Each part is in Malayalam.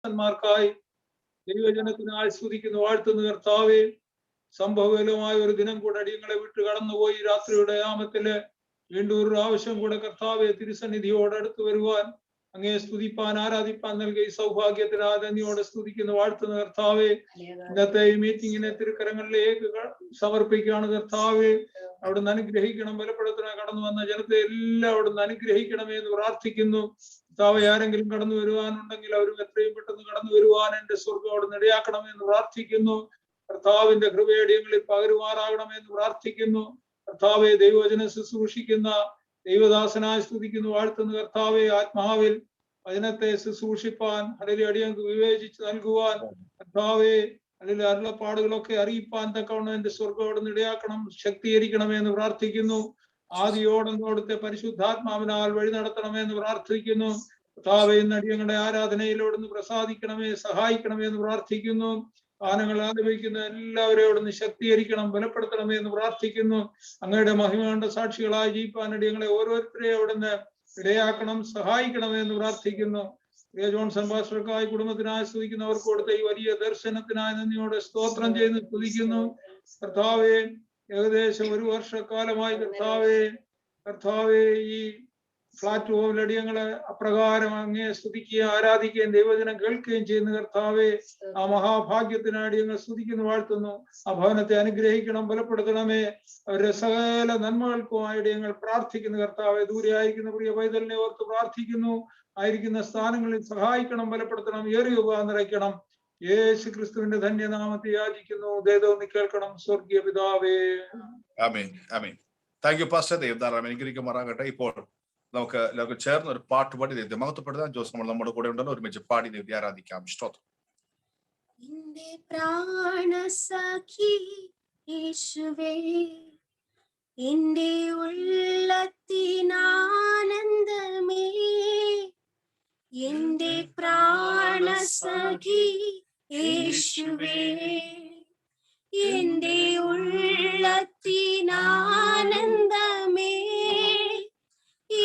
ന്മാർക്കായി ദൈവജനത്തിനായി സ്തുതിക്കുന്നു, വാഴ്ത്തുന്നു കർത്താവേ. സംഭവകരമായ ഒരു ദിനം കൂടെ അടിയങ്ങളെ വിട്ട് കടന്നുപോയി. രാത്രിയുടെ യാമത്തില് വീണ്ടും ഒരു പ്രാവശ്യം കൂടെ കർത്താവെ തിരുസന്നിധിയോട് അടുത്ത് വരുവാൻ, അങ്ങേ സ്തുതിപ്പാൻ ആരാധിപ്പാൻ നൽകിയ ഈ സൗഭാഗ്യത്തിന് നന്ദിയോടെ സ്തുതിക്കുന്നു, വാഴ്ത്തുന്ന കർത്താവെ. ഇന്നത്തെ ഈ മീറ്റിങ്ങിനെ തിരുക്കരങ്ങളിലേക്ക് സമർപ്പിക്കുകയാണ് കർത്താവെ. അവിടുന്ന് അനുഗ്രഹിക്കണം, ബലപ്പെടുത്തണം. കടന്നു വന്ന ജനത്തെ എല്ലാം അവിടുന്ന് അനുഗ്രഹിക്കണമേ എന്ന് പ്രാർത്ഥിക്കുന്നു കർത്താവെ. ആരെങ്കിലും കടന്നു വരുവാനുണ്ടെങ്കിൽ അവരും എത്രയും പെട്ടെന്ന് കടന്നു വരുവാൻ എന്റെ സ്വർഗ്ഗം അവിടുന്ന് ഇടയാക്കണമെന്ന് പ്രാർത്ഥിക്കുന്നു കർത്താവിന്റെ കൃപയടിയങ്ങളിൽ പകരുമാറാകണമെന്ന് പ്രാർത്ഥിക്കുന്നു കർത്താവെ. ദൈവവചനം ശുശ്രൂഷിക്കുന്ന ദൈവദാസനായി സ്തുതിക്കുന്നു, വാഴ്ത്തുന്ന കർത്താവെ. ആത്മാവിൽ വചനത്തെ ശുശ്രൂഷിപ്പാൻ അതിലെ അടിയങ്ങൾക്ക് വിവേചിച്ച് നൽകുവാൻ കർത്താവെ, അതിലെ അരുളപ്പാടുകളൊക്കെ അറിയിപ്പാൻ തക്കവണ്ണം എന്റെ സ്വർഗ്ഗം അവിടുന്ന് ഇടയാക്കണം, ശക്തീകരിക്കണമെന്ന് പ്രാർത്ഥിക്കുന്നു. ആദിയോടൊന്നോടത്തെ പരിശുദ്ധാത്മാവിനാൽ വഴി നടത്തണമെന്ന് പ്രാർത്ഥിക്കുന്നു കർത്താവെ. ഇന്ന് അടിയങ്ങളുടെ ആരാധനയിലോടൊന്ന് പ്രസാദിക്കണമേ, സഹായിക്കണമേ എന്ന് പ്രാർത്ഥിക്കുന്നു. ഗാനങ്ങൾ ആലപിക്കുന്ന എല്ലാവരെയും അവിടുന്ന് ശക്തീകരിക്കണം, ബലപ്പെടുത്തണമേ എന്ന് പ്രാർത്ഥിക്കുന്നു. അങ്ങയുടെ മഹിമയുടെ സാക്ഷികളായി ജീവിപ്പാൻ അടിയങ്ങളെ ഓരോരുത്തരെയും അവിടുന്ന് ഇടയാക്കണം, സഹായിക്കണമേ എന്ന് പ്രാർത്ഥിക്കുന്നു. ജോൺസൺ പാസ്റ്റർക്കായി കുടുംബത്തിനായി സ്തുതിക്കുന്നവർക്ക് കൊടുത്ത ഈ വലിയ ദർശനത്തിനായി നന്ദിയോടെ സ്തോത്രം ചെയ്ത് സ്തുതിക്കുന്നു കർത്താവെ. ഏകദേശം ഒരു വർഷക്കാലമായി കർത്താവെ ഈ പ്ലാറ്റ്ഫോമിൽ അടിയങ്ങളെ അപ്രകാരം അങ്ങേ സ്തുതിക്കുകയും ആരാധിക്കുകയും ദൈവജനം കേൾക്കുകയും ചെയ്യുന്ന കർത്താവെ, ആ മഹാഭാഗ്യത്തിന് അടിയങ്ങൾ സ്തുതിക്കുന്നു, വാഴ്ത്തുന്നു. ആ ഭവനത്തെ അനുഗ്രഹിക്കണം, ബലപ്പെടുത്തണമേ. അവരുടെ സകല നന്മകൾക്കുമായി അടിയങ്ങൾ പ്രാർത്ഥിക്കുന്നു കർത്താവെ. ദൂരെ ആയിരിക്കുന്ന പ്രിയ പൈതലിനെ ഓർത്ത് പ്രാർത്ഥിക്കുന്നു. ആയിരിക്കുന്ന സ്ഥാനങ്ങളിൽ സഹായിക്കണം, ബലപ്പെടുത്തണം, ഏറിയ ഉപകാരം നിറയ്ക്കണം. യേശു ക്രിസ്തുവിന്റെ ധന്യനാമത്തെ യാചിക്കുന്നു, ദയതോന്നി കേൾക്കണം സ്വർഗീയ പിതാവേ. ആമേൻ, ആമേൻ. Thank you pastor. ദൈവം അനുഗ്രഹിക്കുമാറാകട്ടെ. ഇപ്പോൾ നമുക്ക് ചേർന്ന് ഒരു പാട്ട് പാടി ദൈവത്തെ മഹത്വപ്പെടുത്താൻ ജോസ് നമ്മൾ നമ്മുടെ കൂടെ ഉണ്ടല്ലോ. ഒരുമിച്ച് പാടി ദൈവത്തെ ആരാധിക്കാം. സ്തോത്രം. എന്റെ പ്രാണസഖി യേശുവേ, എന്റെ ഉള്ളത്തിനാനന്ദമേ, എന്റെ പ്രാണസഖി യേശുവേ, എന്റെ ഉള്ളത്തിനാനന്ദമേ,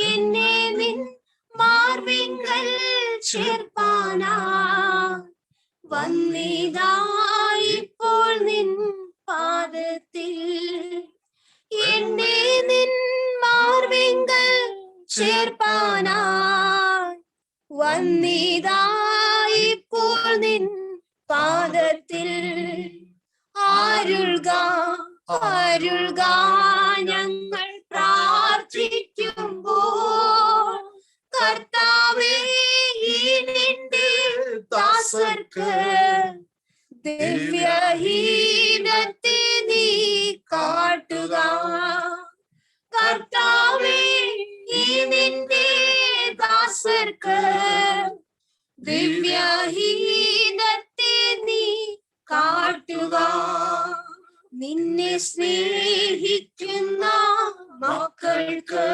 എന്നെ നിൻ മാർവിങ്കൽ ചേർപ്പാനാ വന്നിതായിപ്പോൾ നിൻ പാദത്തിൽ, എന്നെ നിൻ മാർവിങ്കൽ ചേർപ്പാനാ വന്നിതായിപ്പോൾ നിൻ പാദത്തിൽ. അരുൾക ഞങ്ങൾ പ്രാർത്ഥിക്കുമ്പോൾ, കർത്താവേ ഈ നിന്റെ ദാസർക്ക് ദിവ്യഹീനത്തെ നീ കാട്ടുക. കർത്താവേ ഈ നിന്റെ ദാസർക്ക് ദിവ്യഹീനത്തെ നീ കാട്ടുക. നിന്നെ സ്നേഹിക്കുന്ന മക്കൾക്ക്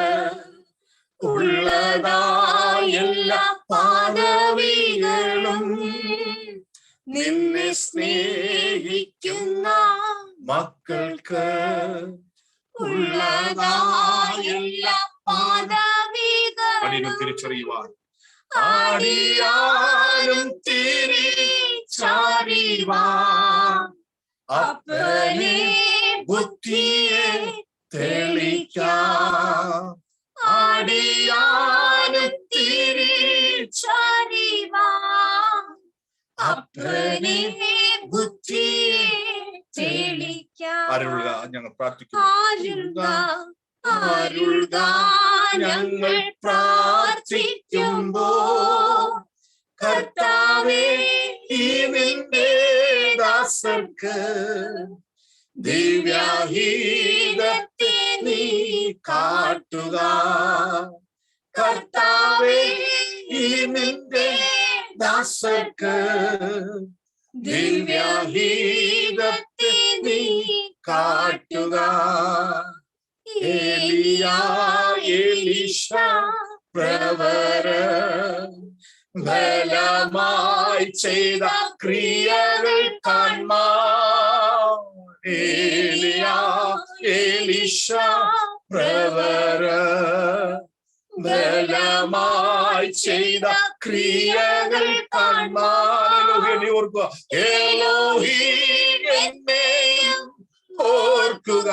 ഉള്ളതായ എല്ലാ പദവികളും, നിന്നെ സ്നേഹിക്കുന്ന മക്കൾക്ക് ഉള്ളതായ എല്ലാ പദവികളും തിരിച്ചറിയുവാൻ ആടിയാലും തിരിച്ചറിവാൻ അപ്പനെ ബുദ്ധിയെ തെളിക്കാം. ആടിയാലും തിരിച്ചറിവാൻ അപ്പനെ ബുദ്ധിയെ തെളിക്കാം. അരുൾക ഞങ്ങൾ പ്രാർത്ഥിക്കുന്നു. അരുൾക ഞങ്ങൾ പ്രാർത്ഥിക്കുമ്പോൾ, കർത്താവേ ഈ നിന്റെ ദാസർക്ക് ദിവ്യഹീനത്തെ നീ കാട്ടുക. കർത്താവേ ഈ നിന്റെ ദാസർക്ക് ദിവ്യഹീനത്തെ നീ കാട്ടുക. ഏലിയാ എലീശ പ്രവര ബലമായി ചെയ്ത ക്രിയകൾ കാൺമാൻ. ഏലിയാ എലീശ പ്രവര ബലമായി ചെയ്ത ക്രിയകൾ കാൺമാൻ. ഓർക്കുക, എലോഹീം എന്നെയും ഓർക്കുക.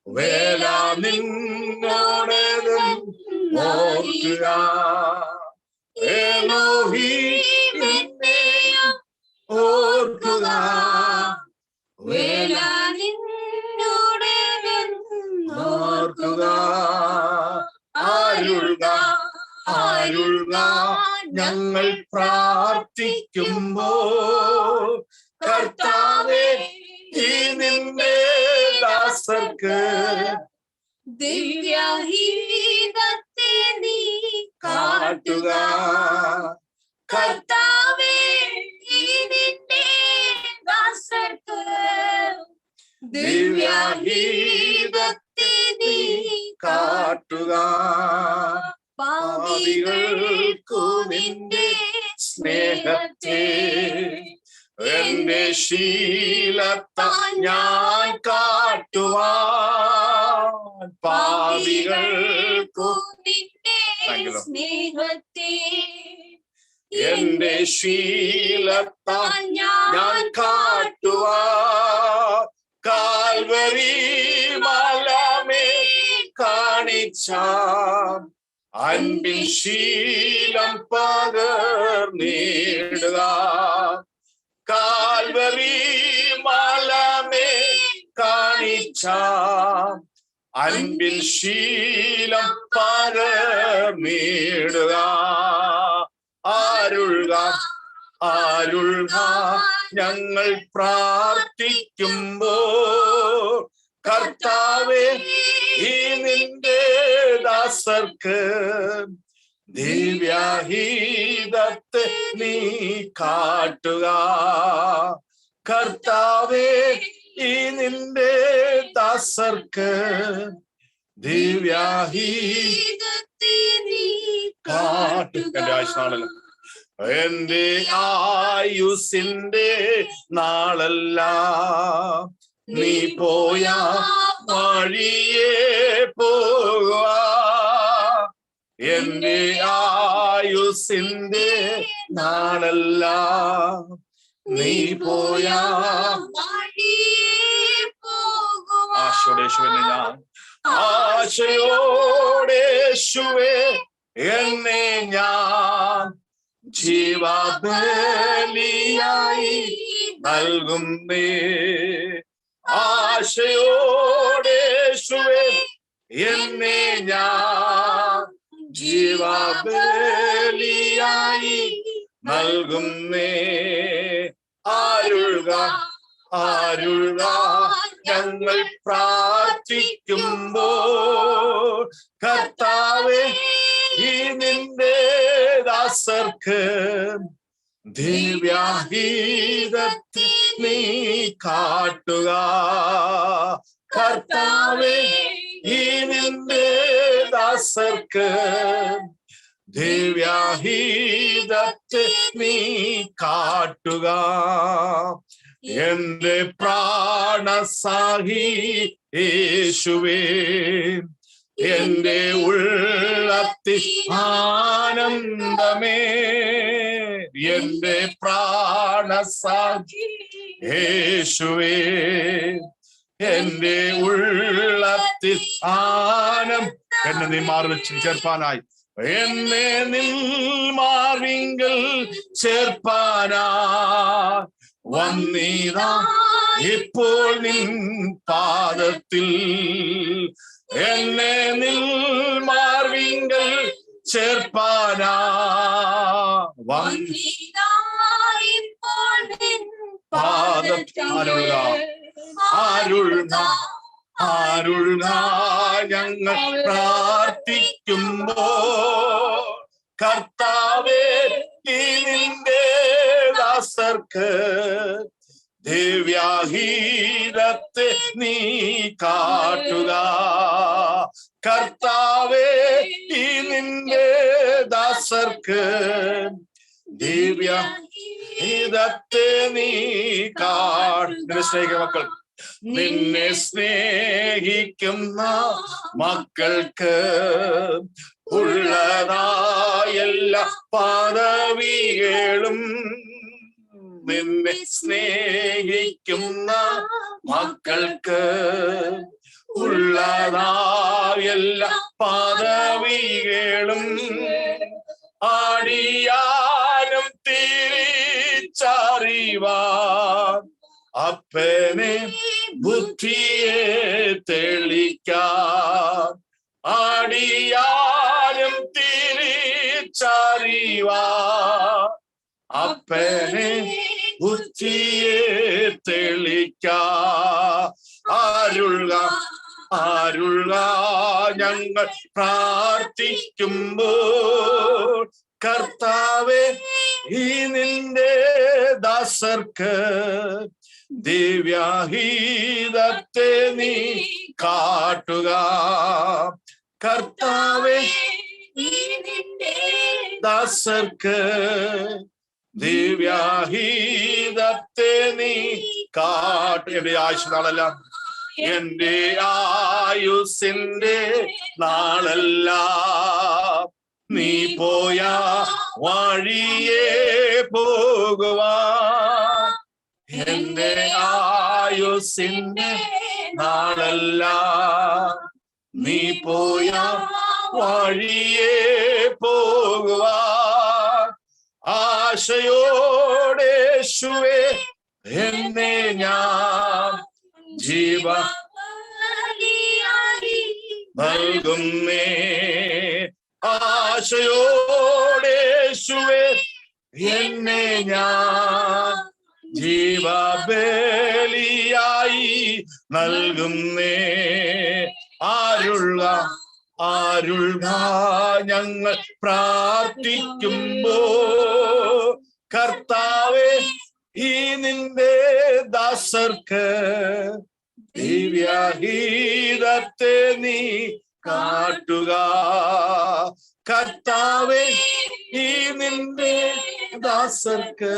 വേല നിന്നോടേതും ഓർക്കുക. എലോഹീം എന്നെയും ഓർക്കുക. വേല നിന്നോടേതും ഓർക്കുക. അരുൾക അരുൾക ഞങ്ങൾ പ്രാർത്ഥിക്കുമ്പോൾ. കർത്താവേ, ഈ നിന്റെ ദാസർക്ക് ദിവ്യഹീതത്തെ നീ കാട്ടുക. കർത്താവേ, ഈ നിന്റെ ദാസർക്ക് ദിവ്യഹീതത്തെ നീ കാട്ടുക. പാപികൾക്കു നിന്റെ സ്നേഹത്തെ എന്റെ ശീലത്താൽ ഞാൻ കാട്ടുവാൻ. പാപികൾക്കു നിന്റെ Thank you, Lord. സ്നേഹത്തെ എന്റെ ശീലത്താൽ ഞാൻ കാട്ടുവാൻ. കാൽവരി മലമേ കാണിച്ച അൻപിൻ ശീലം പകർന്നിടുക. കാൽവരി മലമേ കാണിച്ച അൻപിൻ ശീലം പകർന്നിടുക. അരുൾക അരുൾക ഞങ്ങൾ പ്രാർത്ഥിക്കുമ്പോൾ. കർത്താവേ, ഈ നിന്റെ ദാസർക്ക് ദിവ്യഹീതത്തെ നീ കാട്ടുക. കർത്താവേ, ഈ നിന്റെ ദാസർക്ക് ദിവ്യഹീതത്തെ നീ കാട്ടുക. എന്റെ ആയുസ്സാണല്ലോ, എന്റെ ആയുസിന്റെ നാളെല്ലാം നീ പോയ വഴിയേ പോകുക. എന്റെ ആയുസിന്റെ നാളെല്ലാം നീ പോയ ആശയോടേശുവിനെ ഞാൻ ആശയോടേശുവേ എന്നെ ഞാൻ ജീവബലിയായി നൽകുന്നേ. ആശയോടേശുവേ എന്നെ ഞാൻ ജീവബലിയായി നൽകുന്നേ. അരുൾക അരുൾക ഞങ്ങൾ പ്രാർത്ഥിക്കുമ്പോൾ. കർത്താവേ, ഈ നിന്റെ ദാസർക്ക് ദിവ്യഹീതത്തെ നീ കാട്ടുക. കർത്താവേ, ഈ നിന്റെ ദാസർക്ക് ദിവ്യഹീതത്തെ നീ കാട്ടുക. എന്റെ പ്രാണസാഹി യേശുവേ, എന്റെ ഉള്ളത്തിൽ ആനന്ദമേ. എന്റെ പ്രാണസാഹി യേശുവേ, എന്റെ ഉള്ളത്തിൽ എന്നെ നീ മാർവിൽ ചേർപ്പാനായി, എന്നെ നിൻ മാർവിങ്കൽ ചേർപ്പാനായി വന്നീതാ ഇപ്പോൾ നിൻ പാദത്തിൽ. എന്നെ നിൻ മാർവിങ്കൽ ചേർപ്പാനാ വന്നീതാ ഇപ്പോൾ നിൻ പാദത്തിൽ. അരുൾക അരുൾക ഞങ്ങൾ പ്രാർത്ഥിക്കുമ്പോൾ. കർത്താവേ, ഈ നിന്റെ ദാസർക്ക് ദിവ്യഹീതത്തെ നീ കാട്ടുക. കർത്താവേ, ഈ നിന്റെ ദാസർക്ക് ദിവ്യഹീതത്തെ നീ കാട്ടുക. സ്നേഹിത മക്കൾ, നിന്നെ സ്നേഹിക്കുന്ന മക്കൾക്ക് ഉള്ളതായെല്ല പദവികളും നിന്നെ സ്നേഹിക്കുന്ന മക്കൾക്ക് ഉള്ളതായെല്ല പദവികളും ആടിയാനും തിരിച്ചറിവാൻ അപ്പനെ ബുദ്ധിയെ തെളിക്കാൻ ആടിയാനും തിരിച്ചറിവാൻ അപ്പനെ ബുദ്ധിയെ തെളിക്കാൻ ആരുള്ള ഞങ്ങൾ പ്രാർത്ഥിക്കുമ്പോൾ കർത്താവേ ഈ നിന്റെ ദാസർക്ക് ദിവ്യഹിതത്തെ നീ കാട്ടുക കർത്താവേ ഈ നിന്റെ ദാസർക്ക് ദിവ്യഹിതത്തെ നീ കാട്ടു. എന്റെ ആയുഷ് നാളല്ല, എന്റെ ആയുസിന്റെ നാളല്ല നീ പോയ വഴിയേ പോകുവാൻ എന്റെ ആയുസിന്റെ നാളല്ല നീ പോയ വഴിയേ പോകുവാൻ ആശയോടേശുവേ എന്നെ ഞാൻ ജീവ നൽകുന്നേ ആശയോടേശുവേ എന്നെ ഞാൻ ജീവബലിയായി നൽകുന്നേ ആരുള്ള ഞങ്ങൾ പ്രാർത്ഥിക്കുമ്പോ കർത്താവേ ഈ നിന്റെ ദാസർക്ക് ദിവ്യഹിതത്തെ നീ കാട്ടുക കർത്താവേ ഈ നിന്റെ ദാസർക്ക്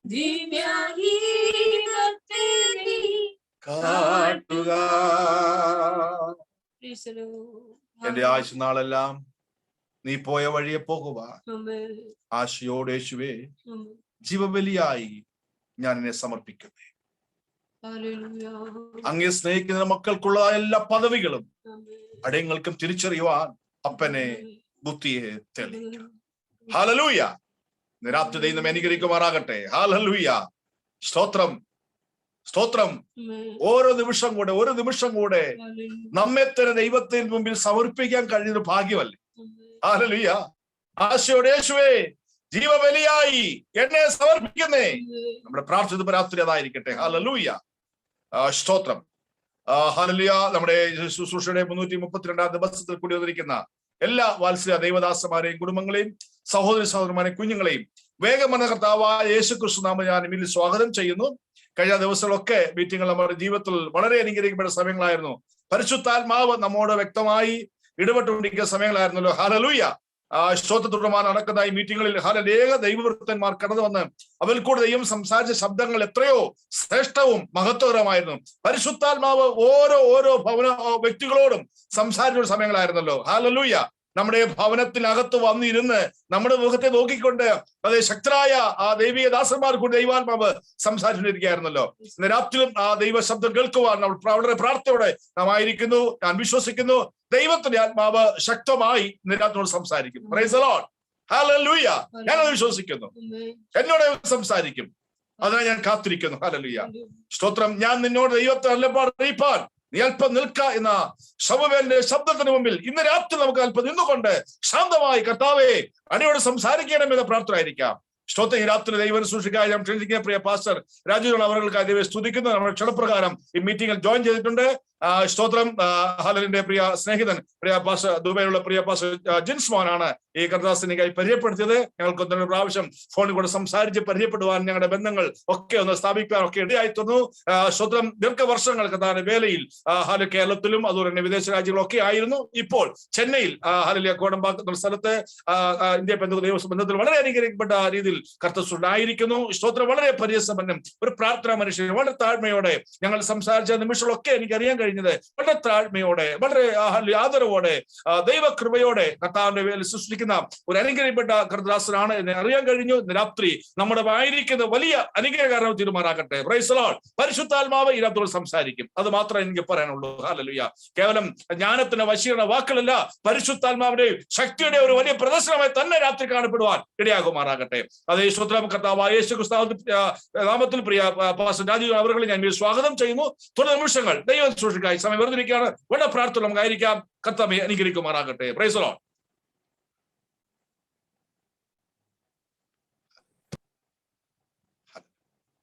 ദിവ്യഗീതത്തെ നീ കാട്ടുക. Praise the Lord. എന്റെ ആയുസ് നാളെല്ലാം നീ പോയ വഴിയെ പോകുക Amen. ആശയോടെ യേശുവേ Amen. ജീവബലിയായി ഞാൻ എന്നെ സമർപ്പിക്കുന്നു. Hallelujah. അങ്ങേ സ്നേഹിക്കുന്ന മക്കൾക്കുള്ള എല്ലാ പദവികളും Amen. അടയങ്ങൾക്കും തിരിച്ചറിയുവാൻ അപ്പനെ ബുദ്ധിയെ തെളിയിക്കും. Amen. ഹല്ലേലൂയ. രാത്രി ദൈവം അനുഗ്രഹിക്കുമാറാകട്ടെ. ഹല്ലേലൂയ. സ്തോത്രം സ്തോത്രം. Amen. ഓരോ നിമിഷം കൂടെ Hallelujah. നമ്മെ തന്നെ ദൈവത്തിന് മുമ്പിൽ സമർപ്പിക്കാൻ കഴിയുന്ന ഭാഗ്യമല്ലേ. Amen. ഹല്ലേലൂയ. ആശയോടെ യേശുവേ ജീവബലിയായി എന്നെ സമർപ്പിക്കുന്നേ. Amen. നമ്മുടെ പ്രാർത്ഥന രാത്രി അതായിരിക്കട്ടെ. ഹല്ലേലൂയ. സ്തോത്രം. ഹല്ലേലൂയ. നമ്മുടെ ശുശ്രൂഷയുടെ 332 ദിവസത്തിൽ കൂടി വന്നിരിക്കുന്ന എല്ലാ വാത്സല്യ ദൈവദാസന്മാരെയും കുടുംബങ്ങളെയും സഹോദരി സഹോദരന്മാരെയും കുഞ്ഞുങ്ങളെയും വേഗം വന്ന കർത്താവായ യേശു ക്രിസ്തു നാമത്തിൽ ഞാൻ ഇതിൽ സ്വാഗതം ചെയ്യുന്നു. കഴിഞ്ഞ ദിവസങ്ങളൊക്കെ മീറ്റിംഗുകൾ നമ്മുടെ ജീവിതത്തിൽ വളരെ അനുഗ്രഹിക്കപ്പെട്ട സമയങ്ങളായിരുന്നു. പരിശുദ്ധാത്മാവ് നമ്മോട് വ്യക്തമായി ഇടപെട്ടുകൊണ്ടിരിക്കുന്ന സമയങ്ങളായിരുന്നല്ലോ. ഹല്ലേലൂയ. സ്തോത്രത്തുടർന്ന് നടക്കുന്ന ഈ മീറ്റിങ്ങുകളിൽ അനേക ദൈവവൃത്തന്മാർ കടന്നു വന്ന് അവരിൽ കൂടെ ദൈവം സംസാരിച്ച ശബ്ദങ്ങൾ എത്രയോ ശ്രേഷ്ഠവും മഹത്വകരമായിരുന്നു. പരിശുദ്ധാത്മാവ് ഓരോ ഭവന വ്യക്തികളോടും സംസാരിച്ച സമയങ്ങളായിരുന്നല്ലോ. ഹല്ലേലൂയ. നമ്മുടെ ഭവനത്തിനകത്ത് വന്നിരുന്ന് നമ്മുടെ മുഖത്തെ നോക്കിക്കൊണ്ട് അതേ ശക്തരായ ആ ദൈവിക ദാസന്മാർ കൂടി ദൈവാത്മാവ് സംസാരിച്ചുകൊണ്ടിരിക്കുകയായിരുന്നല്ലോ. ഇന്ന് രാത്രിയിലും ആ ദൈവ ശബ്ദം കേൾക്കുവാൻ നമ്മൾ വളരെ പ്രാർത്ഥനയോടെ നാം ആയിരിക്കുന്നു. ഞാൻ വിശ്വസിക്കുന്നു ദൈവത്തിന്റെ ആത്മാവ് ശക്തമായി ഇന്ന് രാത്രിയോട് സംസാരിക്കും. Price the Lord. ഹല്ലേലൂയ. ഞാനത് വിശ്വസിക്കുന്നു. Amen. എന്നോട് സംസാരിക്കും. അതിനായി ഞാൻ കാത്തിരിക്കുന്നു. ഹല്ലേലൂയ. Hallelujah. സ്തോത്രം. ഞാൻ നിന്നോട് ദൈവത്തെ അല്ലപ്പാട് അറിയിപ്പാൻ നീ അല്പം നിൽക്ക എന്ന ശമൂവേലിന്റെ ശബ്ദത്തിന് മുമ്പിൽ ഇന്ന് രാത്രി നമുക്ക് അല്പം നിന്നുകൊണ്ട് ശാന്തമായി കർത്താവേ അടിയോട് സംസാരിക്കണമെന്ന പ്രാർത്ഥനയായിരിക്കാം. സ്തോത്രം. ഈ രാത്രി ദൈവം സൂക്ഷിക്കായി ഞാൻ ക്ഷണിക്കുന്ന പ്രിയ പാസ്റ്റർ രാജു അവർക്കായി ദൈവം സ്തുതിക്കുന്നു. നമ്മുടെ ക്ഷണപ്രകാരം ഈ മീറ്റിംഗിൽ ജോയിൻ ചെയ്തിട്ടുണ്ട്. സ്തോത്രം. ഹലലിന്റെ പ്രിയ സ്നേഹിതൻ, പ്രിയ പാസ് ദുബൈയിലുള്ള പ്രിയ പാസ് ജിൻസ് മോനാണ് ഈ കർത്താസിനിക്കായി പരിചയപ്പെടുത്തിയത്. ഞങ്ങൾക്ക് ഒന്നൊരു പ്രാവശ്യം ഫോണിൽ കൂടെ സംസാരിച്ച് പരിചയപ്പെടുവാൻ, ഞങ്ങളുടെ ബന്ധങ്ങൾ ഒക്കെ ഒന്ന് സ്ഥാപിക്കാൻ ഒക്കെ ഇടയായി തീർന്നു. സ്തോത്രം. ദീർഘവർഷങ്ങൾ കർത്താവിന്റെ വേലയിൽ കേരളത്തിലും അതുപോലെ തന്നെ വിദേശ രാജ്യങ്ങളൊക്കെ ആയിരുന്നു. ഇപ്പോൾ ചെന്നൈയിൽ ഹലലിയ കോടമ്പാക്ക എന്ന സ്ഥലത്ത് ഇന്ത്യ ബന്ധത്തിൽ വളരെ അനുഗ്രഹിക്കപ്പെട്ട രീതിയിൽ കർത്തസുണ്ടായിരിക്കുന്നു. സ്തോത്രം. വളരെ പരിചയസമ്പന്നം, ഒരു പ്രാർത്ഥനാ മനുഷ്യൻ, വളരെ താഴ്മയോടെ ഞങ്ങൾ സംസാരിച്ച നിമിഷങ്ങളൊക്കെ എനിക്ക് അറിയാൻ കഴിഞ്ഞത് വളരെ താഴ്മയോടെ, വളരെ ആദരവോടെ, ദൈവകൃപയോടെ കർത്താവിന്റെ വേല സൃഷ്ടിക്കുന്ന ഒരു അനുഗ്രഹിക്കപ്പെട്ട കർത്തദാസനാണ് എന്ന് അറിയാൻ കഴിഞ്ഞു. ഇന്ന് രാത്രി നമ്മുടെ ആയിരിക്കുന്ന വലിയ അനുഗ്രഹകാരണം തീരുമാനാകട്ടെ. Praise the Lord. പരിശുദ്ധാത്മാവ് ഇതിനകത്തോട് സംസാരിക്കും. അത് മാത്രമേ എനിക്ക് പറയാനുള്ളൂ. ഹല്ലേലൂയ. കേവലം ജ്ഞാനത്തിന്റെ വശീകരണ വാക്കുകളല്ല, പരിശുദ്ധാത്മാവിന്റെ ശക്തിയുടെ ഒരു വലിയ പ്രദർശനമായി തന്നെ രാത്രി കാണപ്പെടുവാൻ ഇടയാകുമാറാകട്ടെ. അതേ സ്തോത്രം. കർത്താവായ യേശു ക്രിസ്തുവിന്റെ നാമത്തിൽ പ്രിയ പാസ്റ്റർ രാജീവ് അവരെ ഞാൻ സ്വാഗതം ചെയ്യുന്നു. തുടർ നിമിഷങ്ങൾ ദൈവം സൂക്ഷിക്കായി സമയം വെറുതിരിക്കുകയാണ്. വളരെ പ്രാർത്ഥന നമുക്ക് ആയിരിക്കാം. കർത്താവേ അനുഗ്രഹിക്കുമാറാകട്ടെ. Praise the Lord.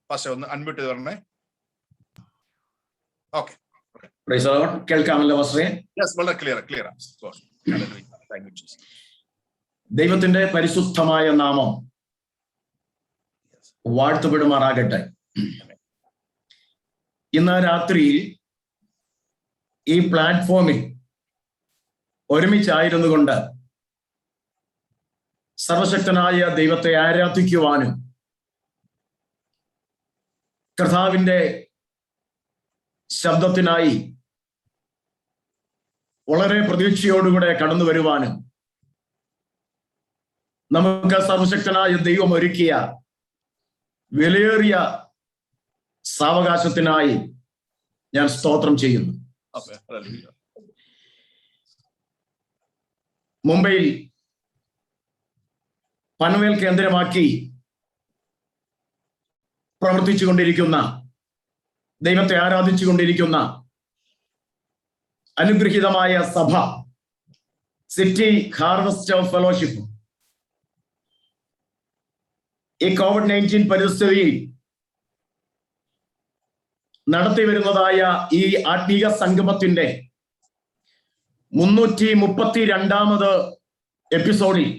പാസ്റ്റർ ഒന്ന് അൺമ്യൂട്ട് ചെയ്ത് പറഞ്ഞേ. ഓക്കെ. Praise the Lord. കേൾക്കാമല്ലോ പാസ്റ്ററെ? യെസ്, വളരെ ക്ലിയർ. ദൈവത്തിന്റെ പരിശുദ്ധമായ നാമം വാഴ്ത്തപ്പെടുമാറാകട്ടെ. ഇന്ന് രാത്രിയിൽ ഈ പ്ലാറ്റ്ഫോമിൽ ഒരുമിച്ചായിരുന്നു കൊണ്ട് സർവശക്തനായ ദൈവത്തെ ആരാധിക്കുവാനും കർത്താവിന്റെ ശബ്ദത്തിനായി വളരെ പ്രതീക്ഷയോടുകൂടെ കടന്നു വരുവാനും നമുക്ക് സർവശക്തനായ ദൈവം ഒരുക്കിയ വിലയേറിയ സാവകാശത്തിനായി ഞാൻ സ്തോത്രം ചെയ്യുന്നു. മുംബൈയിൽ പനവേൽ കേന്ദ്രമാക്കി പ്രവർത്തിച്ചുകൊണ്ടിരിക്കുന്ന, ദൈവത്തെ ആരാധിച്ചുകൊണ്ടിരിക്കുന്ന അനുഗ്രഹീതമായ സഭ സിറ്റി ഹാർവസ്റ്റ് ഓഫ് ഫെലോഷിപ്പ് ഈ കോവിഡ്-19 പരിസ്ഥിതിയിൽ നടത്തി വരുന്നതായ ഈ ആത്മീയ സംഗമത്തിന്റെ 332ാമത് എപ്പിസോഡിൽ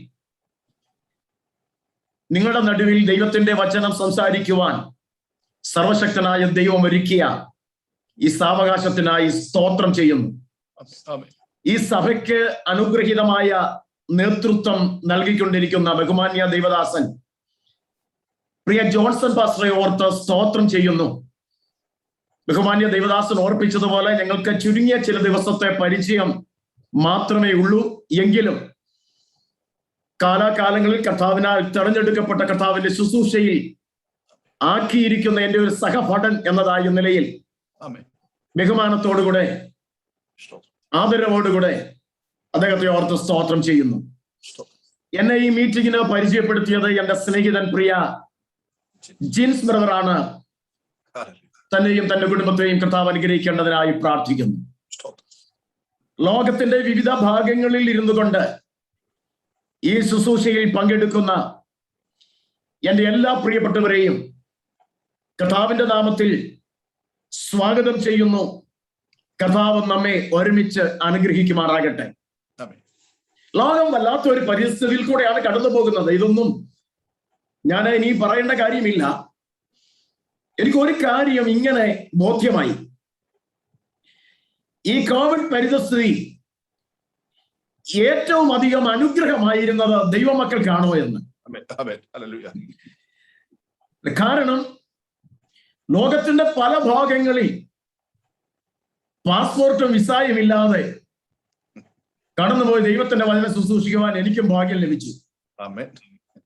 നിങ്ങളുടെ നടുവിൽ ദൈവത്തിന്റെ വചനം സംസാരിക്കുവാൻ സർവശക്തനായ ദൈവം ഒരുക്കിയ ഈ സാവകാശത്തിനായി സ്തോത്രം ചെയ്യുന്നു. ഈ സഭയ്ക്ക് അനുഗ്രഹീതമായ നേതൃത്വം നൽകിക്കൊണ്ടിരിക്കുന്ന ബഹുമാന്യ ദൈവദാസൻ പ്രിയ ജോൺസൺ പാസ്റ്ററെ ഓർത്ത് സ്തോത്രം ചെയ്യുന്നു. ബഹുമാന്യ ദൈവദാസൻ ഓർപ്പിച്ചതുപോലെ ഞങ്ങൾക്ക് ചുരുങ്ങിയ ചില ദിവസത്തെ പരിചയം മാത്രമേ ഉള്ളൂ. എങ്കിലും കാലാകാലങ്ങളിൽ കർത്താവിനാൽ തെരഞ്ഞെടുക്കപ്പെട്ട കർത്താവിന്റെ ശുശ്രൂഷയിൽ ആക്കിയിരിക്കുന്ന എൻ്റെ ഒരു സഹഭടൻ എന്നതായ നിലയിൽ ബഹുമാനത്തോടുകൂടെ ആദരവോടുകൂടെ അദ്ദേഹത്തെ ഓർത്ത് സ്തോത്രം ചെയ്യുന്നു. എന്നെ ഈ മീറ്റിങ്ങിന് പരിചയപ്പെടുത്തിയത് എൻ്റെ സ്നേഹിതൻ പ്രിയ ജിൻസ് ബ്രദറാണ്. തന്നെയും തന്റെ കുടുംബത്തെയും കർത്താവ് അനുഗ്രഹിക്കേണ്ടതിനായി പ്രാർത്ഥിക്കുന്നു. ലോകത്തിന്റെ വിവിധ ഭാഗങ്ങളിൽ ഇരുന്നു കൊണ്ട് ഈ ശുശ്രൂഷയിൽ പങ്കെടുക്കുന്ന എൻ്റെ എല്ലാ പ്രിയപ്പെട്ടവരെയും കർത്താവിന്റെ നാമത്തിൽ സ്വാഗതം ചെയ്യുന്നു. കർത്താവ് നമ്മെ ഒരുമിച്ച് അനുഗ്രഹിക്കുമാറാകട്ടെ. ലോകം വല്ലാത്ത ഒരു പരിസ്ഥിതിയിൽ കൂടെയാണ് കടന്നു പോകുന്നത്. ഇതൊന്നും ഞാൻ ഇനി പറയേണ്ട കാര്യമില്ല. എനിക്കൊരു കാര്യം ഇങ്ങനെ ബോധ്യമായി. ഈ കോവിഡ് പരിസ്ഥിതി ഏറ്റവും അധികം അനുഗ്രഹമായിരുന്നത് ദൈവമക്കൾക്കാണോ എന്ന്. കാരണം ലോകത്തിന്റെ പല ഭാഗങ്ങളിൽ പാസ്പോർട്ടും വിസയും ഇല്ലാതെ കടന്നുപോയി ദൈവത്തിന്റെ വചനം ശുശ്രൂഷിക്കുവാൻ എനിക്കും ഭാഗ്യം ലഭിച്ചു.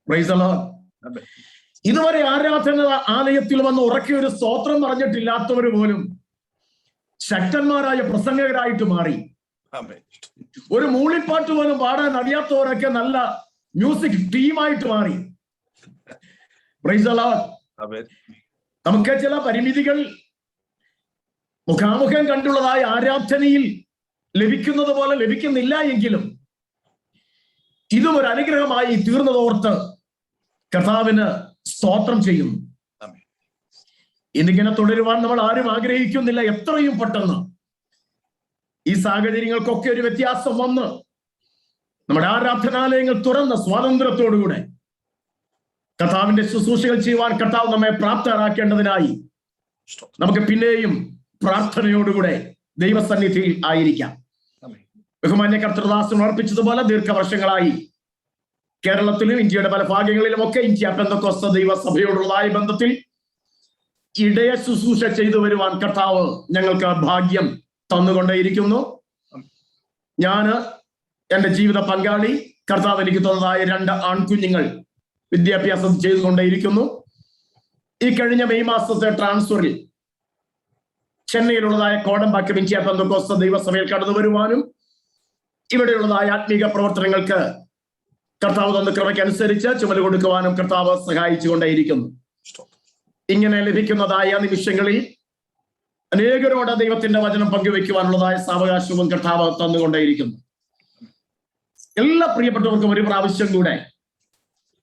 Price the Lord. ഇതുവരെ ആരാധന ആലയത്തിൽ വന്ന് ഉറക്കെ ഒരു സ്തോത്രം പറഞ്ഞിട്ടില്ലാത്തവർ പോലും ശക്തന്മാരായ പ്രസംഗകരായിട്ട് മാറി. ഒരു മൂളിപ്പാട്ട് പോലും പാടാൻ അറിയാത്തവരൊക്കെ നല്ല മ്യൂസിക് ടീമായിട്ട് മാറി. Price the Lord. നമുക്ക് ചില പരിമിതികൾ മുഖാമുഖം കണ്ടുള്ളതായ ആരാധനയിൽ ലഭിക്കുന്നത് പോലെ ലഭിക്കുന്നില്ല എങ്കിലും ഇതും ഒരു അനുഗ്രഹമായി തീർന്നതോർത്ത് കർത്താവിന് സ്തോത്രം ചെയ്യുന്നു. ഇന്നിങ്ങനെ തുടരുവാൻ നമ്മൾ ആരും ആഗ്രഹിക്കുന്നില്ല. എത്രയും പെട്ടെന്ന് ഈ സാഹചര്യങ്ങൾക്കൊക്കെ ഒരു വ്യത്യാസം വന്ന് നമ്മുടെ ആരാധനാലയങ്ങൾ തുറന്ന സ്വാതന്ത്ര്യത്തോടുകൂടെ കർത്താവിന്റെ ശുശ്രൂഷകൾ ചെയ്യുവാൻ കർത്താവ് നമ്മെ പ്രാപ്തരാക്കേണ്ടതിനായി നമുക്ക് പിന്നെയും പ്രാർത്ഥനയോടുകൂടെ ദൈവസന്നിധിയിൽ ആയിരിക്കാം. ബഹുമാന്യ കർത്തൃദാസൻ ഉറപ്പിച്ചതുപോലെ ദീർഘവർഷങ്ങളായി കേരളത്തിലും ഇന്ത്യയുടെ പല ഭാഗങ്ങളിലും ഒക്കെ ഇന്ത്യ പെന്തക്കോസ്ത ദൈവസഭയോടുള്ളതായ ബന്ധത്തിൽ ഇടയ ശുശ്രൂഷ ചെയ്തു വരുവാൻ കർത്താവ് ഞങ്ങൾക്ക് ഭാഗ്യം തന്നുകൊണ്ടേയിരിക്കുന്നു. ഞാന് എന്റെ ജീവിത പങ്കാളി കർത്താവ് എനിക്ക് തന്നതായ 2 ആൺകുഞ്ഞുങ്ങൾ വിദ്യാഭ്യാസം ചെയ്തുകൊണ്ടേയിരിക്കുന്നു. ഈ കഴിഞ്ഞ മെയ് മാസത്തെ ട്രാൻസ്ഫറിൽ ചെന്നൈയിലുള്ളതായ കോടമ്പാക്കം ഇന്ത്യ പെന്തക്കോസ്ത ദൈവസഭയിൽ കടന്നു വരുവാനും ഇവിടെയുള്ളതായ ആത്മീക പ്രവർത്തനങ്ങൾക്ക് കർത്താവ് തന്ന കൃപയ്ക്കനുസരിച്ച് ചുമല് കൊടുക്കുവാനും കർത്താവ് സഹായിച്ചുകൊണ്ടേയിരിക്കുന്നു. ഇങ്ങനെ ലഭിക്കുന്നതായ നിമിഷങ്ങളിൽ അനേകരോട് ദൈവത്തിന്റെ വചനം പങ്കുവെക്കുവാനുള്ളതായ സാവകാശവും കർത്താവ് തന്നുകൊണ്ടേയിരിക്കുന്നു. എല്ലാ പ്രിയപ്പെട്ടവർക്കും ഒരു പ്രാവശ്യം കൂടെ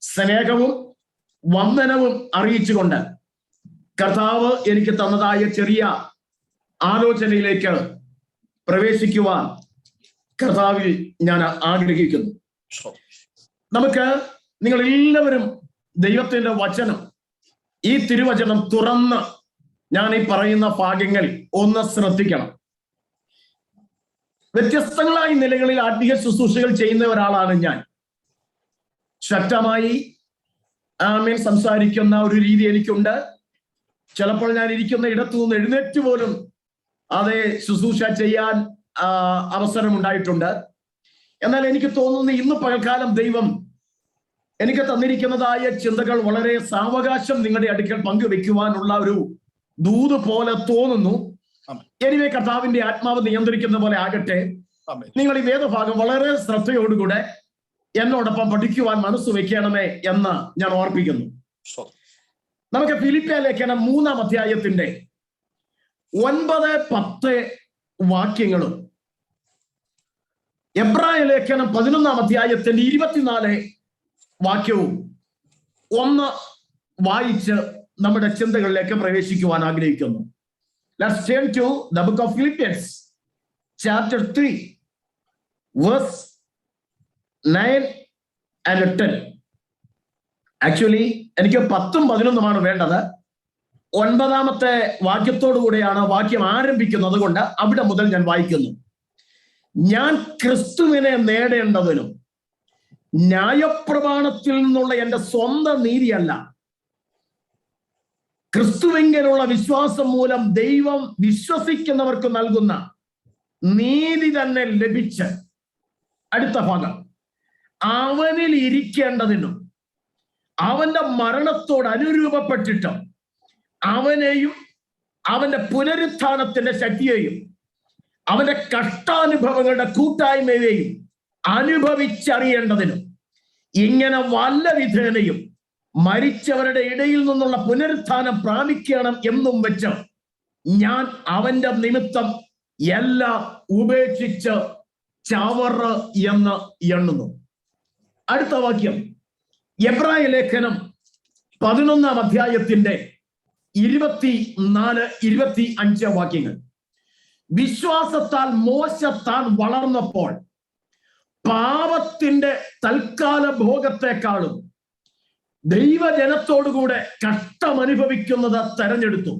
സ്നേഹവും വന്ദനവും അറിയിച്ചുകൊണ്ട് കർത്താവ് എനിക്ക് തന്നതായ ചെറിയ ആലോചനയിലേക്ക് പ്രവേശിക്കുവാൻ കർത്താവിൽ ഞാൻ ആഗ്രഹിക്കുന്നു. നമുക്ക് നിങ്ങൾ എല്ലാവരും ദൈവത്തിന്റെ വചനം, ഈ തിരുവചനം തുറന്ന് ഞാൻ ഈ പറയുന്ന ഭാഗങ്ങൾ ഒന്ന് ശ്രദ്ധിക്കണം. വ്യത്യസ്തങ്ങളായ നിലകളിൽ ആത്മീയ ശുശ്രൂഷകൾ ചെയ്യുന്ന ഒരാളാണ് ഞാൻ. ശക്തമായി ആമേൻ സംസാരിക്കുന്ന ഒരു രീതി എനിക്കുണ്ട്. ചിലപ്പോൾ ഞാൻ ഇരിക്കുന്ന ഇടത്തു നിന്ന് എഴുന്നേറ്റ് പോലും അതേ ശുശ്രൂഷ ചെയ്യാൻ അവസരമുണ്ടായിട്ടുണ്ട്. എന്നാൽ എനിക്ക് തോന്നുന്നു ഇന്ന് പകൽക്കാലം ദൈവം എനിക്ക് തന്നിരിക്കുന്നതായ ചിന്തകൾ വളരെ സാവകാശം നിങ്ങളുടെ അടുക്കൽ പങ്കുവെക്കുവാനുള്ള ഒരു ദൂത് പോലെ തോന്നുന്നു. എനിവേ കർത്താവിന്റെ ആത്മാവ് നിയന്ത്രിക്കുന്ന പോലെ ആകട്ടെ. നിങ്ങൾ ഈ വേദഭാഗം വളരെ ശ്രദ്ധയോടുകൂടെ എന്നോടൊപ്പം പഠിക്കുവാൻ മനസ്സ് വെക്കണമേ എന്ന് ഞാൻ ഓർപ്പിക്കുന്നു. നമുക്ക് ഫിലിപ്പിയ ലേഖനം 3-ാം അധ്യായത്തിന്റെ 9-10 വാക്യങ്ങളും എബ്രായ ലേഖനം 11-ാം അധ്യായത്തിന്റെ 24 വാക്യവും ഒന്ന് വായിച്ച് നമ്മുടെ ചിന്തകളിലേക്ക് പ്രവേശിക്കുവാൻ ആഗ്രഹിക്കുന്നു. Let's turn to the book of Philippians, chapter 3, verse 9 and 10. Actually എനിക്ക് 10ഉം 11ഉമാണ് വേണ്ടത്. 9-ാമത്തെ വാക്യത്തോടു കൂടെയാണ് വാക്യം ആരംഭിക്കുന്നത് കൊണ്ട് അവിടെ മുതൽ ഞാൻ വായിക്കുന്നു. ഞാൻ ക്രിസ്തുവിനെ നേടേണ്ടതിനും ന്യായപ്രമാണത്തിൽ നിന്നുള്ള എന്റെ സ്വന്തം നീതിയല്ല, ക്രിസ്തുവിങ്കലുള്ള വിശ്വാസം മൂലം ദൈവം വിശ്വസിക്കുന്നവർക്ക് നൽകുന്ന നീതി തന്നെ ലഭിച്ച്, അടുത്ത ഭാഗം, അവനിൽ ഇരിക്കേണ്ടതിനും അവന്റെ മരണത്തോട് അനുരൂപപ്പെട്ടിട്ട് അവനെയും അവന്റെ പുനരുത്ഥാനത്തിന്റെ ശക്തിയെയും അവന്റെ കഷ്ടാനുഭവങ്ങളുടെ കൂട്ടായ്മയെയും അനുഭവിച്ചറിയേണ്ടതിനും ഇങ്ങനെ വല്ല വിധേനയും മരിച്ചവരുടെ ഇടയിൽ നിന്നുള്ള പുനരുത്ഥാനം പ്രാപിക്കണം എന്നും വെച്ച് ഞാൻ അവന്റെ നിമിത്തം എല്ലാം ഉപേക്ഷിച്ച് ചവറ് എന്ന് എണ്ണുന്നു. അടുത്ത വാക്യം എബ്രായ ലേഖനം 11-ാം അധ്യായത്തിന്റെ 24-25 വാക്യങ്ങൾ. വിശ്വാസത്താൽ മോശ താൻ വളർന്നപ്പോൾ പാപത്തിന്റെ തൽക്കാല ഭോഗത്തെക്കാളും ദൈവജനത്തോടുകൂടെ കഷ്ടമനുഭവിക്കുന്നത് തെരഞ്ഞെടുത്തു.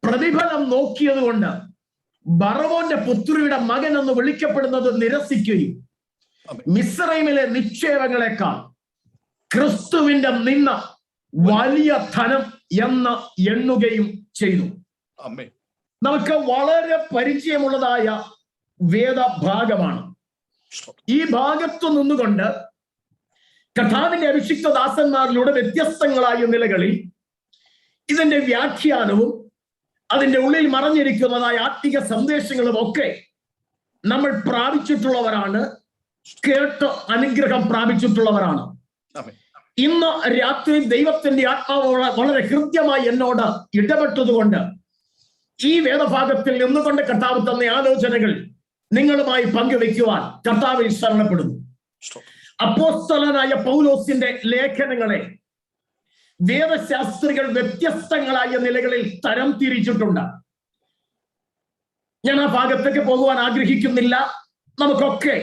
പ്രതിഫലം നോക്കിയത് കൊണ്ട് ബറവോന്റെ പുത്രിയുടെ മകൻ എന്ന് വിളിക്കപ്പെടുന്നത് നിരസിക്കുകയും മിസ്രൈമിലെ നിക്ഷേപങ്ങളെക്കാൾ ക്രിസ്തുവിന്റെ നിന്ന വലിയ ധനം എന്ന് എണ്ണുകയും ചെയ്തു. നമുക്ക് വളരെ പരിചയമുള്ളതായ വേദഭാഗമാണ്. ഈ ഭാഗത്തു നിന്നുകൊണ്ട് കർത്താവിന്റെ അഭിഷിക്ത ദാസന്മാരിലൂടെ വ്യത്യസ്തങ്ങളായ നിലകളിൽ ഇതിന്റെ വ്യാഖ്യാനവും അതിന്റെ ഉള്ളിൽ മറഞ്ഞിരിക്കുന്നതായ ആത്മീക സന്ദേശങ്ങളും ഒക്കെ നമ്മൾ പ്രാപിച്ചിട്ടുള്ളവരാണ്, കേട്ട് അനുഗ്രഹം പ്രാപിച്ചിട്ടുള്ളവരാണ്. ഇന്ന് രാത്രി ദൈവത്തിന്റെ ആത്മാവ് വളരെ ഹൃദ്യമായി എന്നോട് ഇടപെട്ടതുകൊണ്ട് ഈ വേദഭാഗത്തിൽ നിന്നുകൊണ്ട് കർത്താവ് തന്ന ആലോചനകൾ നിങ്ങളുമായി പങ്കുവെക്കുവാൻ കർത്താവിൽ ശരണപ്പെടുന്നു. അപ്പോസ്തലനായ പൗലോസിന്റെ ലേഖനങ്ങളെ വേദശാസ്ത്രികൾ വ്യത്യസ്തങ്ങളായ നിലകളിൽ തരം തിരിച്ചിട്ടുണ്ട്. ഞാൻ ആ ഭാഗത്തേക്ക് പോകുവാൻ ആഗ്രഹിക്കുന്നില്ല. നമുക്കൊക്കെ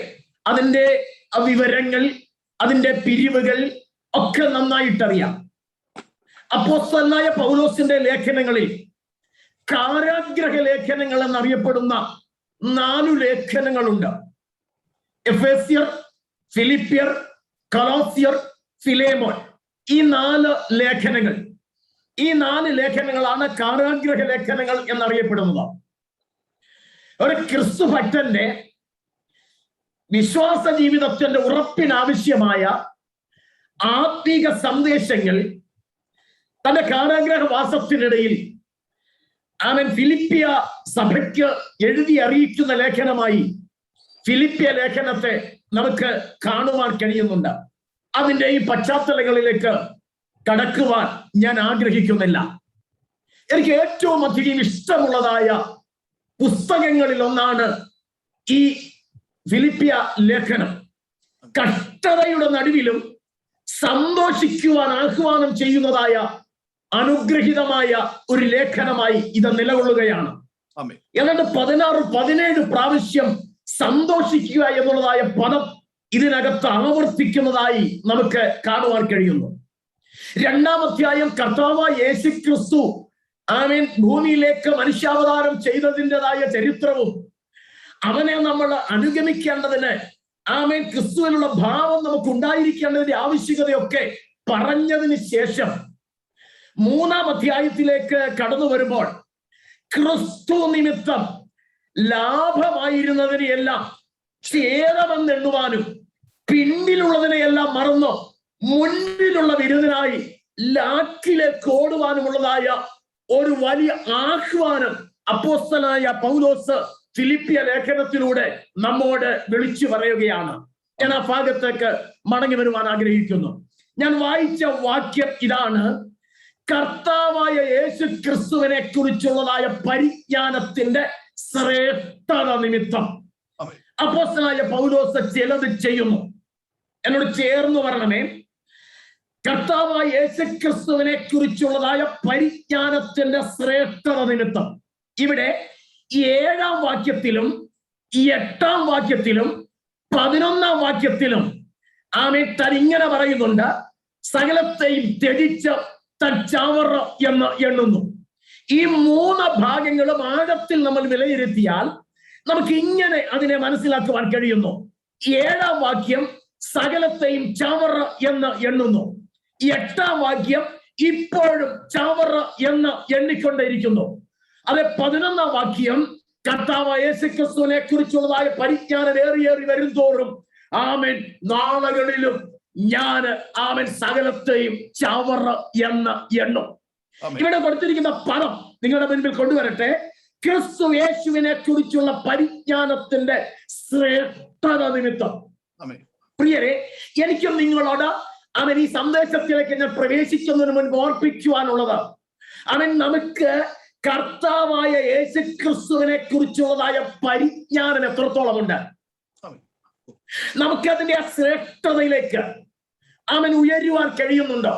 അതിന്റെ വിവരങ്ങൾ, അതിന്റെ പിരിവുകൾ ഒക്കെ നന്നായിട്ടറിയാം. അപ്പോസ്തലനായ പൗലോസിന്റെ ലേഖനങ്ങളിൽ കാരാഗ്രഹ ലേഖനങ്ങൾ എന്നറിയപ്പെടുന്ന 4 ലേഖനങ്ങളുണ്ട്. എഫേസ്യർ, ഫിലിപ്പിയർ, കൊലോസ്യർ, ഫിലേമോൻ. ഈ 4 ലേഖനങ്ങൾ, ഈ 4 ലേഖനങ്ങളാണ് കാരാഗ്രഹ ലേഖനങ്ങൾ എന്നറിയപ്പെടുന്നത്. ഒരു ക്രിസ്തു ഭക്തന്റെ വിശ്വാസ ജീവിതത്തിന്റെ ഉറപ്പിനാവശ്യമായ ആത്മീക സന്ദേശങ്ങൾ തന്റെ കാരാഗ്രഹവാസത്തിനിടയിൽ അവൻ ഫിലിപ്പിയ സഭയ്ക്ക് എഴുതി അറിയിക്കുന്ന ലേഖനമായി ഫിലിപ്പിയ ലേഖനത്തെ നമുക്ക് കാണുവാൻ കഴിയുന്നുണ്ട്. അതിന്റെ ഈ പശ്ചാത്തലങ്ങളിലേക്ക് കടക്കുവാൻ ഞാൻ ആഗ്രഹിക്കുന്നില്ല. എനിക്ക് ഏറ്റവും അധികം ഇഷ്ടമുള്ളതായ പുസ്തകങ്ങളിൽ ഒന്നാണ് ഈ ഫിലിപ്പിയ ലേഖനം. കഷ്ടതയുടെ നടുവിലും സന്തോഷിക്കുവാൻ ആഹ്വാനം ചെയ്യുന്നതായ അനുഗ്രഹീതമായ ഒരു ലേഖനമായി ഇത് നിലകൊള്ളുകയാണ്. ഏതാണ്ട് 16-17 പ്രാവശ്യം സന്തോഷിക്കുക എന്നുള്ളതായ പദം ഇതിനകത്ത് ആവർത്തിക്കുന്നതായി നമുക്ക് കാണുവാൻ കഴിയുന്നു. 2-ാം അധ്യായം കർത്താവായ യേശുക്രിസ്തു ആമേൻ ഭൂമിയിലേക്ക് മനുഷ്യാവതാരം ചെയ്തതിൻ്റെതായ ചരിത്രവും അവനെ നമ്മൾ അനുഗമിക്കേണ്ടതിന് ആമേൻ ക്രിസ്തുവിനുള്ള ഭാവം നമുക്ക് ഉണ്ടായിരിക്കേണ്ടതിന്റെ ആവശ്യകതയൊക്കെ പറഞ്ഞതിന് ശേഷം 3-ാം അധ്യായത്തിലേക്ക് കടന്നു വരുമ്പോൾ ക്രിസ്തു നിമിത്തം ലാഭമായിരുന്നതിനെയെല്ലാം ഛേദമെന്നെണ്ണുവാനും പിന്നിലുള്ളതിനെയെല്ലാം മറന്നു മുന്നിലുള്ള വിരുദ്ധനായി ലാക്കിലേക്ക് ഓടുവാനുമുള്ളതായ ഒരു വലിയ ആഹ്വാനം അപ്പോസ്തലനായ പൗലോസ് ഫിലിപ്പിയ ലേഖനത്തിലൂടെ നമ്മോട് വിളിച്ചു പറയുകയാണ്. ഞാൻ ആ ഭാഗത്തേക്ക് മടങ്ങി വരുവാൻ ആഗ്രഹിക്കുന്നു. ഞാൻ വായിച്ച വാക്യം ഇതാണ്: കർത്താവായ യേശു ക്രിസ്തുവിനെ കുറിച്ചുള്ളതായ പരിജ്ഞാനത്തിന്റെ ശ്രേഷ്ഠത നിമിത്തം അപ്പോസ്തലനായ പൗലോസ് ചിലത് ചെയ്യുന്നു. എന്നോട് ചേർന്ന് പറയണമേ. കർത്താവായ യേശു ക്രിസ്തുവിനെ കുറിച്ചുള്ളതായ പരിജ്ഞാനത്തിന്റെ ശ്രേഷ്ഠത നിമിത്തം ഇവിടെ 7-ാം വാക്യത്തിലും 8-ാം വാക്യത്തിലും 11-ാം വാക്യത്തിലും ആമേൻ താൻ ഇങ്ങനെ പറയുന്നുണ്ട്: സകലത്തെയും ത്യജിച്ച് താൻ ചാവറ എന്ന് എണ്ണുന്നു. ഈ 3 ഭാഗങ്ങളും ആഴത്തിൽ നമ്മൾ വിലയിരുത്തിയാൽ നമുക്ക് ഇങ്ങനെ അതിനെ മനസ്സിലാക്കുവാൻ കഴിയുന്നു. 7-ാം വാക്യം സകലത്തെയും ചാവറ എന്ന് എണ്ണുന്നു. 8-ാം വാക്യം ഇപ്പോഴും ചാവറ എന്ന് എണ്ണിക്കൊണ്ടിരിക്കുന്നു. അതെ, 11-ാം വാക്യം കർത്താവായ യേശുക്രിസ്തുവിനെ കുറിച്ചുള്ളതായ പരിജ്ഞാനം ഏറി വരും തോറും ആമേൻ നാളുകളിലും ഞാൻ ആമേൻ സകലത്തെയും ചാവറ എന്ന് എണ്ണും. ഇവിടെ കൊടുത്തിരിക്കുന്ന പദം നിങ്ങളുടെ മുൻപിൽ കൊണ്ടുവരട്ടെ. ക്രിസ്തു യേശുവിനെ കുറിച്ചുള്ള പരിജ്ഞാനത്തിന്റെ ശ്രേഷ്ഠത നിമിത്തം. പ്രിയരെ, എനിക്കും നിങ്ങളോട് അവൻ ഈ സന്ദേശത്തിലേക്ക് ഞാൻ പ്രവേശിക്കുന്നതിന് മുൻപ് ഓർപ്പിക്കുവാനുള്ളത്, അവൻ നമുക്ക് കർത്താവായ യേശുക്രിസ്തുവിനെ കുറിച്ചുള്ളതായ പരിജ്ഞാനം എത്രത്തോളം ഉണ്ട്, നമുക്കതിന്റെ ആ ശ്രേഷ്ഠതയിലേക്ക് അവൻ ഉയരുവാൻ കഴിയുന്നുണ്ടോ?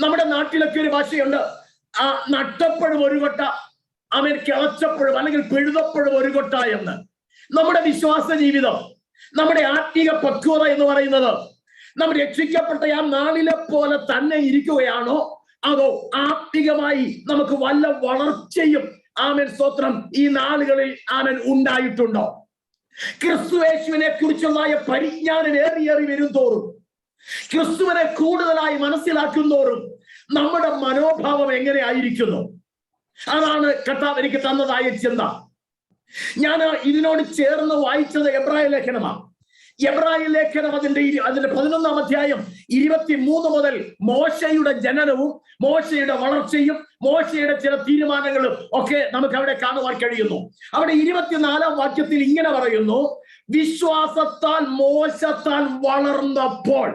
നമ്മുടെ നാട്ടിലൊക്കെ ഒരു ഭാഷയുണ്ട്, ആ നട്ടപ്പോഴും ഒരു കൊട്ട, അവൻ കിളച്ചപ്പോഴും അല്ലെങ്കിൽ പിഴുതപ്പോഴും ഒരു കൊട്ട എന്ന്. നമ്മുടെ വിശ്വാസ ജീവിതം, നമ്മുടെ ആത്മീക പക്വത എന്ന് പറയുന്നത് നമ്മൾ രക്ഷിക്കപ്പെട്ട ആ നാളിലെ പോലെ തന്നെ ഇരിക്കുകയാണോ, അതോ ആത്മീകമായി നമുക്ക് വല്ല വളർച്ചയും ആമേൻ സ്തോത്രം ഈ നാളുകളിൽ ആമേൻ ഉണ്ടായിട്ടുണ്ടോ? ക്രിസ്തു യേശുവിനെ കുറിച്ചുള്ളതായ പരിജ്ഞാനം ഏറി വരും തോറും, ക്രിസ്തുവിനെ കൂടുതലായി മനസ്സിലാക്കുന്തോറും നമ്മുടെ മനോഭാവം എങ്ങനെ ആയിരിക്കുന്നു? അതാണ് കർത്താവ് എനിക്ക് തന്നതായ ചിന്ത. ഞാൻ ഇതിനോട് ചേർന്ന് വായിച്ചത് എബ്രായ ലേഖനമാണ്. എബ്രായ ലേഖനം അതിന്റെ 11-ാം അധ്യായം 23 മുതൽ മോശയുടെ ജനനവും മോശയുടെ വളർച്ചയും മോശയുടെ ചില തീരുമാനങ്ങളും ഒക്കെ നമുക്ക് അവിടെ കാണുവാൻ കഴിയുന്നു. അവിടെ 24-ാം വാക്യത്തിൽ ഇങ്ങനെ പറയുന്നു: വിശ്വാസത്താൽ മോശ താൻ വളർന്നപ്പോൾ,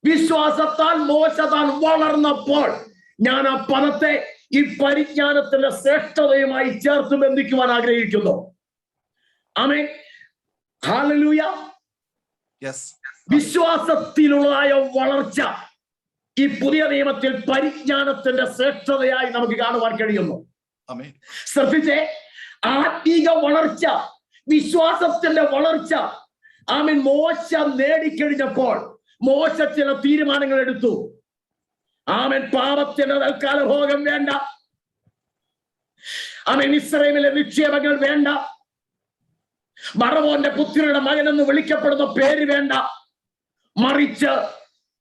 വിശ്വാസത്താൽ മോശ താൻ വളർന്നപ്പോൾ. ഞാൻ ആ പദത്തെ ഈ പരിജ്ഞാനത്തിന്റെ ശ്രേഷ്ഠതയുമായി ചേർത്ത് ബന്ധിക്കുവാൻ ആഗ്രഹിക്കുന്നു. ആമേൻ, ഹല്ലേലൂയ. വിശ്വാസത്തിലുള്ളതായ വളർച്ച ഈ പുതിയ നിയമത്തിൽ പരിജ്ഞാനത്തിന്റെ ശ്രേഷ്ഠതയായി നമുക്ക് കാണുവാൻ കഴിയുന്നു. ശ്രദ്ധിച്ചേ, ആത്മീക വളർച്ച, വിശ്വാസത്തിന്റെ വളർച്ച ആമേൻ മോശ നേടിക്കഴിഞ്ഞപ്പോൾ മോശ ചില തീരുമാനങ്ങൾ എടുത്തു. ആമേൻ പാപത്തിന്റെ തൽക്കാല ഭോഗം വേണ്ട, ആമേൻ ഇസ്രായേലിലെ നിക്ഷേപങ്ങൾ വേണ്ട, ഫറവോന്റെ പുത്രിയുടെ മകൻ എന്ന് വിളിക്കപ്പെടുന്ന പേര് വേണ്ട, മറിച്ച്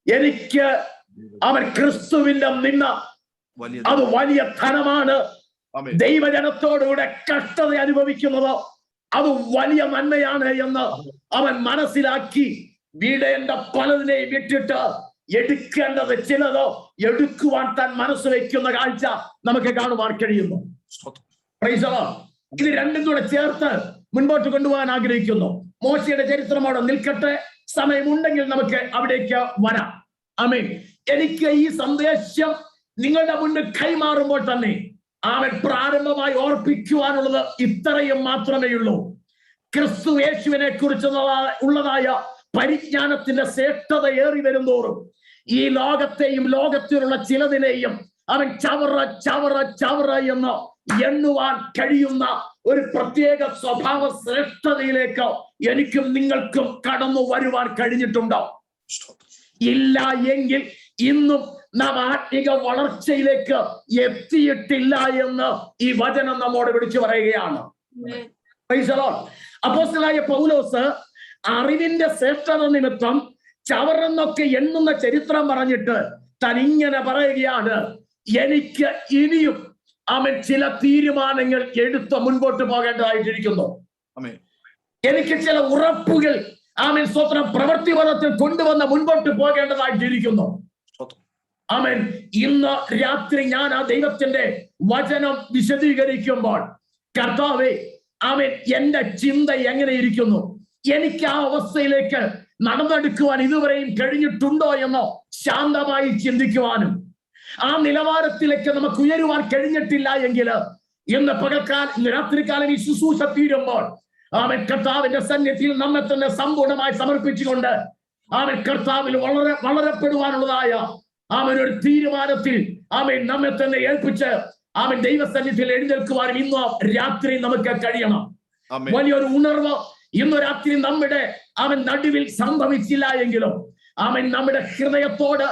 എനിക്ക് അവൻ ക്രിസ്തുവിന്റെ നിന്ന അത് വലിയ ധനമാണ്. ദൈവജനത്തോടുകൂടെ കഷ്ടത അനുഭവിക്കുന്നത് അത് വലിയ നന്മയാണ് എന്ന് അവൻ മനസ്സിലാക്കി വീടേണ്ട പലതിനെയും വിട്ടിട്ട് എടുക്കേണ്ടത് ചിലതോ എടുക്കുവാൻ താൻ മനസ്സ് വയ്ക്കുന്ന കാഴ്ച നമുക്ക് കാണുവാൻ കഴിയുന്നു. ഇത് രണ്ടും കൂടെ ചേർത്ത് മുൻപോട്ട് കൊണ്ടുപോകാൻ ആഗ്രഹിക്കുന്നു. മോശയുടെ ചരിത്രം അവിടെ നിൽക്കട്ടെ, സമയമുണ്ടെങ്കിൽ നമുക്ക് അവിടേക്ക് വരാം. ആമേൻ. എനിക്ക് ഈ സന്ദേശം നിങ്ങളുടെ മുന്നിൽ കൈമാറുമ്പോൾ തന്നെ അവൻ പ്രാരംഭമായി ഓർപ്പിക്കുവാനുള്ളത് ഇത്രയും മാത്രമേ ഉള്ളൂ. ക്രിസ്തു യേശുവിനെ കുറിച്ച് ഉള്ളതായ പരിജ്ഞാനത്തിന്റെ ശ്രേഷ്ഠത ഏറി വരുന്തോറും ഈ ലോകത്തെയും ലോകത്തിലുള്ള ചിലതിനെയും അവൻ ചവറ എന്ന് എണ്ണുവാൻ കഴിയുന്ന ഒരു പ്രത്യേക സ്വഭാവ ശ്രേഷ്ഠതയിലേക്ക് എനിക്കും നിങ്ങൾക്കും കടന്നു വരുവാൻ കഴിഞ്ഞിട്ടുണ്ടോ? ഇല്ല എങ്കിൽ ഇന്നും നാം ആത്മിക വളർച്ചയിലേക്ക് എത്തിയിട്ടില്ല എന്ന് ഈ വചനം നമ്മോട് വിളിച്ചു പറയുകയാണ്. അപ്പോസ്തലനായ പൗലോസ് അറിവിന്റെ ശ്രേഷ്ഠത നിമിത്തം ചവറെന്നൊക്കെ എണ്ണുന്ന ചരിത്രം പറഞ്ഞിട്ട് താൻ ഇങ്ങനെ പറയുകയാണ്, എനിക്ക് ഇനിയും അവൻ ചില തീരുമാനങ്ങൾ എടുത്ത് മുൻപോട്ട് പോകേണ്ടതായിട്ടിരിക്കുന്നു. എനിക്ക് ചില ഉറപ്പുകൾ ആമേൻ സ്വന്തം പ്രവൃത്തിപഥത്തിൽ കൊണ്ടുവന്ന് മുൻപോട്ട് പോകേണ്ടതായിട്ടിരിക്കുന്നു. ആമേൻ. ഇന്ന് രാത്രി ഞാൻ ആ ദൈവത്തിന്റെ വചനം വിശദീകരിക്കുമ്പോൾ കർത്താവേ ആമേൻ എന്റെ ചിന്ത എങ്ങനെ ഇരിക്കുന്നു, എനിക്ക് ആ അവസ്ഥയിലേക്ക് നടന്നെടുക്കുവാൻ ഇതുവരെയും കഴിഞ്ഞിട്ടുണ്ടോ എന്നോ ശാന്തമായി ചിന്തിക്കുവാനും ആ നിലവാരത്തിലേക്ക് നമുക്ക് ഉയരുവാൻ കഴിഞ്ഞിട്ടില്ല എങ്കിൽ ഇന്ന് ഇന്ന് രാത്രികാലം ഈ ശുശ്രൂഷ തീരുമ്പോൾ ആമേൻ കർത്താവിന്റെ സന്നിധിയിൽ നമ്മെ തന്നെ സമ്പൂർണ്ണമായി സമർപ്പിച്ചുകൊണ്ട് ആമേൻ കർത്താവിൽ വളരപ്പെടുവാനുള്ളതായ ആമേൻ ഒരു തീരുമാനത്തിൽ ആമേൻ നമ്മെ തന്നെ ഏൽപ്പിച്ച് ആമേൻ ദൈവസന്നിധിയിൽ എഴുന്നേൽക്കുവാനും ഇന്ന് രാത്രി നമുക്ക് കഴിയണം. വലിയൊരു ഉണർവ് ഇന്ന് രാത്രി നമ്മുടെ അവൻ നടുവിൽ സംഭവിച്ചില്ല എങ്കിലും അവൻ നമ്മുടെ ഹൃദയത്തോട്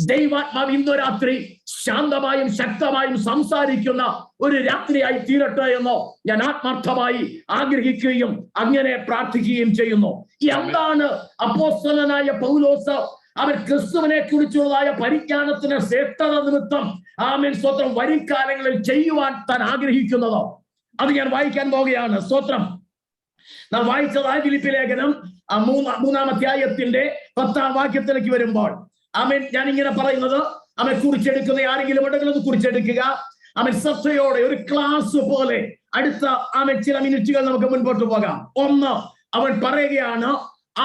ദൈവാത്മാവ് ഇന്ന് രാത്രി ശാന്തമായും ശക്തമായും സംസാരിക്കുന്ന ഒരു രാത്രിയായി തീരട്ടെ എന്നോ ഞാൻ ആത്മാർത്ഥമായി ആഗ്രഹിക്കുകയും അങ്ങനെ പ്രാർത്ഥിക്കുകയും ചെയ്യുന്നു. എന്താണ് അപ്പോസ്തലനായ പൗലോസ് അവൻ ക്രിസ്തുവിനെ കുറിച്ചുള്ളതായ പരിജ്ഞാനത്തിന് ശ്രേഷ്ഠത നിമിത്തം ആമേൻ സ്തോത്രം വരും കാലങ്ങളിൽ ചെയ്യുവാൻ താൻ ആഗ്രഹിക്കുന്നതോ? അത് ഞാൻ വായിക്കാൻ പോവുകയാണ്. സ്തോത്രം. നാം വായിച്ചതായ ഫിലിപ്പി ലേഖനം 3-ാം അധ്യായത്തിന്റെ 10-ാം വാക്യത്തിലേക്ക് വരുമ്പോൾ ആമേൻ ഞാൻ ഇങ്ങനെ പറയുന്നത്, അവൻ കുറിച്ചെടുക്കുന്ന ആരെങ്കിലും ഉണ്ടെങ്കിൽ അത് കുറിച്ചെടുക്കുക. അവൻ ശ്രദ്ധയോടെ ഒരു ക്ലാസ് പോലെ അടുത്ത ആമേൻ ചില മിനിറ്റുകൾ നമുക്ക് മുൻപോട്ട് പോകാം. ഒന്ന്, അവൻ പറയുകയാണ്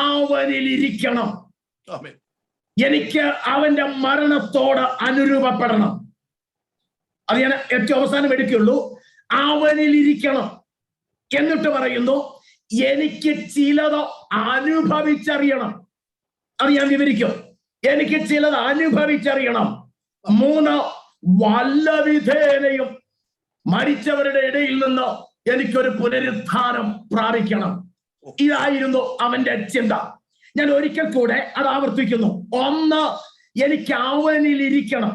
അവനിലിരിക്കണം. എനിക്ക് അവന്റെ മരണത്തോട് അനുരൂപപ്പെടണം. അത് ഞാൻ ഏറ്റവും അവസാനം എടുക്കുള്ളൂ. അവനിലിരിക്കണം. എന്നിട്ട് പറയുന്നു എനിക്ക് ചിലത് അനുഭവിച്ചറിയണം. അത് ഞാൻ വിവരിക്കും. എനിക്ക് ചിലത് അനുഭവിച്ചറിയണം. 3, വല്ല വിധേനയും മരിച്ചവരുടെ ഇടയിൽ നിന്ന് എനിക്കൊരു പുനരുത്ഥാനം പ്രാപിക്കണം. ഇതായിരുന്നു അവന്റെ ചിന്ത. ഞാൻ ഒരിക്കൽ കൂടെ അത് ആവർത്തിക്കുന്നു. 1, എനിക്ക് അവനിലിരിക്കണം.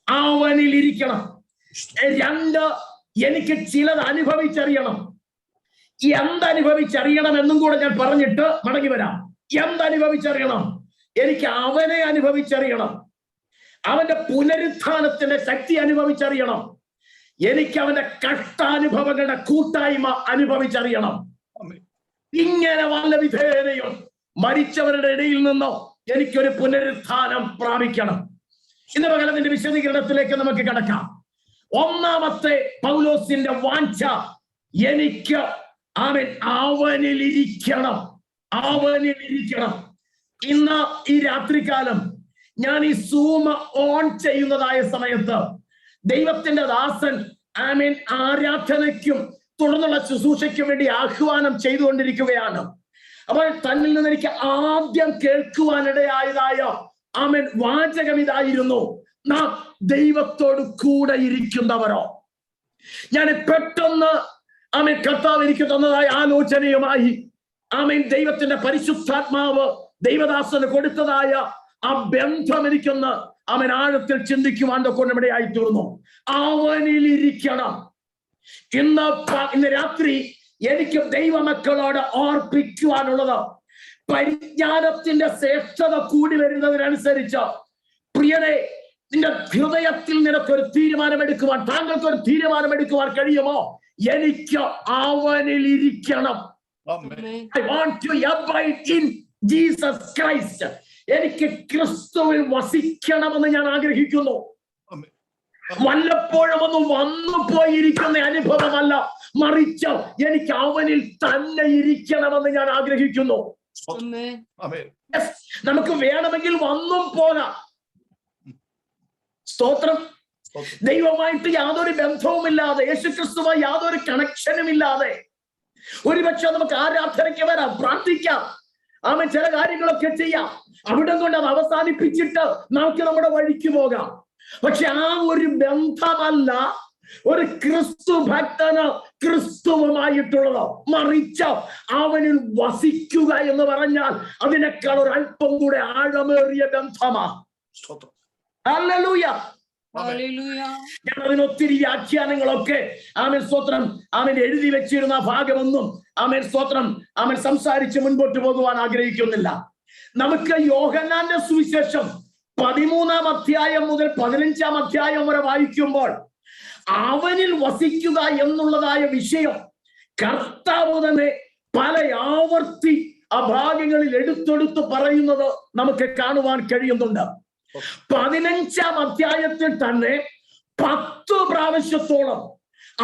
2, എനിക്ക് ചിലത് അനുഭവിച്ചറിയണം. എന്തനുഭവിച്ചറിയണം എന്നും കൂടെ ഞാൻ പറഞ്ഞിട്ട് മടങ്ങി വരാം. എന്തനുഭവിച്ചറിയണം? എനിക്ക് അവനെ അനുഭവിച്ചറിയണം. അവന്റെ പുനരുത്ഥാനത്തിന്റെ ശക്തി അനുഭവിച്ചറിയണം. എനിക്ക് അവന്റെ കഷ്ടാനുഭവങ്ങളുടെ കൂട്ടായ്മ അനുഭവിച്ചറിയണം. ഇങ്ങനെ വല്ല വിധേനയും മരിച്ചവരുടെ ഇടയിൽ നിന്നോ എനിക്കൊരു പുനരുത്ഥാനം പ്രാപിക്കണം. ഇന്ന് പകലത്തിന്റെ വിശദീകരണത്തിലേക്ക് നമുക്ക് കടക്കാം. ഒന്നാമത്തെ പൗലോസിന്റെ വാഞ്ച, എനിക്ക് അവനിലിരിക്കണം. ഇന്ന് ഈ രാത്രികാലം ഞാൻ ഈ സൂം ഓൺ ചെയ്യുന്നതായ സമയത്ത് ദൈവത്തിന്റെ ദാസൻ ആരാധനയ്ക്കും തുടർന്നുള്ള ശുശ്രൂഷയ്ക്കും വേണ്ടി ആഹ്വാനം ചെയ്തുകൊണ്ടിരിക്കുകയാണ്. അപ്പോൾ തന്നിൽ നിന്ന് എനിക്ക് ആദ്യം കേൾക്കുവാനിടയായതായ വാചകം ഇതായിരുന്നു, നാം ദൈവത്തോട് കൂടെ ഇരിക്കുന്നവരോ. ഞാൻ പെട്ടെന്ന് ആമേൻ കർത്താവ് എനിക്ക് തന്നതായ ആലോചനയുമായി ആമേൻ ദൈവത്തിന്റെ പരിശുദ്ധാത്മാവ് ദൈവദാസന് കൊടുത്തതായ ആ ബന്ധം എനിക്കൊന്ന് അവൻ ആഴത്തിൽ ചിന്തിക്കുവാൻ കൊണ്ടിടയായി തീർന്നു. അവനിലിരിക്കണം. ഇന്ന് രാത്രി എനിക്ക് ദൈവമക്കളോട് ഓർപ്പിക്കുവാനുള്ളത്, പരിജ്ഞാനത്തിന്റെ ശ്രേഷ്ഠത കൂടി വരുന്നതിനനുസരിച്ച് പ്രിയനെ, നിന്റെ ഹൃദയത്തിൽ നിനക്കൊരു തീരുമാനമെടുക്കുവാൻ, താങ്കൾക്കൊരു തീരുമാനമെടുക്കുവാൻ കഴിയുമോ? എനിക്ക് അവനിലിരിക്കണം. I want to abide in Jesus Christ. എനിക്ക് ക്രിസ്തുവിൽ വസിക്കണമെന്ന് ഞാൻ ആഗ്രഹിക്കുന്നു. വല്ലപ്പോഴും ഒന്ന് വന്നു പോയിരിക്കുന്ന അനുഭവമല്ല, മറിച്ച് എനിക്ക് അവനിൽ തന്നെ ഇരിക്കണമെന്ന് ഞാൻ ആഗ്രഹിക്കുന്നു. നമുക്ക് വേണമെങ്കിൽ വന്നും പോകാം. സ്തോത്രം. ദൈവമായിട്ട് യാതൊരു ബന്ധവുമില്ലാതെ, യേശുക്രിസ്തുമായി യാതൊരു കണക്ഷനും ഇല്ലാതെ ഒരുപക്ഷെ നമുക്ക് ആരാധനയ്ക്ക് വരാം, പ്രാർത്ഥിക്കാം, ആമേൻ, ചില കാര്യങ്ങളൊക്കെ ചെയ്യാം. അവിടെ കൊണ്ട് അത് അവസാനിപ്പിച്ചിട്ട് നമുക്ക് നമ്മുടെ വഴിക്ക് പോകാം. പക്ഷെ ആ ഒരു ബന്ധമല്ല ഒരു ക്രിസ്തു ഭക്തന് ക്രിസ്തുവുമായിട്ടുള്ളത്. മറിച്ച് അവനിൽ വസിക്കുക എന്ന് പറഞ്ഞാൽ അതിനേക്കാൾ ഒരു അല്പം കൂടെ ആഴമേറിയ ബന്ധമാണ്. ഹല്ലേലൂയ. ഞാൻ അതിനൊത്തിരി വ്യാഖ്യാനങ്ങളൊക്കെ ആമേൻ സ്തോത്രം ആമേൻ എഴുതി വെച്ചിരുന്ന ഭാഗമൊന്നും ആമേൻ സ്തോത്രം ആമേൻ സംസാരിച്ച് മുൻപോട്ട് പോകുവാൻ ആഗ്രഹിക്കുന്നില്ല. നമുക്ക് യോഹന്നാന്റെ സുവിശേഷം 13-ാം അധ്യായം മുതൽ 15-ാം അധ്യായം വരെ വായിക്കുമ്പോൾ അവനിൽ വസിക്കുക എന്നുള്ളതായ വിഷയം കർത്താവ് തന്നെ പല ആവർത്തി ആ ഭാഗങ്ങളിൽ എടുത്തെടുത്ത് പറയുന്നത് നമുക്ക് കാണുവാൻ കഴിയുന്നുണ്ട്. 15-ാം അധ്യായത്തിൽ തന്നെ 10 പ്രാവശ്യത്തോളം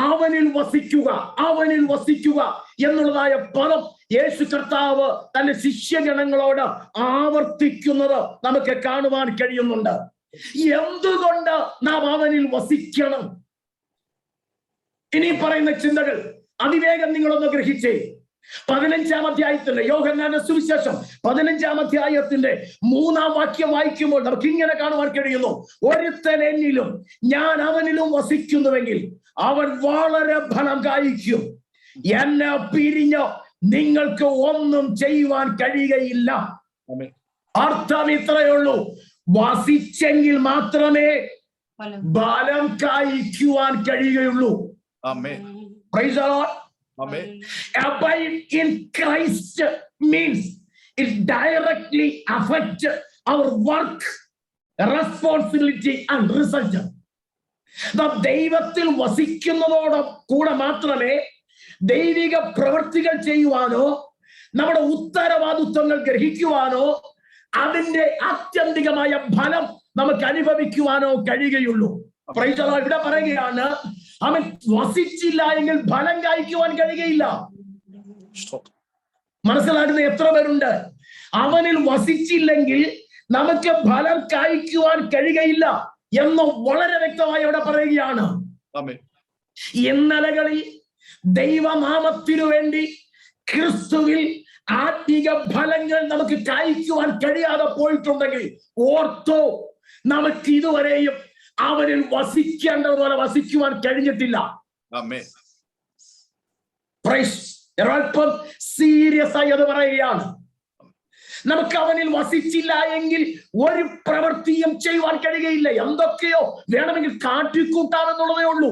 അവനിൽ വസിക്കുക, അവനിൽ വസിക്കുക എന്നുള്ളതായ പദം യേശു കർത്താവ് തന്റെ ശിഷ്യഗണങ്ങളോട് ആവർത്തിക്കുന്നത് നമുക്ക് കാണുവാൻ കഴിയുന്നുണ്ട്. എന്തുകൊണ്ട് നാം അവനിൽ വസിക്കണം? ഇനി പറയുന്ന ചിന്തകൾ അതിവേഗം നിങ്ങളൊന്ന് ഗ്രഹിച്ചേ. 15-ാം അധ്യായത്തിന്റെ യോഹന്നാന്റെ സുവിശേഷം 15-ാം അധ്യായത്തിന്റെ 3-ാം വാക്യം വായിക്കുമ്പോൾ നമുക്ക് ഇങ്ങനെ കാണുവാൻ കഴിയുന്നു: ഒരുത്തൻ എന്നിലും ഞാൻ അവനിലും വസിക്കുന്നുവെങ്കിൽ അവൻ വളരെ ഫലം കായ്ക്കും. എന്നെ പിരിഞ്ഞ് നിങ്ങൾക്ക് ഒന്നും ചെയ്യുവാൻ കഴിയുകയില്ല. അർത്ഥം ഇത്രയേ ഉള്ളൂ, വസിച്ചെങ്കിൽ മാത്രമേ ഫലം കായ്ക്കുവാൻ കഴിയുകയുള്ളൂ. Praise the Lord. Abide in Christ means it directly affects our work, responsibility and result. ദൈവത്തിൽ വസിക്കുന്നതോടെ കൂടെ മാത്രമേ ദൈവിക പ്രവൃത്തികൾ ചെയ്യുവാനോ നമ്മുടെ ഉത്തരവാദിത്വങ്ങൾ ഗ്രഹിക്കുവാനോ അതിന്റെ ആത്യന്തികമായ ഫലം നമുക്ക് അനുഭവിക്കുവാനോ കഴിയുകയുള്ളൂ. Price the Lord. ഇവിടെ പറയുകയാണ്, അവൻ വസിച്ചില്ല എങ്കിൽ ഫലം കായ്ക്കുവാൻ കഴിയുകയില്ല. മനസ്സിലാക്കുന്ന എത്ര പേരുണ്ട്? അവനിൽ വസിച്ചില്ലെങ്കിൽ നമുക്ക് ഫലം കായ്ക്കുവാൻ കഴിയുകയില്ല എന്ന് വളരെ വ്യക്തമായി ഇവിടെ പറയുകയാണ്. ഇന്നലകളിൽ ദൈവനാമത്തിനു വേണ്ടി ക്രിസ്തുവിൽ ആത്മീക ഫലങ്ങൾ നമുക്ക് കായ്ക്കുവാൻ കഴിയാതെ പോയിട്ടുണ്ടെങ്കിൽ ഓർത്തോ, നമുക്ക് ഇതുവരെയും അവനിൽ വസിക്കേണ്ടതുപോലെ വസിക്കുവാൻ കഴിഞ്ഞിട്ടില്ല. ഒരൽപ്പം സീരിയസ് ആയി അത് പറയുകയാണ്. നമുക്ക് അവനിൽ വസിച്ചില്ല എങ്കിൽ ഒരു പ്രവൃത്തിയും ചെയ്യുവാൻ കഴിയുകയില്ല. എന്തൊക്കെയോ വേണമെങ്കിൽ കാട്ടിക്കൂട്ടാമെന്നുള്ളതേ ഉള്ളൂ.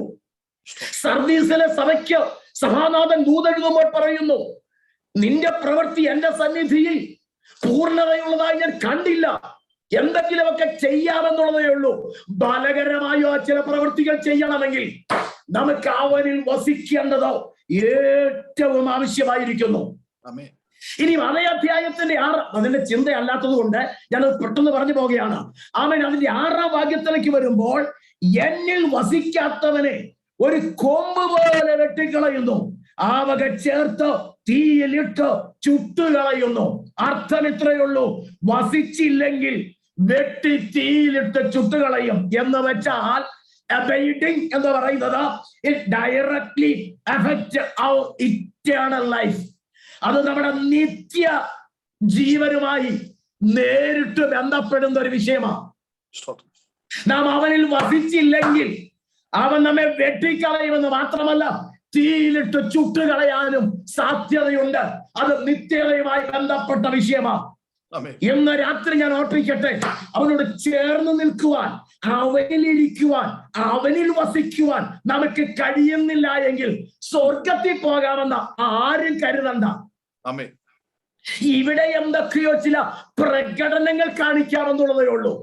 സർവീസിലെ സഭയ്ക്ക് സഭാനാഥൻ ദൂതെഴുതുമ്പോൾ പറയുന്നു, നിന്റെ പ്രവൃത്തി എന്റെ സന്നിധിയിൽ പൂർണ്ണതയുള്ളതായി ഞാൻ കണ്ടില്ല. എന്തെങ്കിലുമൊക്കെ ചെയ്യാമെന്നുള്ളതേ ഉള്ളൂ. ബലകരമായോ ചില പ്രവൃത്തികൾ ചെയ്യണമെങ്കിൽ നമുക്ക് അവനിൽ വസിക്കേണ്ടതോ ഏറ്റവും ആവശ്യമായിരിക്കുന്നു. ഇനി അതേ അധ്യായത്തിന്റെ 6, അതിന്റെ ചിന്തയല്ലാത്തത് കൊണ്ട് ഞാനത് പെട്ടെന്ന് പറഞ്ഞു പോവുകയാണ്. ആമേൻ. അതിന്റെ 6-ാം വാക്യത്തിലേക്ക് വരുമ്പോൾ, എന്നിൽ വസിക്കാത്തവനെ ഒരു കൊമ്പ് പോലെ വെട്ടിക്കളയുന്നു, ആ വക ചേർത്ത് തീയിലിട്ട് ചുട്ടുകളയുന്നു. അർത്ഥം ഇത്രയേ ഉള്ളൂ, വസിച്ചില്ലെങ്കിൽ വെട്ടി തീയിലിട്ട് ചുട്ടുകളയും എന്ന് വെച്ചാൽ അബൈഡിങ് എന്ന് പറയുന്നത് it directly affect our eternal life. അത് നമ്മുടെ നിത്യ ജീവനുമായി നേരിട്ട് ബന്ധപ്പെടുന്ന ഒരു വിഷയമാണ്. നാം അവനിൽ വസിച്ചില്ലെങ്കിൽ അവൻ നമ്മെ വെട്ടിക്കളയുമെന്ന് മാത്രമല്ല തീയിലിട്ട് ചുട്ടുകളയാനും സാധ്യതയുണ്ട്. അത് നിത്യതയുമായി ബന്ധപ്പെട്ട വിഷയമാണ്. ഇന്ന് രാത്രി ഞാൻ ഓർപ്പിക്കട്ടെ, അവനോട് ചേർന്ന് നിൽക്കുവാൻ, അവനിലിരിക്കുവാൻ, അവനിൽ വസിക്കുവാൻ നമുക്ക് കഴിയുന്നില്ല എങ്കിൽ സ്വർഗത്തിൽ പോകാമെന്ന ആരും കരുതണ്ട. ഇവിടെ എന്തൊക്കെയോ ചില പ്രകടനങ്ങൾ കാണിക്കാമെന്നുള്ളതേ ഉള്ളൂ.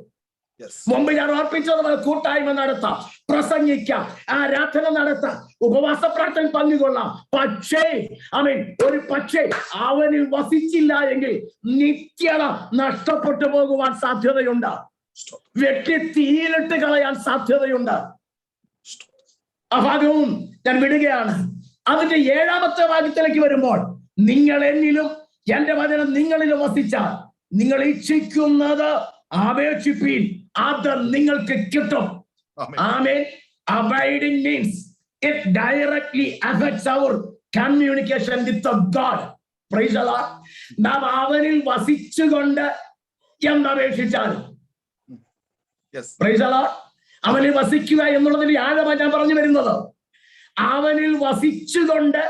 മുമ്പ് ഞാൻ ഓർപ്പിച്ചതുപോലെ കൂട്ടായ്മ നടത്താം, പ്രസംഗിക്കാം, ആരാധന നടത്താം, ഉപവാസ പ്രാർത്ഥന പങ്കുകൊള്ളാം. പക്ഷേ അവനിൽ വസിച്ചില്ല എങ്കിൽ നിത്യത നഷ്ടപ്പെട്ടു പോകുവാൻ സാധ്യതയുണ്ട്. വെട്ടി തീയിലിട്ട് കളയാൻ സാധ്യതയുണ്ട്. ആ ഭാഗവും ഞാൻ വിടുകയാണ്. അതിന്റെ 7ാമത്തെ ഭാഗത്തിലേക്ക് വരുമ്പോൾ, നിങ്ങൾ എന്നിലും എന്റെ വചനം നിങ്ങളിലും വസിച്ചാൽ നിങ്ങൾ ഇച്ഛിക്കുന്നത് അപേക്ഷിപ്പീൻ, അത് നിങ്ങൾക്ക് കിട്ടും. ആമേൻ. Abiding means it directly affects our communication with the God. Praise the Lord. നാം അവനിൽ വസിച്ചുകൊണ്ട് എന്നപേക്ഷിച്ചാൽ, praise the Lord, അവനിൽ വസിക്കുക എന്നുള്ളതിൽ ആഴമായി ഞാൻ പറഞ്ഞു വരുന്നത്, അവനിൽ വസിച്ചുകൊണ്ട്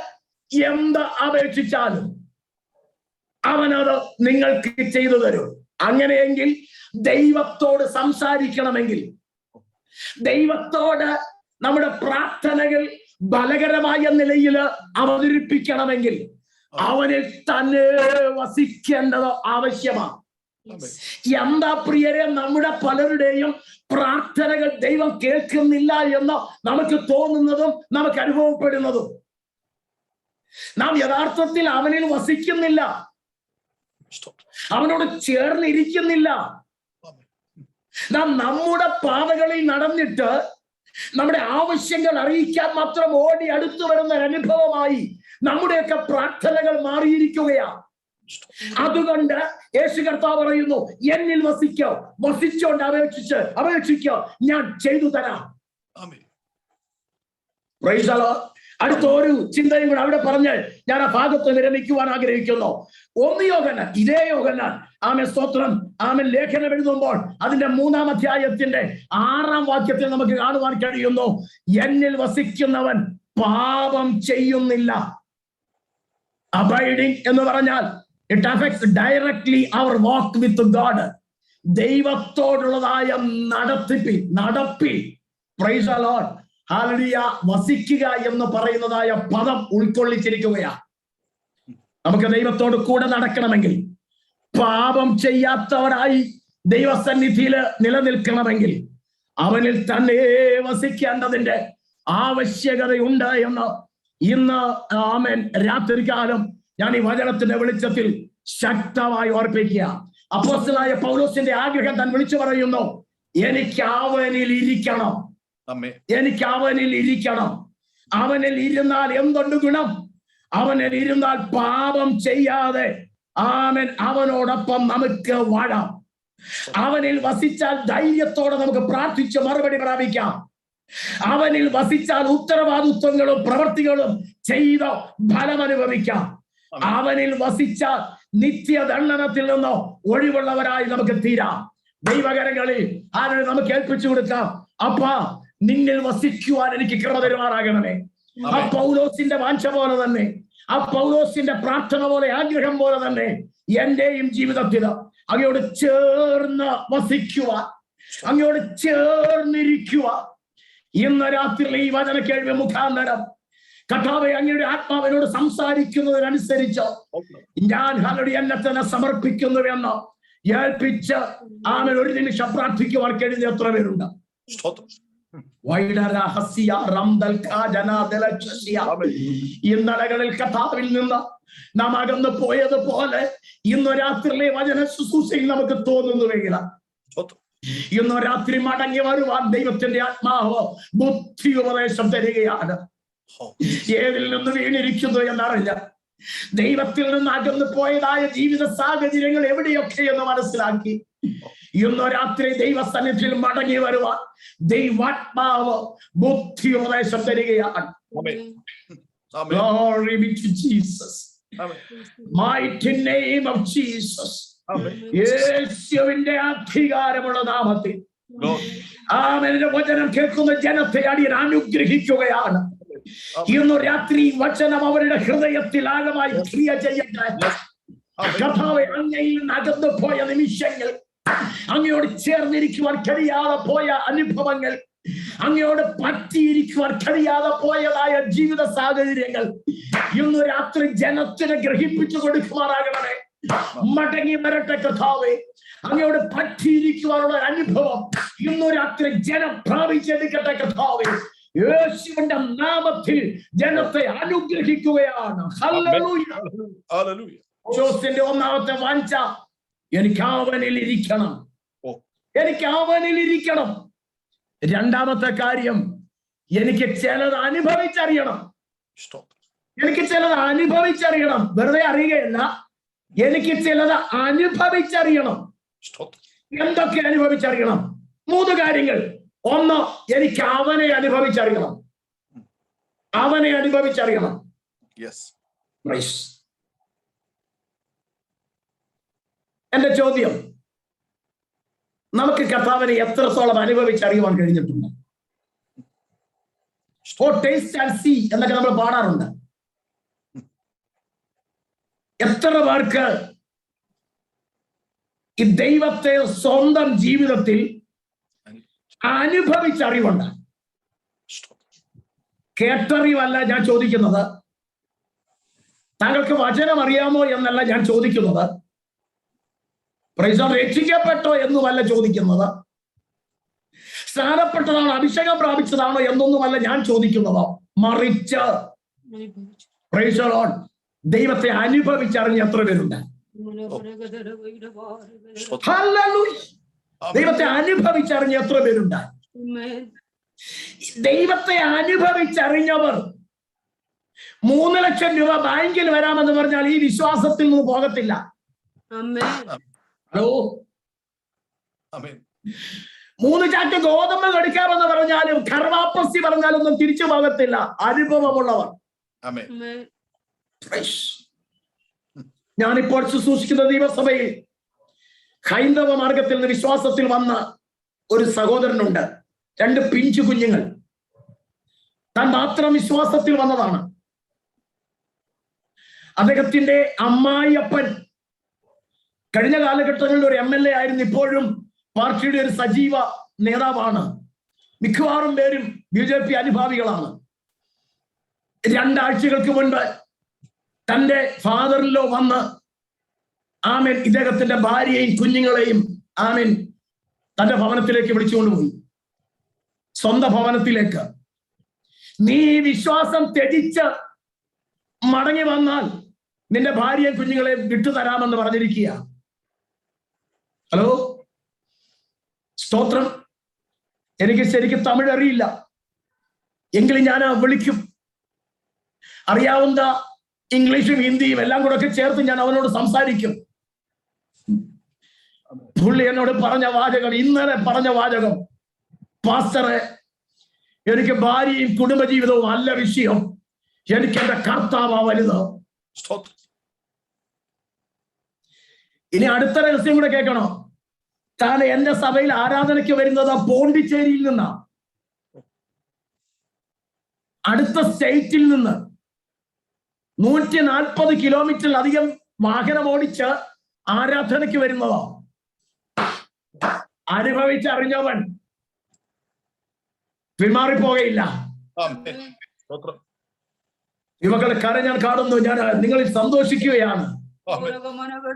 എന്ത് അപേക്ഷിച്ചാലും അവനത് നിങ്ങൾക്ക് ചെയ്തു തരും. അങ്ങനെയെങ്കിൽ ദൈവത്തോട് സംസാരിക്കണമെങ്കിൽ, ദൈവത്തോട് നമ്മുടെ പ്രാർത്ഥനകൾ ബലകരമായ നിലയിൽ അവതരിപ്പിക്കണമെങ്കിൽ അവനിൽ തന്നെ വസിക്കേണ്ടത് ആവശ്യമാണ്. എന്താ പ്രിയരെ, നമ്മുടെ പലരുടെയും പ്രാർത്ഥനകൾ ദൈവം കേൾക്കുന്നില്ല എന്ന് നമുക്ക് തോന്നുന്നതും നമുക്ക് അനുഭവപ്പെടുന്നതും, നാം യഥാർത്ഥത്തിൽ അവനിൽ വസിക്കുന്നില്ല, അവനോട് ചേർന്നിരിക്കുന്നില്ല. നാം നമ്മുടെ പാതകളിൽ നടന്നിട്ട് നമ്മുടെ ആവശ്യങ്ങൾ അറിയിക്കാൻ മാത്രം ഓടി അടുത്തു വരുന്ന അനുഭവമായി നമ്മുടെയൊക്കെ പ്രാർത്ഥനകൾ മാറിയിരിക്കുകയാണ്. അതുകൊണ്ട് യേശു കർത്താവ് പറയുന്നു, എന്നിൽ വസിക്കോ, വസിച്ചോണ്ട് അപേക്ഷിക്കോ, ഞാൻ ചെയ്തു തരാം. Price the Lord. അടുത്ത ഒരു ചിന്തയും കൂടെ അവിടെ പറഞ്ഞ് ഞാൻ ആ ഭാഗത്ത് വിരമിക്കുവാൻ ആഗ്രഹിക്കുന്നു. 1 യോഹന്നാൻ, ഇതേ യോഹന്നാൻ, ആമേൻ സ്തോത്രം, ആമേൻ ലേഖനം എഴുതുമ്പോൾ അതിന്റെ 3-ാം അധ്യായത്തിന്റെ 6-ാം വാക്യത്തിൽ നമുക്ക് കാണുവാൻ കഴിയുന്നു, എന്നിൽ വസിക്കുന്നവൻ പാപം ചെയ്യുന്നില്ല. അബൈഡിങ് എന്ന് പറഞ്ഞാൽ it affects directly our walk with God. ദൈവത്തോടുള്ളതായ നടപ്പിൽ പ്രൈസ് ദി ലോർഡ്, ഹല്ലേലൂയ, വസിക്കുക എന്ന് പറയുന്നതായ പദം ഉൾക്കൊള്ളിച്ചിരിക്കുകയാണ്. നമുക്ക് ദൈവത്തോട് കൂടെ നടക്കണമെങ്കിൽ, പാപം ചെയ്യാത്തവരായി ദൈവസന്നിധിയിൽ നിലനിൽക്കണമെങ്കിൽ അവനിൽ തന്നെ വസിക്കേണ്ടതിന്റെ ആവശ്യകതയുണ്ട് എന്ന് ഇന്ന് ആമേൻ രാത്രികാലം ഞാൻ ഈ വചനത്തിന്റെ വെളിച്ചത്തിൽ ശക്തമായി ഓർപ്പിക്കുക. അപ്പോസ്തലനായ പൗലോസിന്റെ ആഗ്രഹം താൻ വിളിച്ചു പറയുന്നു, എനിക്ക് അവനിൽ ഇരിക്കണം, എനിക്ക് അവനിൽ ഇരിക്കണം. അവനിൽ ഇരുന്നാൽ എന്തുണ്ട് ഗുണം? അവനിൽ ഇരുന്നാൽ പാപം ചെയ്യാതെ ആമേൻ അവനോടൊപ്പം നമുക്ക് വാഴാം. അവനിൽ വസിച്ചാൽ ധൈര്യത്തോടെ നമുക്ക് പ്രാർത്ഥിച്ച് മറുപടി പ്രാപിക്കാം. അവനിൽ വസിച്ചാൽ ഉത്തരവാദിത്വങ്ങളും പ്രവൃത്തികളും ചെയ്ത് ഫലം അനുഭവിക്കാം. അവനിൽ വസിച്ചാൽ നിത്യദണ്ഡനത്തിൽ നിന്നോ ഒഴിവുള്ളവരായി നമുക്ക് തീരാം. ദൈവകരങ്ങളിൽ ആരെ നമുക്ക് ഏൽപ്പിച്ചു കൊടുക്കാം. അപ്പാ, നിന്നിൽ വസിക്കുവാൻ എനിക്ക് കൃപ തരുമാറാകണമേ. ആ പൗലോസിന്റെ വാഞ്ച പോലെ തന്നെ, ആ പൗലോസിന്റെ പ്രാർത്ഥന പോലെ, ആഗ്രഹം പോലെ തന്നെ എന്റെയും ജീവിതത്തിൽ അങ്ങയോട് ചേർന്ന് വസിക്കുവാൻ, അങ്ങയോട് ചേർന്നിരിക്കുവാൻ ഇന്ന് രാത്രി ഈ വചന കേൾവി മുഖാന്തരം കർത്താവേ, അങ്ങയുടെ ആത്മാവിനോട് സംസാരിക്കുന്നതിനനുസരിച്ച് ഞാൻ എന്നെ തന്നെ സമർപ്പിക്കുന്നുവെന്ന് ഏൽപ്പിച്ച് ആമേൻ ഒരു നിമിഷം പ്രാർത്ഥിക്കുവാൻ കഴിയുന്ന എത്ര പേരുണ്ട്? ഇന്നലകളിൽ കർത്താവിൽ നിന്ന് നാം അകന്നു പോയതുപോലെ ഇന്ന് രാത്രിയിലെ വചന ശുശ്രൂഷയിൽ നമുക്ക് തോന്നുന്നുവെങ്കിൽ ഇന്ന് രാത്രി മടങ്ങി വരുവാൻ ദൈവത്തിന്റെ ആത്മാവ് ബുദ്ധി ഉപദേശം തരികയാണ്. ഏതിൽ നിന്ന് വീണിരിക്കുന്നു എന്നറിയില്ല. ദൈവത്തിൽ നിന്ന് അകന്നു പോയതായ ജീവിത സാഹചര്യങ്ങൾ എവിടെയൊക്കെ എന്ന് മനസ്സിലാക്കി ഇന്ന് രാത്രി ദൈവസന്നിധിയിൽ മടങ്ങി വരുവാൻ ദൈവാത്മാവ് ബുദ്ധി ഉപദേശം തരികയാണ്. Glory be to Jesus. Mighty name of Jesus. യേശുവിന്റെ അധികാരമുള്ള നാമത്തിൽ ആമേൻ. വചനം കേൾക്കുന്ന ജനത്തെ അടിയൻ അനുഗ്രഹിക്കുകയാണ്. ഇന്ന് രാത്രി വചനം അവരുടെ ഹൃദയത്തിൽ ആഴമായി ക്രിയ ചെയ്യട്ടെ. കർത്താവേ, അങ്ങയിൽ നിന്ന് അകന്നു പോയ നിമിഷങ്ങൾ, അങ്ങയോട് ചേർന്നിരിക്കുവാൻ കഴിയാതെ പോയ അനുഭവങ്ങൾ, അങ്ങയോട് പറ്റിയിരിക്കുവാൻ കഴിയാതെ പോയതായ ജീവിത സാഹചര്യങ്ങൾ ഇന്ന് രാത്രി ജനത്തിന് ഗ്രഹിപ്പിച്ചു കൊടുക്കുമാറാകണമേ. മടങ്ങി വരട്ടെ കർത്താവേ. അങ്ങയോട് പറ്റിയിരിക്കുവാനുള്ള അനുഭവം ഇന്ന് രാത്രി ജനം പ്രാപിച്ചെടുക്കട്ടെ കർത്താവേ. യേശുവിന്റെ നാമത്തിൽ ജനത്തെ അനുഗ്രഹിക്കുകയാണ്. ഹല്ലേലൂയ. ജോസിന്റെ ഒന്നാമത്തെ വാഞ്ച, എനിക്ക് അവനിൽ ഇരിക്കണം, എനിക്ക് അവനിൽ ഇരിക്കണം. രണ്ടാമത്തെ കാര്യം, എനിക്ക് ചിലത് അനുഭവിച്ചറിയണം. എനിക്ക് ചിലത് അനുഭവിച്ചറിയണം. വെറുതെ അറിയുകയല്ല, എനിക്ക് ചിലത് അനുഭവിച്ചറിയണം. എന്തൊക്കെ അനുഭവിച്ചറിയണം? 3 കാര്യങ്ങൾ. ഒന്ന്, എനിക്ക് അവനെ അനുഭവിച്ചറിയണം. അവനെ അനുഭവിച്ചറിയണം. എന്റെ ചോദ്യം, നമുക്ക് കർത്താവിനെ എത്രത്തോളം അനുഭവിച്ചറിയുവാൻ കഴിഞ്ഞിട്ടുണ്ട്? ടേസ്റ്റ് ആൻഡ് സീ എന്നൊക്കെ നമ്മൾ പാടാറുണ്ട്. എത്ര പേർക്ക് ഈ ദൈവത്തെ സ്വന്തം ജീവിതത്തിൽ അനുഭവിച്ചറിവുണ്ട്? കേട്ടറിവല്ല ഞാൻ ചോദിക്കുന്നത്, താങ്കൾക്ക് വചനം അറിയാമോ എന്നല്ല ഞാൻ ചോദിക്കുന്നത്, രക്ഷിക്കപ്പെട്ടോ എന്നുമല്ല ചോദിക്കുന്നത്, സ്നാനപ്പെട്ടതാണോ അഭിഷേകം പ്രാപിച്ചതാണോ എന്നൊന്നുമല്ല ഞാൻ ചോദിക്കുന്നത്. മറിച്ച് ദൈവത്തെ അനുഭവിച്ചറിഞ്ഞ എത്ര പേരുണ്ട്? ദൈവത്തെ അനുഭവിച്ചറിഞ്ഞ എത്ര പേരുണ്ട്? ദൈവത്തെ അനുഭവിച്ചറിഞ്ഞവർ 3 ലക്ഷം രൂപ ബാങ്കിൽ വരാമെന്ന് പറഞ്ഞാൽ ഈ വിശ്വാസത്തിൽ നിന്ന് പോകത്തില്ല. ഹലോ, 3 ചാക്ക് ഗോതമ്പ് കടിക്കാമെന്ന് പറഞ്ഞാലും കർവാപ്പസി പറഞ്ഞാലൊന്നും തിരിച്ചു പോകത്തില്ല. അനുഭവമുള്ളവർ. ഞാനിപ്പോൾ ശുശ്രൂഷിക്കുന്ന ദൈവസഭയിൽ ഹൈന്ദവ മാർഗത്തിൽ നിന്ന് വിശ്വാസത്തിൽ വന്ന ഒരു സഹോദരനുണ്ട്. 2 പിഞ്ചു കുഞ്ഞുങ്ങൾ. താൻ മാത്രം വിശ്വാസത്തിൽ വന്നതാണ്. അദ്ദേഹത്തിന്റെ അമ്മായിയപ്പൻ കഴിഞ്ഞ കാലഘട്ടങ്ങളിൽ ഒരു MLA ആയിരുന്നു. ഇപ്പോഴും പാർട്ടിയുടെ ഒരു സജീവ നേതാവാണ്. മിക്കവാറും പേരും BJP അനുഭാവികളാണ്. 2 ആഴ്ചകൾക്ക് മുൻപ് തന്റെ ഫാദറിലോ വന്ന് ആമേൻ ഇദ്ദേഹത്തിന്റെ ഭാര്യയെയും കുഞ്ഞുങ്ങളെയും ആമേൻ തന്റെ ഭവനത്തിലേക്ക് വിളിച്ചുകൊണ്ടുപോയി. സ്വന്തം ഭവനത്തിലേക്ക്. നീ വിശ്വാസം ത്യജിച്ച് മടങ്ങി വന്നാൽ നിന്റെ ഭാര്യയും കുഞ്ഞുങ്ങളെ വിട്ടുതരാമെന്ന് പറഞ്ഞിരിക്കുക. ഹലോ, സ്തോത്രം. എനിക്ക് ശരിക്കും തമിഴ് അറിയില്ല, എങ്കിലും ഞാൻ വിളിക്കും. അറിയാവുന്ന ഇംഗ്ലീഷും ഹിന്ദിയും എല്ലാം കൂടെ ഒക്കെ ചേർത്ത് ഞാൻ അവനോട് സംസാരിക്കും. പുള്ളി എന്നോട് പറഞ്ഞ വാചകം, ഇന്നലെ പറഞ്ഞ വാചകം, പാസ്റ്ററെ, എനിക്ക് ഭാര്യയും കുടുംബജീവിതവും അല്ല വിഷയം, എനിക്ക് എന്റെ കർത്താവാ വലുത്. ഇനി അടുത്ത രഹസ്യം കൂടെ കേൾക്കണോ? താൻ എന്റെ സഭയിൽ ആരാധനയ്ക്ക് വരുന്നത് പോണ്ടിച്ചേരിയിൽ നിന്നാ, അടുത്ത സ്റ്റേറ്റിൽ നിന്ന് 140 കിലോമീറ്ററിലധികം വാഹനം ഓടിച്ച് ആരാധനയ്ക്ക് വരുന്നതോ. അനുഭവിച്ചറിഞ്ഞവൻ പിന്മാറിപ്പോകയില്ല. ഇവകളുടെ കര ഞാൻ കാണുന്നു. ഞാൻ നിങ്ങളിൽ സന്തോഷിക്കുകയാണ്.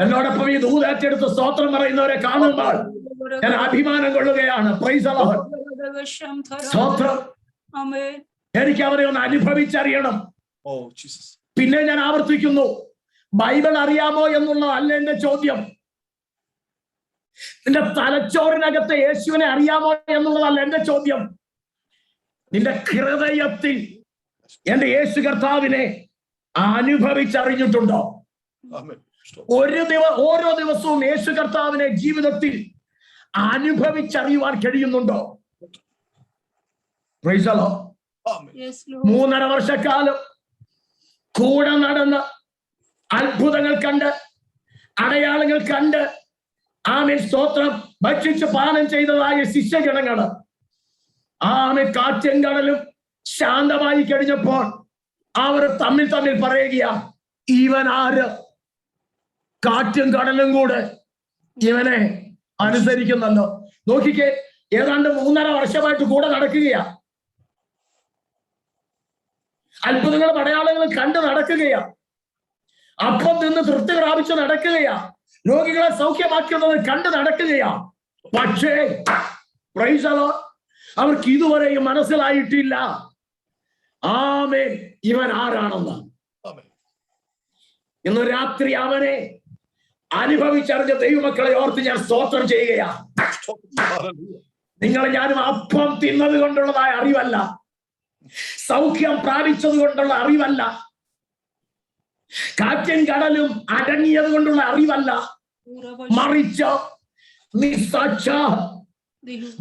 എന്നോടൊപ്പം ഈ ദൂതേറ്റെടുത്ത് സ്തോത്രം പറയുന്നവരെ കാണുമ്പോൾ ഞാൻ അഭിമാനം കൊള്ളുകയാണ്. Price the Lord. സ്തോത്രം. എനിക്ക് അവരെ ഒന്ന് അനുഭവിച്ചറിയണം. പിന്നെ ഞാൻ ആവർത്തിക്കുന്നു, ബൈബിൾ അറിയാമോ എന്നുള്ളതല്ല എന്റെ ചോദ്യം. നിന്റെ തലച്ചോറിനകത്തെ യേശുവിനെ അറിയാമോ എന്നുള്ളതല്ല എന്റെ ചോദ്യം. നിന്റെ ഹൃദയത്തിൽ എന്റെ യേശു കർത്താവിനെ അനുഭവിച്ചറിഞ്ഞിട്ടുണ്ടോ? ഓരോ ദിവസവും യേശു കർത്താവിനെ ജീവിതത്തിൽ അനുഭവിച്ചറിയുവാൻ കഴിയുന്നുണ്ടോ? 3.5 വർഷക്കാലം കൂടെ നടന്ന് അത്ഭുതങ്ങൾ കണ്ട് അടയാളങ്ങൾ കണ്ട് ആമേൻ സ്തോത്രം ഭക്ഷിച്ച് പാനം ചെയ്തതായ ശിഷ്യഗണങ്ങള് ആമേൻ കാറ്റും കടലും ശാന്തമായി കഴിഞ്ഞപ്പോൾ അവർ തമ്മിൽ പറയുക, ഇവൻ ആര്? കാറ്റും കടലും കൂടെ ഇവനെ അനുസരിക്കുന്നല്ലോ. നോക്കിക്കേ, ഏതാണ്ട് 3.5 വർഷമായിട്ട് കൂടെ നടക്കുകയാ. അത്ഭുതങ്ങളും അടയാളങ്ങളും കണ്ട് നടക്കുകയാ. അപ്പം നിന്ന് തൃപ്തി പ്രാപിച്ച് നടക്കുകയാ. രോഗികളെ സൗഖ്യമാക്കുന്നത് കണ്ട് നടക്കുകയാ. പക്ഷേ പ്രൈസ് ദി ലോർഡ്, അവർക്ക് ഇതുവരെയും മനസ്സിലായിട്ടില്ല ആമേൻ ഇവൻ ആരാണെന്ന്. ഇന്ന് രാത്രി അവനെ അനുഭവിച്ചറിഞ്ഞ ദൈവമക്കളെ ഓർത്ത് ഞാൻ സ്തോത്രം ചെയ്യുകയാ. നിങ്ങൾ ഞാനും അപ്പം തിന്നത് കൊണ്ടുള്ളതായ അറിവല്ല, സൗഖ്യം പ്രാപിച്ചത് കൊണ്ടുള്ള അറിവല്ല, കാറ്റും കടലും അടങ്ങിയത് കൊണ്ടുള്ള അറിവല്ല, മറിച്ച് നിസ്സാക്ഷ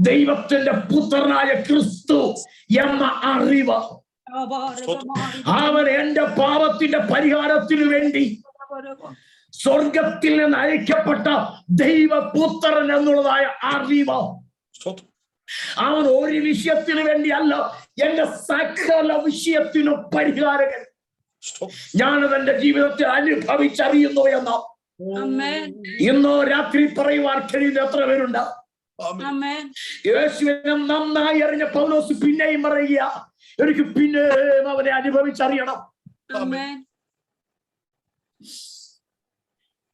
ദൈവത്തിന്റെ പുത്രനായ ക്രിസ്തു എന്ന അറിവ്. അവൻ എന്റെ പാപത്തിന്റെ പരിഹാരത്തിനു വേണ്ടി സ്വർഗത്തിൽ നിന്ന് അയക്കപ്പെട്ട ദൈവപുത്രൻ എന്നുള്ളതായ അറിവ്. അവൻ ഒരു വിഷയത്തിന് വേണ്ടിയല്ല, എന്റെ സകല വിഷയത്തിനും പരിഹാരകൻ. ഞാനത് എന്റെ ജീവിതത്തിൽ അനുഭവിച്ചറിയുന്നു എന്ന് ഇന്നോ രാത്രി പറയുവാൻ കഴിയുന്ന എത്ര പേരുണ്ട്? യേശുവിനെ നന്നായി അറിഞ്ഞ പൗലോസ് പിന്നെയും പറയുക, എനിക്ക് പിന്നെയും അവനെ അനുഭവിച്ചറിയണം.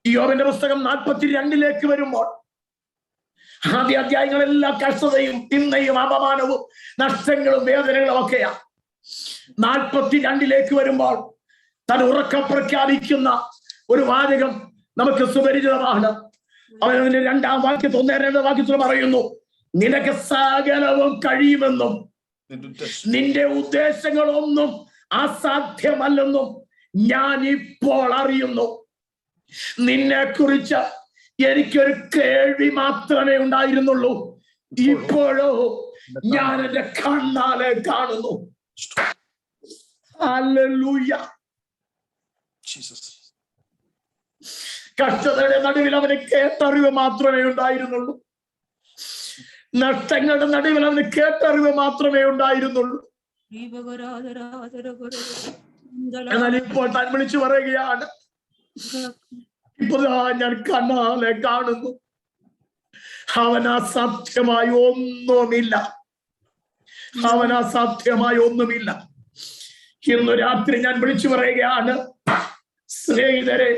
യോബിന്റെ പുസ്തകം 42 വരുമ്പോൾ ആദ്യ അധ്യായങ്ങളെല്ലാം കഷ്ടതയും തിന്മയും അപമാനവും നഷ്ടങ്ങളും വേദനകളും ഒക്കെയാ. 42 വരുമ്പോൾ താൻ ഉറക്കം പ്രഖ്യാപിക്കുന്ന ഒരു വാചകം നമുക്ക് സുപരിചിതമാണ്. അവനതിന്റെ 2-ാം വാക്യത്തിൽ 1-2 വാക്യത്തിൽ പറയുന്നു, നിനക്ക് സകലവും കഴിയുമെന്നും നിന്റെ ഉദ്ദേശങ്ങളൊന്നും അസാധ്യമല്ലെന്നും ഞാൻ ഇപ്പോൾ അറിയുന്നു. നിന്നെ കുറിച്ച് എനിക്കൊരു കേൾവി മാത്രമേ ഉണ്ടായിരുന്നുള്ളൂ, ഇപ്പോഴോ ഞാൻ എന്റെ കണ്ണാലെ കാണുന്നു. ഹല്ലേലൂയ. കഷ്ടതയുടെ നടുവിൽ അവന് കേട്ടറിവ് മാത്രമേ ഉണ്ടായിരുന്നുള്ളൂ. നഷ്ടങ്ങളുടെ നടുവിൽ അവന് കേട്ടറിവ് മാത്രമേ ഉണ്ടായിരുന്നുള്ളൂ. എന്നാൽ ഇപ്പോൾ താൻ വിളിച്ചു പറയുകയാണ്, ഇപ്പോൾ ഞാൻ കണ്ണാലെ കാണുന്നു. അവൻ അസാധ്യമായി ഒന്നുമില്ല, അവൻ അസാധ്യമായി ഒന്നുമില്ല. ഇന്ന് രാത്രി ഞാൻ വിളിച്ചു പറയുകയാണ്, സ്നേഹിതരെ,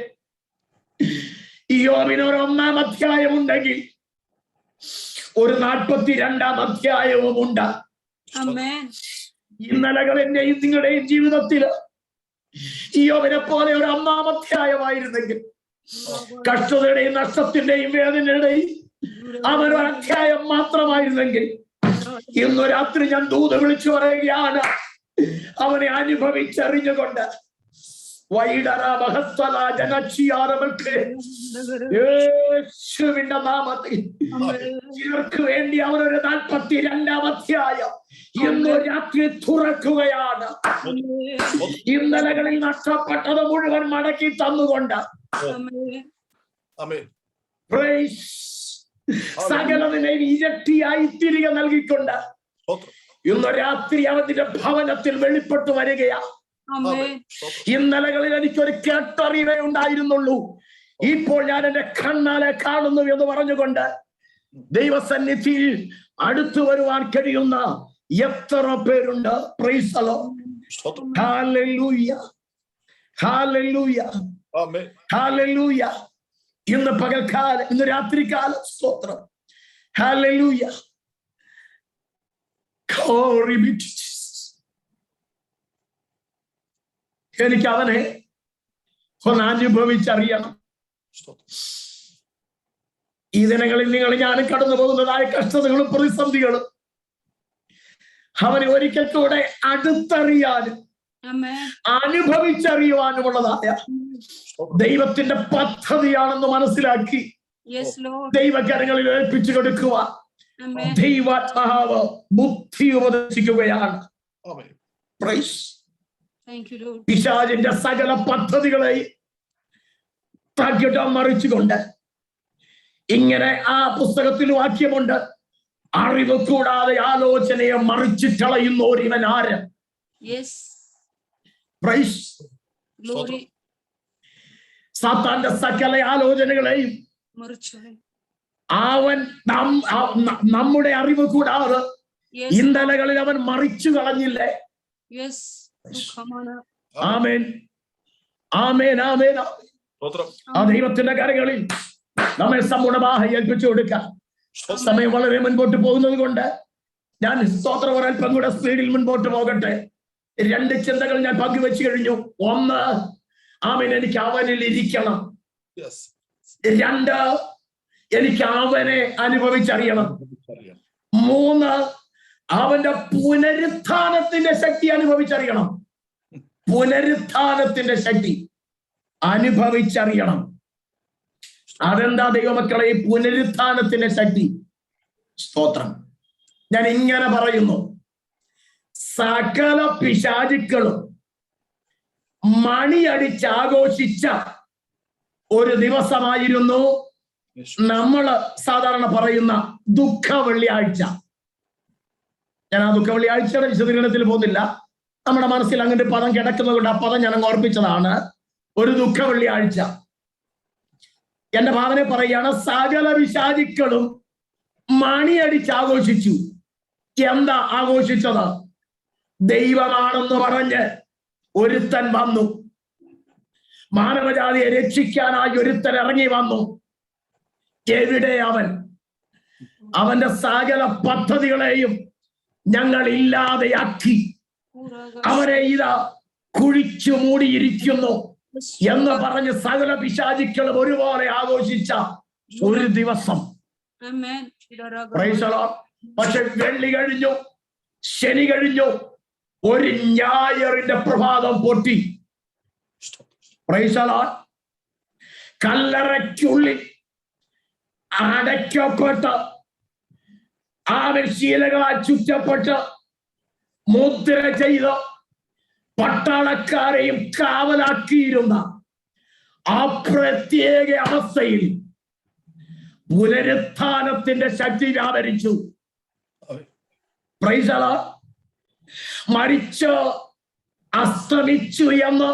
യോബിന് ഒരു 1-ാം അധ്യായം ഉണ്ടെങ്കിൽ ഒരു 42-ാം അധ്യായവും ഉണ്ട്. ഇന്നലകൾ എന്റെയും നിങ്ങളുടെയും ജീവിതത്തിൽ യോബിനെ പോലെ ഒരു 1-ാം അധ്യായമായിരുന്നെങ്കിൽ, കഷ്ടതയുടെയും നഷ്ടത്തിന്റെയും വേദനയുടെയും അവനൊരു അധ്യായം മാത്രമായിരുന്നെങ്കിൽ, ഇന്ന് രാത്രി ഞാൻ ദൂത് വിളിച്ചു പറയുകയാണ്, അവനെ അനുഭവിച്ചറിഞ്ഞുകൊണ്ട് യേശുവിന്റെ നാമത്തിൽ ചിലർക്ക് വേണ്ടി അവനൊരു 42-ാം അധ്യായം ഇന്ന് രാത്രി തുറക്കുകയാണ്. ഇന്നലകളിൽ നഷ്ടപ്പെട്ടത് മുഴുവൻ മടക്കി തന്നുകൊണ്ട്, സകലതിനെയും ഇരട്ടിയായി തിരികെ നൽകിക്കൊണ്ട് ഇന്ന് രാത്രി അവന്റെ ഭവനത്തിൽ വെളിപ്പെട്ടു വരികയാ. ഇന്നലകളിൽ എനിക്കൊരു കേട്ടറിവേ ഉണ്ടായിരുന്നുള്ളൂ, ഇപ്പോൾ ഞാൻ എന്റെ കണ്ണാലെ കാണുന്നു എന്ന് പറഞ്ഞുകൊണ്ട് ദൈവസന്നിധിയിൽ അടുത്തു വരുവാൻ കഴിയുന്ന എത്ര പേരുണ്ട്? Price the Lord. Hallelujah, hallelujah, hallelujah. ഇന്ന് പകൽക്കാലം, ഇന്ന് രാത്രികാലം സ്തോത്രം. Hallelujah. Glory be to Jesus. എനിക്ക് അവനെ ഒന്ന് അനുഭവിച്ചറിയണം. ഈ ദിനങ്ങളിൽ നിങ്ങൾ ഞാനും കടന്നു പോകുന്നതായ കഷ്ടതകളും പ്രതിസന്ധികളും അവനെ ഒരിക്കൽ കൂടെ അടുത്തറിയാനും അനുഭവിച്ചറിയുവാനുമുള്ളതായ ദൈവത്തിന്റെ പദ്ധതിയാണെന്ന് മനസ്സിലാക്കി ദൈവകരങ്ങളിൽ ഏൽപ്പിച്ചു കൊടുക്കുവാൻ ദൈവാത്മാവ് ബുദ്ധി ഉപദേശിക്കുകയാണ്. പിശാചിന്റെ സകല പദ്ധതികളെയും തകിടം മറിച്ചുകൊണ്ട് ഇങ്ങനെ ആ പുസ്തകത്തിൽ വാക്യമുണ്ട്, അറിവ് കൂടാതെ ആലോചനയെ മറിച്ചു കളയുന്ന ഒരുവൻ ആര്? Yes. പ്രൈസ്. Glory. സാത്താന്റെ സകല ആലോചനകളെയും മറിച്ചുകളയും. അവൻ നമ്മുടെ അറിവ് കൂടാതെ Yes. ഇന്നലകളിൽ അവൻ മറിച്ചു കളഞ്ഞില്ലേ? Yes. ദുഃഖമാണ്. ആമേൻ, ആമേൻ, ആമേൻ. സ്തോത്രം. ആ ദൈവത്തിന്റെ കരങ്ങളിൽ നമ്മെ സമ്പൂർണ്ണമായി ഏൽപ്പിച്ചു കൊടുക്കാം. സമയം വളരെ മുൻപോട്ട് പോകുന്നത് കൊണ്ട് ഞാൻ സ്തോത്രം ഒരൽപ്പം കൂടെ സ്പീഡിൽ മുൻപോട്ട് പോകട്ടെ. 2 ചിന്തകൾ ഞാൻ പങ്കുവെച്ചു കഴിഞ്ഞു. 1, ആമേൻ, എനിക്ക് അവനിൽ ഇരിക്കണം. 2, എനിക്ക് അവനെ അനുഭവിച്ചറിയണം. 3, അവന്റെ പുനരുത്ഥാനത്തിന്റെ ശക്തി അനുഭവിച്ചറിയണം. പുനരുത്ഥാനത്തിന്റെ ശക്തി അനുഭവിച്ചറിയണം. അതെന്താ ദൈവമക്കളെ ഈ പുനരുത്ഥാനത്തിന്റെ ശക്തി? സ്തോത്രം. ഞാൻ ഇങ്ങനെ പറയുന്നു, സകല പിശാചുക്കളും മണിയടിച്ചാഘോഷിച്ച ഒരു ദിവസമായിരുന്നു നമ്മള് സാധാരണ പറയുന്ന ദുഃഖ വെള്ളിയാഴ്ച. ഞാൻ ആ ദുഃഖ വെള്ളിയാഴ്ചയുടെ വിശദീകരണത്തിൽ പോകുന്നില്ല. നമ്മുടെ മനസ്സിൽ അങ്ങനെ പദം കിടക്കുന്നത് കൊണ്ട് ആ പദം ഞാൻ ഓർപ്പിച്ചതാണ്. ഒരു ദുഃഖ വെള്ളിയാഴ്ച. എന്റെ ഭാവനെ പറയുകയാണ്, സകല പിശാചുക്കളും മണിയടിച്ചാഘോഷിച്ചു. എന്താ ആഘോഷിച്ചത്? ദൈവമാണെന്ന് പറഞ്ഞ് ഒരുത്തൻ വന്നു. മാനവജാതിയെ രക്ഷിക്കാനായി ഒരുത്തൻ ഇറങ്ങി വന്നു. എവിടെ അവൻ? അവന്റെ സകല പദ്ധതികളെയും ഞങ്ങൾ ഇല്ലാതെയാക്കി. അവരെ ഇതാ കുഴിച്ചു മൂടിയിരിക്കുന്നു എന്ന് പറഞ്ഞ് സകല പിശാചുക്കളും ഒരുപോലെ ആഘോഷിച്ച ഒരു ദിവസം. പക്ഷെ വെള്ളി കഴിഞ്ഞു, ശനി കഴിഞ്ഞു, ഒരു ഞായറിന്റെ പ്രഭാതം പൊട്ടി. കല്ലറയ്ക്കുള്ളിൽ അടയ്ക്കപ്പെട്ട് ശീലകളാൽ ചുറ്റപ്പെട്ട് മുദ്ര ചെയ്ത് പട്ടാളക്കാരെയും കാവലാക്കിയിരുന്ന ആ പ്രത്യേക അവസ്ഥയിൽ പുനരുത്ഥാനത്തിന്റെ ശക്തി വ്യാപരിച്ചു. മരിച്ച് അസ്തമിച്ചു എന്ന്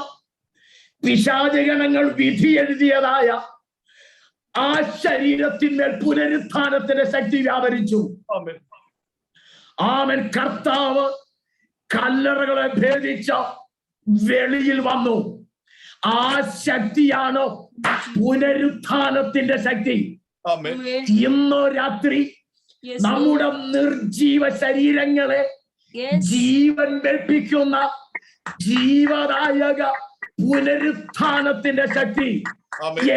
പിശാചഗണങ്ങൾ വിധി എഴുതിയതായ ആ ശരീരത്തിന്മേൽ പുനരുത്ഥാനത്തിന്റെ ശക്തി വ്യാപരിച്ചു. ആമേൻ. കർത്താവ് കല്ലറകളെ ഭേദിച്ച വെളിയിൽ വന്നു. ആ ശക്തിയാണ് പുനരുത്ഥാനത്തിന്റെ ശക്തി. ഇന്നോ രാത്രി നമ്മുടെ നിർജീവ ശരീരങ്ങളെ ജീവൻ കൽപ്പിക്കുന്ന ജീവദായക പുനരുത്ഥാനത്തിന്റെ ശക്തി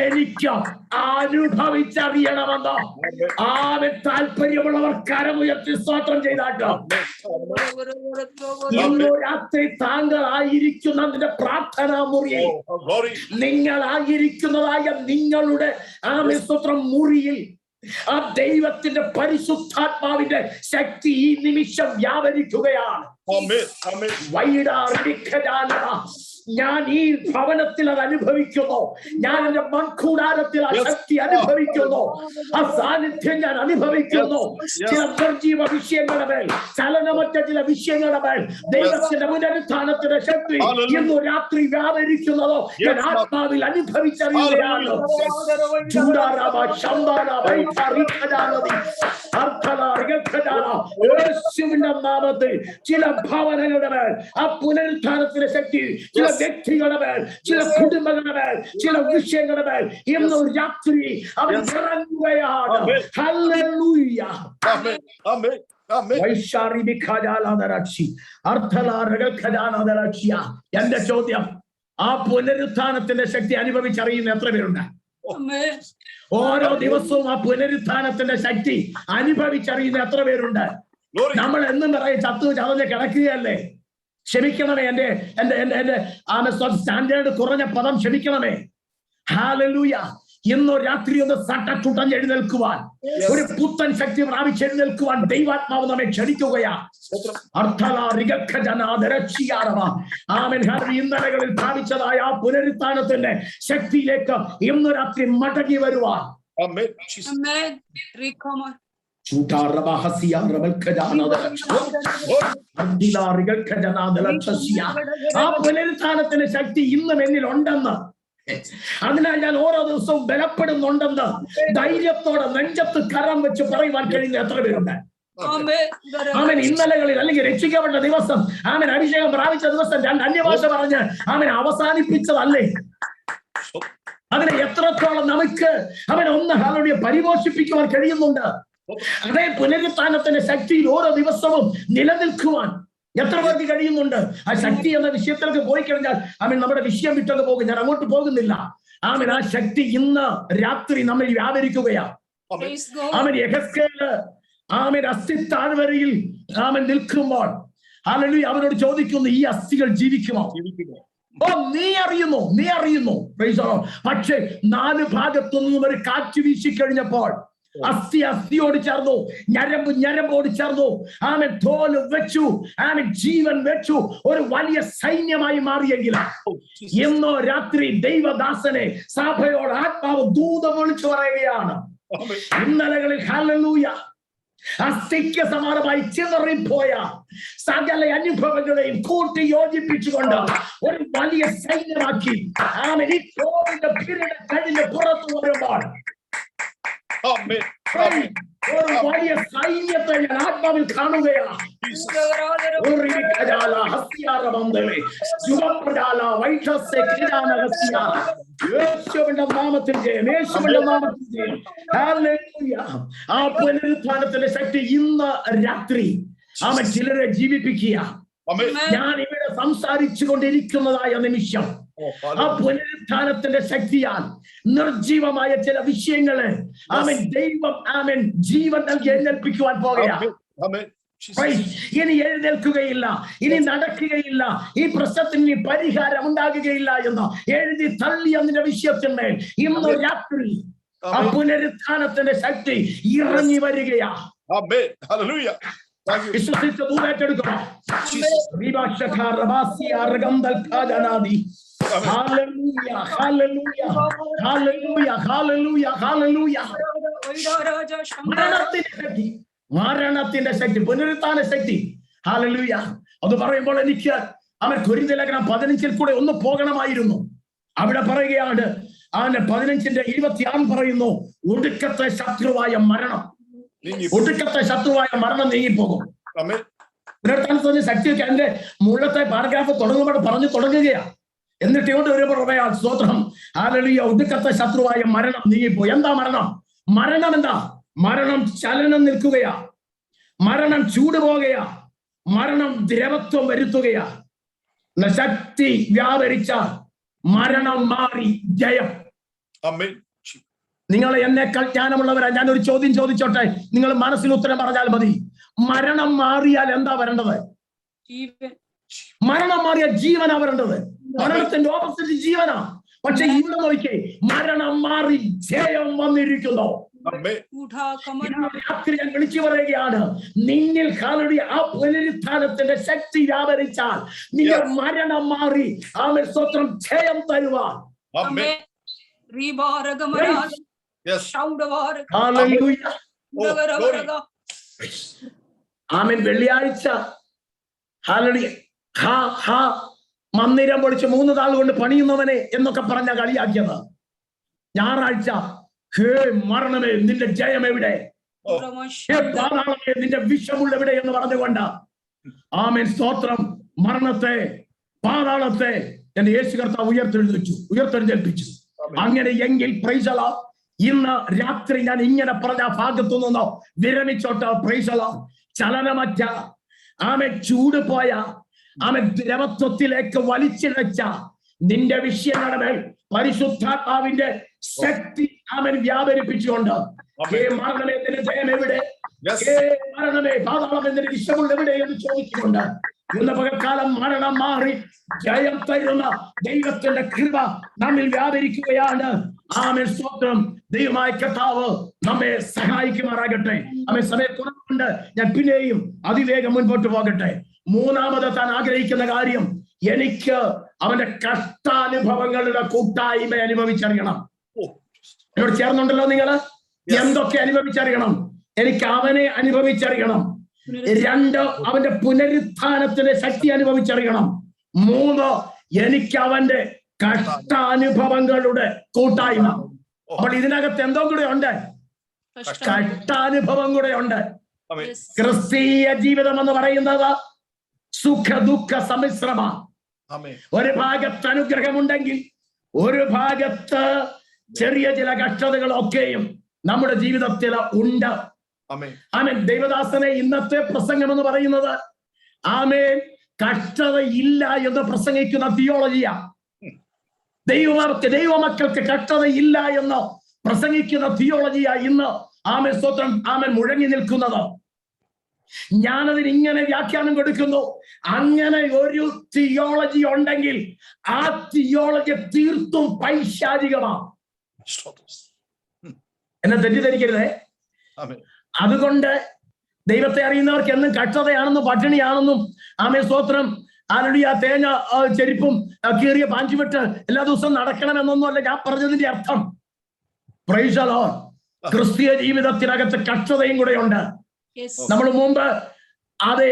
എനിക്ക് അനുഭവിച്ചറിയണമെന്ന് ആവൻ താല്പര്യമുള്ളവർ കരമുയർത്തി സ്തോത്രം ചെയ്താട്ടോ. ഇന്നു രാത്രി താങ്കളായിരിക്കുന്നതിന്റെ പ്രാർത്ഥനാ മുറിയിൽ, നിങ്ങളായിരിക്കുന്നതായ നിങ്ങളുടെ സ്തോത്രം മുറിയിൽ ആ ദൈവത്തിന്റെ പരിശുദ്ധാത്മാവിന്റെ ശക്തി ഈ നിമിഷം വ്യാപരിക്കുകയാണ്. ഞാൻ ഈ ഭവനത്തിൽ അത് അനുഭവിക്കുന്നു. ഞാൻ എന്റെ മൺകൂടാരത്തിൽ ആ ശക്തി അനുഭവിക്കുന്നു. ആ സാന്നിധ്യം ഞാൻ അനുഭവിക്കുന്നു. ചില നിർജീവ വിഷയങ്ങളുടെ മേൽ, ചലനമറ്റ ചില വിഷയങ്ങളുടെ മേൽ ദൈവത്തിന്റെ പുനരുത്ഥാനത്തിന്റെ ശക്തി ഇന്നു രാത്രി വ്യാപരിക്കുന്നതോ ഞാൻ ആത്മാവിൽ അനുഭവിച്ചറിയുകയാണ്. യേശുവിന്റെ നാമത്തിൽ ചില ഭവനങ്ങളുടെ മേൽ ആ പുനരുത്ഥാനത്തിന്റെ ശക്തി, ചില വ്യക്തികളുടെ മേൽ, ചില കുടുംബങ്ങളുടെ മേൽ, ചില വിഷയങ്ങളുടെ മേൽ ഇന്ന് രാത്രി അവൻ ഇറങ്ങുകയാണ്. ഹല്ലേലൂയ. എന്റെ ചോദ്യം, ആ പുനരുത്ഥാനത്തിന്റെ ശക്തി അനുഭവിച്ചറിയുന്ന എത്ര പേരുണ്ട്? ഓരോ ദിവസവും ആ പുനരുത്ഥാനത്തിന്റെ ശക്തി അനുഭവിച്ചറിയുന്ന എത്ര പേരുണ്ട്? നമ്മൾ എന്നും പറയും ചത്തു ചതഞ്ഞ് കിടക്കുകയല്ലേ. ക്ഷമിക്കണമേ, എന്റെ സ്റ്റാൻഡേർഡ് കുറഞ്ഞ പദം ക്ഷമിക്കണമേ. ഹല്ലേലൂയ. ഇന്നോ രാത്രി ഒന്ന് സട്ടച്ചുട്ടഞ്ഞ് എഴുന്നേൽക്കുവാൻ, ഒരു പുത്തൻ ശക്തി പ്രാപിച്ച് എഴുന്നേൽക്കുവാൻ ദൈവാത്മാവ് നമ്മെ ക്ഷണിക്കുകയാണ്. ഇന്നലകളിൽ പ്രാപിച്ചതായ ആ പുനരുത്ഥാനത്തിന്റെ ശക്തിയിലേക്ക് ഇന്ന് രാത്രി മടങ്ങി വരുവാൻ ആ പുനരുത്ഥാനത്തിന്റെ ശക്തി ഇന്നും എന്നിൽ ഉണ്ടെന്ന്, അതിനാൽ ഞാൻ ഓരോ ദിവസവും ബലപ്പെടുന്നുണ്ടെന്ന് ധൈര്യത്തോടെ നെഞ്ചത്ത് കരം വെച്ച് പറയുവാൻ കഴിയുന്ന എത്ര പേരുണ്ട്? അവൻ ഇന്നലകളിൽ അല്ലെങ്കിൽ രക്ഷിക്കപ്പെട്ട ദിവസം, അവൻ അഭിഷേകം പ്രാപിച്ച ദിവസം 2 അന്യഭാഷ പറഞ്ഞ് അവൻ അവസാനിപ്പിച്ചതല്ലേ? അതിനെ എത്രത്തോളം നമുക്ക് അവൻ ഒന്ന് ഹാലൂയ പരിപോഷിപ്പിക്കുവാൻ കഴിയുന്നുണ്ട്. അതേ പുനരുത്ഥാനത്തിന്റെ ശക്തിയിൽ ഓരോ ദിവസവും നിലനിൽക്കുവാൻ എത്ര പേർക്ക് കഴിയുന്നുണ്ട്? ആ ശക്തി എന്ന വിഷയത്തിലേക്ക് പോയി കഴിഞ്ഞാൽ അവൻ നമ്മുടെ വിഷയം വിട്ടത് പോകും. ഞാൻ അങ്ങോട്ട് പോകുന്നില്ല. അവൻ ആ ശക്തി ഇന്ന് രാത്രി നമ്മിൽ വ്യാപരിക്കുകയാണ്. അവൻ യെഹെസ്കേല് അവൻ അസ്ഥി താഴ്വരയിൽ അവൻ നിൽക്കുമ്പോൾ ഹല്ലേലൂയ അവനോട് ചോദിക്കുന്നു, ഈ അസ്ഥികൾ ജീവിക്കുമോ? ഓ, നീ അറിയുന്നു. പക്ഷേ 4 ഭാഗത്തു നിന്നും ഒരു കാറ്റ് വീശിക്കഴിഞ്ഞപ്പോൾ അസ്ഥിയോട് ചേർന്നു, ഞരമ്പോട് ചേർന്നു. ആമൻ തോല് വെച്ചു, ആമൻ ജീവൻ വെച്ചു, ഒരു വലിയ സൈന്യമായി മാറിയെങ്കിൽ ഇന്നോ രാത്രി ദൈവദാസനെ സഭയോട് ആത്മാവ് ദൂതം വിളിച്ചു പറയുകയാണ്. ഇന്നലകളിൽ ഹല്ലേലൂയ അസ്ഥിക്ക് സമാനമായി ചിതറിപ്പോയ സകല അനുഭവങ്ങളെയും കൂട്ടി യോജിപ്പിച്ചുകൊണ്ട് ഒരു വലിയ സൈന്യമാക്കി ആമൻ ഈ കോവിഡ് പീരീഡ് കഴിഞ്ഞ് പുറത്തു വരുമ്പോൾ ഒരു വലിയ സൈന്യത്തെ ഞാൻ ആത്മാവിൽ കാണുകയാണ്. യേശുവിന്റെ നാമത്തിൽ ജയം, യേശുവിന്റെ നാമത്തിൽ ജയം. ആ പുനരുത്ഥാനത്തിന്റെ ശക്തി ഇന്ന് രാത്രി അവൻ ചിലരെ ജീവിപ്പിക്കുക. ഞാൻ ഇവിടെ സംസാരിച്ചു കൊണ്ടിരിക്കുന്നതായ നിമിഷം ആ പുനരുത്ഥാനത്തിന്റെ ശക്തിയാൽ നിർജീവമായ ചില വിഷയങ്ങളെ ദൈവം ജീവൻ നൽകി എഴുന്നേൽപ്പിക്കുവാൻ പോകുകയാണ്. ഇനി എഴുന്നേൽക്കുകയില്ല, ഇനി നടക്കുകയില്ല, ഈ പ്രശ്നത്തിന് ഇനി പരിഹാരം ഉണ്ടാകുകയില്ല എന്ന് എഴുതി തള്ളിയ അതിന്റെ വിഷയത്തിന്മേൽ ഇന്ന് രാത്രി ആ പുനരുത്ഥാനത്തിന്റെ ശക്തി ഇറങ്ങി വരികയാ. വിശ്വസിച്ച് ദൂരേറ്റെടുക്കുക. മരണത്തിന്റെ ശക്തി, പുനരുത്ഥാന ശക്തി. ഹല്ലേലൂയ. അത് പറയുമ്പോൾ എനിക്ക് അവൻ കൊരിന്ത്യർ ലേഖനം 15 കൂടെ ഒന്ന് പോകണമായിരുന്നു. അവിടെ പറയുകയാണ്, അവന്റെ 15:26 പറയുന്നു, ഒടുക്കത്തെ ശത്രുവായ മരണം നീങ്ങിപ്പോകും. പുനരുത്ഥാനത്തിന്റെ ശക്തിയൊക്കെ അതിന്റെ മുകളിലത്തെ പാരഗ്രാഫ് തുടങ്ങുമ്പോൾ തുടങ്ങുകയാണ്. എന്നിട്ട് കൊണ്ട് വരുമ്പോൾ പറയാം, സ്തോത്രം, ഹല്ലേലൂയ, ഒടുക്കത്തെ ശത്രുവായ മരണം നീങ്ങിപ്പോയി. എന്താ മരണം എന്താ? മരണം ചലനം നിൽക്കുകയാ, മരണം ചൂട് പോകുകയാ, മരണം ദ്രവത്വം വരുത്തുകയാ. ശക്തി വ്യാപരിച്ച മരണം മാറി ജയം. നിങ്ങൾ എന്നെക്കാൾ ജ്ഞാനമുള്ളവരാ. ഞാനൊരു ചോദ്യം ചോദിച്ചോട്ടെ, നിങ്ങൾ മനസ്സിൽ ഉത്തരം പറഞ്ഞാൽ മതി. മരണം മാറിയാൽ എന്താ വരേണ്ടത്? മരണം മാറിയാൽ ജീവനാ വരേണ്ടത്. മരണത്തിന്റെ ഓപ്പോസിറ്റ് ജീവനാ. പക്ഷെ ഇവിടെ നോക്കിയേ, മരണം മാറി ജയം വന്നിരിക്കുന്നു. രാത്രി ഞാൻ വിളിച്ചു പറയുകയാണ്, നിന്നിൽ ഹല്ലേലൂയ ആ പുനരുത്ഥാനത്തിന്റെ ശക്തി വ്യാപരിച്ചാൽ നിങ്ങൾ മരണം മാറി ആമേൻ സ്തോത്രം ജയം തരുവാൻ. ആമേൻ. വെള്ളിയാഴ്ച ഹല്ലേലൂയ മന്ദിരം പൊളിച്ച് 3 നാൾ കൊണ്ട് പണിയുന്നവനെ എന്നൊക്കെ പറഞ്ഞ കളിയാക്കിയത്. ഞായറാഴ്ച, ഹേ മരണമേ നിന്റെ ജയം എവിടെ? പാതാളമേ നിന്റെ വിഷമുള്ള എവിടെ എന്ന് പറഞ്ഞുകൊണ്ട് ആമേൻ സ്തോത്രം മരണത്തെ പാതാളത്തെ എന്റെ യേശു കർത്താവ് ഉയർത്തെഴുന്നേൽപ്പിച്ചു. അങ്ങനെ എങ്കിൽ പ്രൈസ് ദി ലോർഡ്. ഇന്ന് രാത്രി ഞാൻ ഇങ്ങനെ പറഞ്ഞ ഭാഗത്തു നിന്നോ വിരമിച്ചോട്ട് പ്രൈസ് ദി ലോർഡ്. ചലനമറ്റ ആമേൻ ചൂട് പോയ ആമേൻ ദ്രവത്വത്തിലേക്ക് വലിച്ചിഴച്ച നിന്റെ വിഷയങ്ങളുടെ മേൽ പരിശുദ്ധാത്മാവിന്റെ ശക്തി ആമേൻ വ്യാപരിപ്പിച്ചുകൊണ്ട്, ഹേ മരണമേ നിന്റെ ജയം എവിടെ? ഹേ മരണമേ പാതാളമേ നിന്റെ വിഷമുള്ള എവിടെ എന്ന് ചോദിച്ചുകൊണ്ട് ഇന്ന് പകൽക്കാലം മരണം മാറി ജയം തരുന്ന ദൈവത്തിന്റെ കൃപ നമ്മിൽ വ്യാപരിക്കുകയാണ്. ആമേൻ സ്തോത്രം. ദൈവമായ കർത്താവ് നമ്മെ സഹായിക്കുമാറാകട്ടെ. ആമേൻ. സമയക്കുറവുണ്ട്, ഞാൻ പിന്നെയും അതിവേഗം മുൻപോട്ട് പോകട്ടെ. മൂന്നാമത് താൻ ആഗ്രഹിക്കുന്ന കാര്യം, എനിക്ക് അവന്റെ കഷ്ടാനുഭവങ്ങളുടെ കൂട്ടായ്മ അനുഭവിച്ചറിയണം. എന്നോട് ചേർന്നുണ്ടല്ലോ നിങ്ങൾ? എന്തൊക്കെ അനുഭവിച്ചറിയണം? എനിക്ക് അവനെ അനുഭവിച്ചറിയണം. 2, അവന്റെ പുനരുത്ഥാനത്തിന്റെ ശക്തി അനുഭവിച്ചറിയണം. 3, എനിക്ക് അവന്റെ കഷ്ടാനുഭവങ്ങളുടെ കൂട്ടായ്മ. അപ്പോൾ ഇതിനകത്ത് എന്തോ കൂടെ ഉണ്ട്? കഷ്ടാനുഭവം കൂടെ ഉണ്ട്. ക്രിസ്തീയ ജീവിതം എന്ന് പറയുന്നത് സുഖ ദുഃഖ സമ്മിശ്രമാണ്. ഒരു ഭാഗത്ത് അനുഗ്രഹമുണ്ടെങ്കിൽ ഒരു ഭാഗത്ത് ചെറിയ ചില കഷ്ടതകളൊക്കെയും നമ്മുടെ ജീവിതത്തിൽ ഉണ്ട്. ആമേൻ. ദൈവദാസനെ ഇന്നത്തെ പ്രസംഗം എന്ന് പറയുന്നത് ആമേൻ കഷ്ടത ഇല്ല എന്ന് പ്രസംഗിക്കുന്ന തിയോളജിയാ. ദൈവമക്കൾക്ക് കഷ്ടത ഇല്ല എന്ന് പ്രസംഗിക്കുന്ന തിയോളജിയാ ഇന്ന് ആമേൻ സ്തോത്രം ആമേൻ മുഴങ്ങി നിൽക്കുന്നത്. ഞാനതിന് ഇങ്ങനെ വ്യാഖ്യാനം കൊടുക്കുന്നു. അങ്ങനെ ഒരു തിയോളജി ഉണ്ടെങ്കിൽ ആ തിയോളജി തീർത്തും പൈശാചികമാണ്. എന്നെ തെറ്റിദ്ധരിക്കരുതേ. അതുകൊണ്ട് ദൈവത്തെ അറിയുന്നവർക്ക് എന്നും കഷ്ടതയാണെന്നും പട്ടിണിയാണെന്നും ആമേൻ സ്തോത്രം ആരുടെ തേങ്ങ ചെരുപ്പും കീറിയ പാഞ്ചുവിട്ട് എല്ലാ ദിവസവും നടക്കണമെന്നൊന്നുമല്ല ഞാൻ പറഞ്ഞതിന്റെ അർത്ഥം. Price the Lord. ക്രിസ്തീയ ജീവിതത്തിനകത്ത് കഷ്ടതയും കൂടെ ഉണ്ട്. നമ്മൾ മുമ്പ് അത്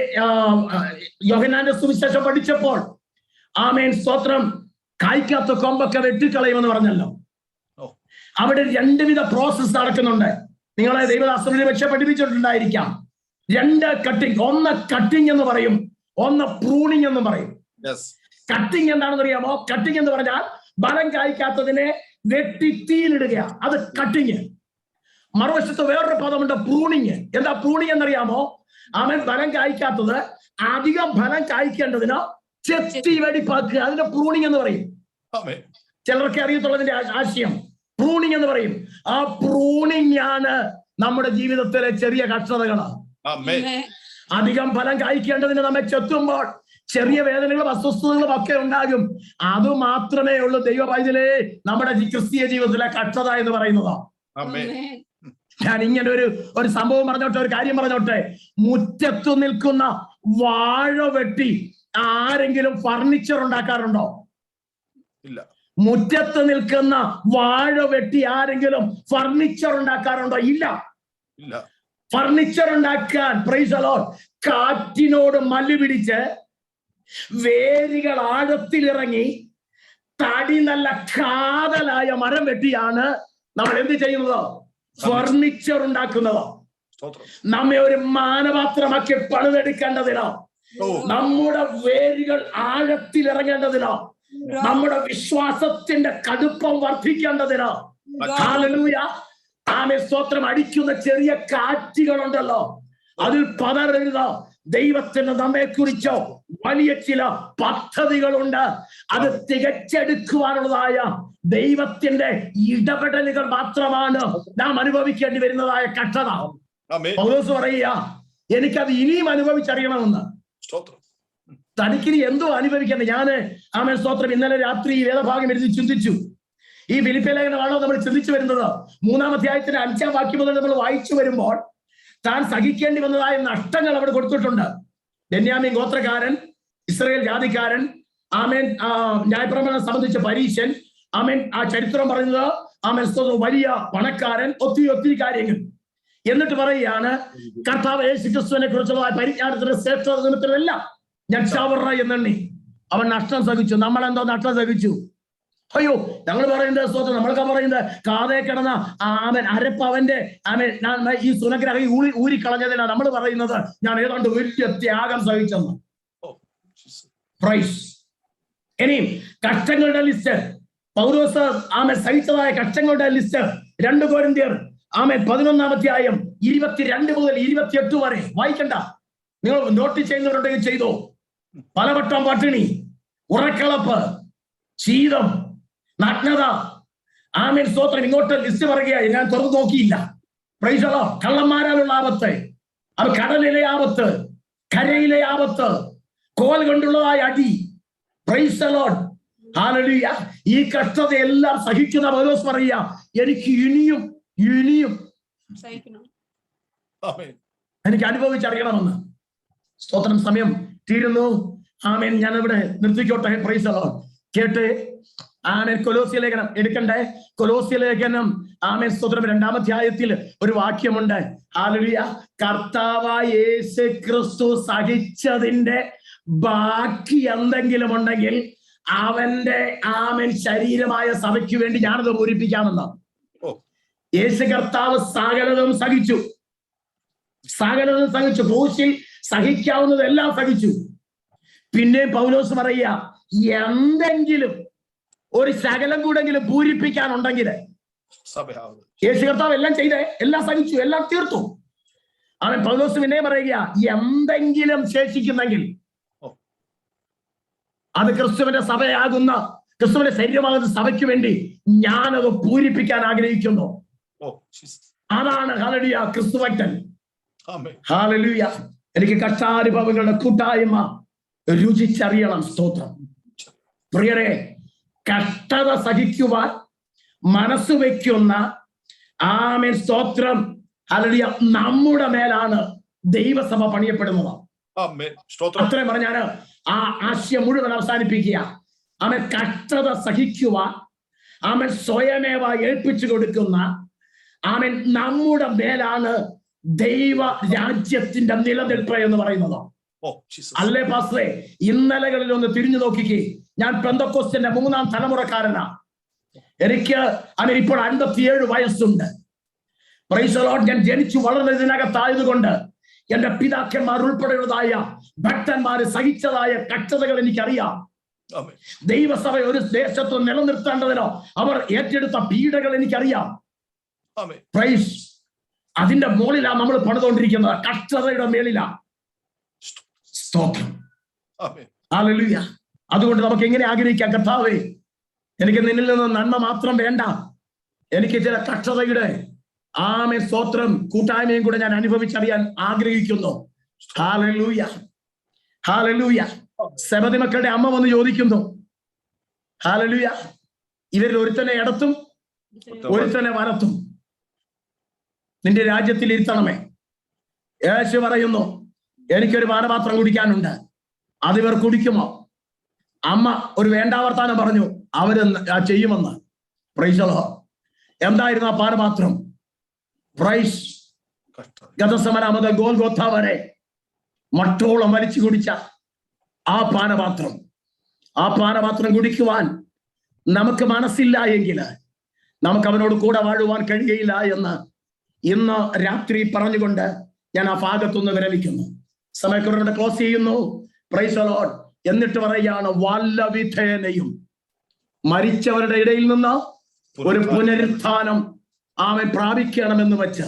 യോഹന്നാന്റെ സുവിശേഷം പഠിച്ചപ്പോൾ ആമേൻ സ്തോത്രം കായ്ക്കാത്ത കൊമ്പൊക്കെ വെട്ടിക്കളയുമെന്ന് പറഞ്ഞല്ലോ. അവിടെ 2 വിധ പ്രോസസ് നടക്കുന്നുണ്ട്. നിങ്ങളെ ദൈവദാസനെ പക്ഷെ പഠിപ്പിച്ചിട്ടുണ്ടായിരിക്കാം. 2 കട്ടിങ്. ഒന്ന് കട്ടിങ് എന്ന് പറയും, ഒന്ന് പ്രൂണിങ് എന്ന് പറയും. കട്ടിങ് എന്താണെന്ന് അറിയാമോ? കട്ടിങ് എന്ന് പറഞ്ഞാൽ ബലം കായ്ക്കാത്തതിനെ വെട്ടി തീയിലിടുക, അത് കട്ടിങ്. മറുവശത്ത് വേറൊരു പദമുണ്ട് പ്രൂണിങ്. എന്താ പ്രൂണിങ് എന്നറിയാമോ? അവൻ ബലം കായ്ക്കാത്തത് അധികം ഫലം കായ്ക്കേണ്ടതിന് ചെത്തി വെടിപ്പാക്കുക, അതിന്റെ പ്രൂണിങ് എന്ന് പറയും. ചിലർക്ക് അറിയത്തുള്ളതിന്റെ ആശയം. പ്രൂണിങ് എന്ന് പറയും. ആ പ്രൂണിങ് ആണ് നമ്മുടെ ജീവിതത്തിലെ ചെറിയ കഷ്ടതകള്. അധികം ഫലം കായ്ക്കേണ്ടതിന് നമ്മെ ചെത്തുമ്പോൾ ചെറിയ വേദനകളും അസ്വസ്ഥതകളും ഒക്കെ ഉണ്ടാകും. അത് മാത്രമേ ഉള്ളൂ ദൈവ പൈതലേ നമ്മുടെ ക്രിസ്തീയ ജീവിതത്തിലെ കഷ്ടത എന്ന് പറയുന്നത്. ഞാൻ ഇങ്ങനെ ഒരു സംഭവം പറഞ്ഞോട്ടെ, ഒരു കാര്യം പറഞ്ഞോട്ടെ. മുറ്റത്തു നിൽക്കുന്ന വാഴ വെട്ടി ആരെങ്കിലും ഫർണിച്ചർ ഉണ്ടാക്കാറുണ്ടോ? ഇല്ല. മുറ്റത്ത് നിൽക്കുന്ന വാഴ വെട്ടി ആരെങ്കിലും ഫർണിച്ചർ ഉണ്ടാക്കാറുണ്ടോ? ഇല്ല. ഫർണിച്ചർ ഉണ്ടാക്കാൻ പ്രൈസ് ദി ലോർഡ് കാറ്റിനോട് മല്ല് പിടിച്ച് വേരുകൾ ആഴത്തിലിറങ്ങി തടി നല്ല കാതലായ മരം വെട്ടിയാണ് നമ്മൾ എന്ത് ചെയ്യുന്നത്? ഫർണിച്ചർ ഉണ്ടാക്കുന്നത്. നമ്മെ ഒരു മാനപാത്രമാക്കി പണിതെടുക്കേണ്ടതിനോ, നമ്മുടെ വേരുകൾ ആഴത്തിലിറങ്ങേണ്ടതിനോ, നമ്മുടെ വിശ്വാസത്തിന്റെ കടുപ്പം വർദ്ധിക്കേണ്ടതിനോ, ഹല്ലേലൂയ ആമേൻ സ്തോത്രം, അടിക്കുന്ന ചെറിയ കാറ്റുകളുണ്ടല്ലോ, അതിൽ പതറരുത്. ദൈവത്തിന് നമ്മെ കുറിച്ചോ വലിയ ചില പദ്ധതികളുണ്ട്. അത് തികച്ചെടുക്കുവാനുള്ളതായ ദൈവത്തിന്റെ ഇടപെടലുകൾ മാത്രമാണ് നാം അനുഭവിക്കേണ്ടി വരുന്നതായ കഷ്ടത. പൗലോസ് പറയുക, എനിക്കത് ഇനിയും അനുഭവിച്ചറിയണമെന്ന്. തനിക്കിനി എന്തോ അനുഭവിക്കേണ്ടത്. ഞാന് ആമേൻ സ്തോത്രം ഇന്നലെ രാത്രി വേദഭാഗം എഴുതി ചിന്തിച്ചു. ഈ ഫിലിപ്പിയ ലേഖനമാണോ നമ്മൾ ചിന്തിച്ചു വരുന്നത്? 3-ാം അധ്യായത്തിന്റെ 5-ാം വാക്യം മുതൽ നമ്മൾ വായിച്ചു വരുമ്പോൾ താൻ സഹിക്കേണ്ടി വന്നതായ നഷ്ടങ്ങൾ അവിടെ കൊടുത്തിട്ടുണ്ട്. ബെന്യാമീൻ ഗോത്രക്കാരൻ, ഇസ്രായേൽ ജാതിക്കാരൻ, ആമേൻ ന്യായപ്രമാണം സംബന്ധിച്ച പരീശൻ, ആമേൻ ആ ചരിത്രം പറയുന്നത് ആമേൻ സ്തോത്രം വലിയ പണക്കാരൻ, ഒത്തിരി കാര്യങ്ങൾ. എന്നിട്ട് പറയുകയാണ് കർത്താവ് യേശുക്രിസ്തുവിനെ കുറിച്ചുള്ള പരിജ്ഞാനത്തിന്റെ ശ്രേഷ്ഠത നിമിത്തമെല്ലാം ഞാൻ ചവറ എന്നെണ്ണി അവൻ നഷ്ടം സഹിച്ചു. നമ്മളെന്തോ നഷ്ടം സഹിച്ചു? അയ്യോ, ഞങ്ങൾ പറയുന്നത് സ്വന്തം, നമ്മളൊക്കെ പറയുന്നത് കാതേ കിടന്ന ആമൻ അരപ്പ് അവന്റെ ആമൻ ഈ സുനഗ്രഹം ഊരിക്കളഞ്ഞതിനാണ് നമ്മൾ പറയുന്നത് ഞാൻ ഏതാണ്ട് വലിയ ത്യാഗം സഹിച്ചെന്ന്. പ്രൈസ്. ഇനിയും കഷ്ടങ്ങളുടെ ലിസ്റ്റ് പൗലോസ് ആമൻ സഹിച്ചതായ കഷ്ടങ്ങളുടെ ലിസ്റ്റ് 2 കൊരിന്ത്യർ ആമൻ 11-ാം അധ്യായം 22 മുതൽ 28 വരെ വായിക്കണ്ട. നിങ്ങൾ നോട്ട് ചെയ്യുന്നവരുണ്ടെങ്കിൽ ചെയ്തോ. പലവട്ടം പട്ടിണി, ഉറക്കളപ്പ്, ശീതം, നഗ്നത, ആമേൻ സ്തോത്രം. ഇങ്ങോട്ട് ലിസ്റ്റ് പറയുകയായി, ഞാൻ തുറന്നു നോക്കിയില്ല. Price the Lord. കള്ളന്മാരാലുള്ള ആപത്ത്, അത് കടലിലെ ആപത്ത്, കരയിലെ ആപത്ത്, കോൽ കൊണ്ടുള്ളതായ അടി. Price the Lord. ഹല്ലേലൂയ. ഈ കഷ്ടതയെല്ലാം സഹിക്കുന്ന പൗലോസ് പറയുക, എനിക്ക് ഇനിയും എനിക്ക് അനുഭവിച്ചറിയണമെന്ന്. സ്തോത്രം. സമയം തീരുന്നു. ആമേൻ. ഞാൻ ഇവിടെ നിർത്തിക്കോട്ടെ. Price the Lord. കേട്ട് ആമേൻ. കൊലോസ്യ ലേഖനം എടുക്കണ്ടേ? കൊലോസ്യ ലേഖനം ആമേൻ സ്തോത്രം 2-ാം അധ്യായത്തിൽ ഒരു വാക്യമുണ്ട്. ഹല്ലേലൂയ. കർത്താവായ യേശു ക്രിസ്തു സഹിച്ചതിന്റെ ബാക്കി എന്തെങ്കിലും ഉണ്ടെങ്കിൽ അവന്റെ ആമേൻ ശരീരമായ സഭയ്ക്ക് വേണ്ടി ഞാനത് പൂരിപ്പിക്കാമെന്ന്. യേശു കർത്താവ് സകലതും സഹിച്ചു. സകലതും സഹിച്ചു. ക്രൂശിൽ സഹിക്കാവുന്നതെല്ലാം സഹിച്ചു. പിന്നെ പൗലോസ് പറയുക, എന്തെങ്കിലും ഒരു ശകലം കൂടെങ്കിലും പൂരിപ്പിക്കാനുണ്ടെങ്കിൽ യേശു കർത്താവ് എല്ലാം ചെയ്തേ, എല്ലാം സഹിച്ചു, എല്ലാം തീർത്തു. അവൻ പൗലോസ് പിന്നെ പറയുക, എന്തെങ്കിലും ശേഷിക്കുന്നെങ്കിൽ അത് ക്രിസ്തുവിന്റെ സഭയാകുന്ന, ക്രിസ്തുവിന്റെ ശരീരമാകുന്ന സഭയ്ക്ക് വേണ്ടി ഞാനത് പൂരിപ്പിക്കാൻ ആഗ്രഹിക്കുന്നു. അതാണ് ഹല്ലേലൂയ ക്രിസ്തുഭക്തൻ. ഹല്ലേലൂയ. എനിക്ക് കഷ്ടാനുഭവങ്ങളുടെ കൂട്ടായ്മ രുചിച്ചറിയണം. സ്തോത്രം. പ്രിയരെ, കഷ്ടത സഹിക്കുവാൻ മനസ്സ് വയ്ക്കുന്ന ആമേൻ സ്തോത്രം ഹല്ലേലൂയ നമ്മുടെ മേലാണ് ദൈവസഭ പണിയപ്പെടുന്നത്. അത്രയും പറഞ്ഞാണ് ആ ആശയം മുഴുവൻ അവസാനിപ്പിക്കുക. അവൻ കഷ്ടത സഹിക്കുവാൻ അവൻ സ്വയമേവ ഏൽപ്പിച്ചു കൊടുക്കുന്ന അവൻ നമ്മുടെ മേലാണ് ദൈവ രാജ്യത്തിന്റെ നിലനിൽപ്പ് എന്ന് പറയുന്നത്. അല്ലേ പാസ്റ്ററെ? ഇന്നലകളിൽ ഒന്ന് തിരിഞ്ഞു നോക്കിക്കേ. ഞാൻ പെന്തക്കോസ്തിന്റെ 3-ാം തലമുറക്കാരനാ. എനിക്ക് അവൻ ഇപ്പോൾ 57 വയസ്സുണ്ട്. Price the Lord. ഞാൻ ജനിച്ചു വളർന്നതിനകത്തായതുകൊണ്ട് എന്റെ പിതാക്കന്മാർ ഉൾപ്പെടെയുള്ളതായ ഭക്തന്മാര് സഹിച്ചതായ കഷ്ടതകൾ എനിക്കറിയാം. ദൈവസഭ ഒരു ദേശത്ത് നിലനിർത്തേണ്ടതിനോ അവർ ഏറ്റെടുത്ത പീഡകൾ എനിക്കറിയാം. പ്രൈസ്. അതിന്റെ മുകളിലാണ് നമ്മൾ പണിതുകൊണ്ടിരിക്കുന്നത്. കഷ്ടതയുടെ മേളിലാ. സ്തോത്രം. ഹല്ലേലൂയ. അതുകൊണ്ട് നമുക്ക് എങ്ങനെ ആഗ്രഹിക്കാം, കർത്താവേ എനിക്ക് നിന്നിൽ നിന്ന് നന്മ മാത്രം വേണ്ട, എനിക്ക് ചില കഷ്ടതയുടെ ആമേൻ സ്തോത്രം കൂട്ടായ്മയും കൂടെ ഞാൻ അനുഭവിച്ചറിയാൻ ആഗ്രഹിക്കുന്നു. ഹല്ലേലൂയ. ഹല്ലേലൂയ. സെബദി മക്കളുടെ അമ്മ വന്ന് ചോദിക്കുന്നു, ഹല്ലേലൂയ, ഇവരിൽ ഒരുത്തനെ ഇടത്തും ഒരുത്തനെ വലത്തും നിന്റെ രാജ്യത്തിൽ ഇരുത്തണമേ. യേശു പറയുന്നു, എനിക്കൊരു പാനപാത്രം കുടിക്കാനുണ്ട്, അതിവർ കുടിക്കുമോ? അമ്മ ഒരു വേണ്ടാവർത്താനം പറഞ്ഞു, അവര് ചെയ്യുമെന്ന്. Price the Lord. എന്തായിരുന്നു ആ പാനപാത്രം? പ്രൈസ്. ഗതസമന മുതൽ ഗോൽഗോഥ വരെ മട്ടോളം വലിച്ചു കുടിച്ച ആ പാനപാത്രം. ആ പാനപാത്രം കുടിക്കുവാൻ നമുക്ക് മനസ്സില്ല എങ്കിൽ നമുക്ക് അവനോട് കൂടെ വാഴുവാൻ കഴിയുകയില്ല എന്ന് ഇന്ന് രാത്രി പറഞ്ഞുകൊണ്ട് ഞാൻ ആ ഭാഗത്തുനിന്ന് വിരമിക്കുന്നു. സമയക്കുറവിടെ ക്ലോസ് ചെയ്യുന്നു. Price the Lord. എന്നിട്ട് പറയുകയാണ്, വല്ലവിധേനയും മരിച്ചവരുടെ ഇടയിൽ നിന്ന് ഒരു പുനരുത്ഥാനം അവൻ പ്രാപിക്കണമെന്ന് വെച്ച്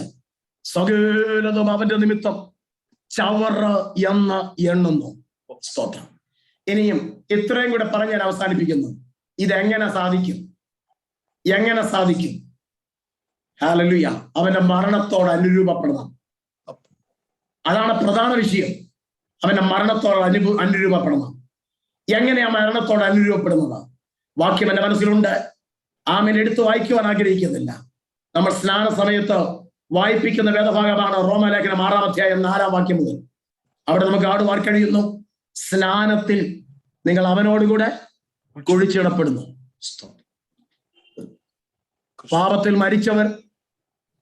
സകലതും അവന്റെ നിമിത്തം ചവറ് എന്ന് എണ്ണുന്നു. സ്തോത്രം. ഇനിയും ഇത്രയും കൂടെ പറഞ്ഞ് ഞാൻ അവസാനിപ്പിക്കുന്നു. ഇതെങ്ങനെ സാധിക്കും? എങ്ങനെ സാധിക്കും? ഹല്ലേലൂയ. അവന്റെ മരണത്തോട് അനുരൂപപ്പെടണം. അതാണ് പ്രധാന വിഷയം. അവന്റെ മരണത്തോട് അനുരൂപപ്പെടണം. എങ്ങനെയാ മരണത്തോട് അനുരൂപപ്പെടുന്നത്? വാക്യം എന്റെ മനസ്സിലുണ്ട്. ആമേൻ എടുത്തു വായിക്കുവാൻ ആഗ്രഹിക്കുന്നില്ല. നമ്മൾ സ്നാന സമയത്ത് വായിപ്പിക്കുന്ന വേദഭാഗമാണ് റോമാലേഖനം 6-ാം അധ്യായം 4-ാം വാക്യം മുതൽ. അവിടെ നമുക്ക് ആടുവാൻ കഴിയുന്നു, സ്നാനത്തിൽ നിങ്ങൾ അവനോടുകൂടെ കുഴിച്ചിടപ്പെടുന്നു. പാപത്തിൽ മരിച്ചവർ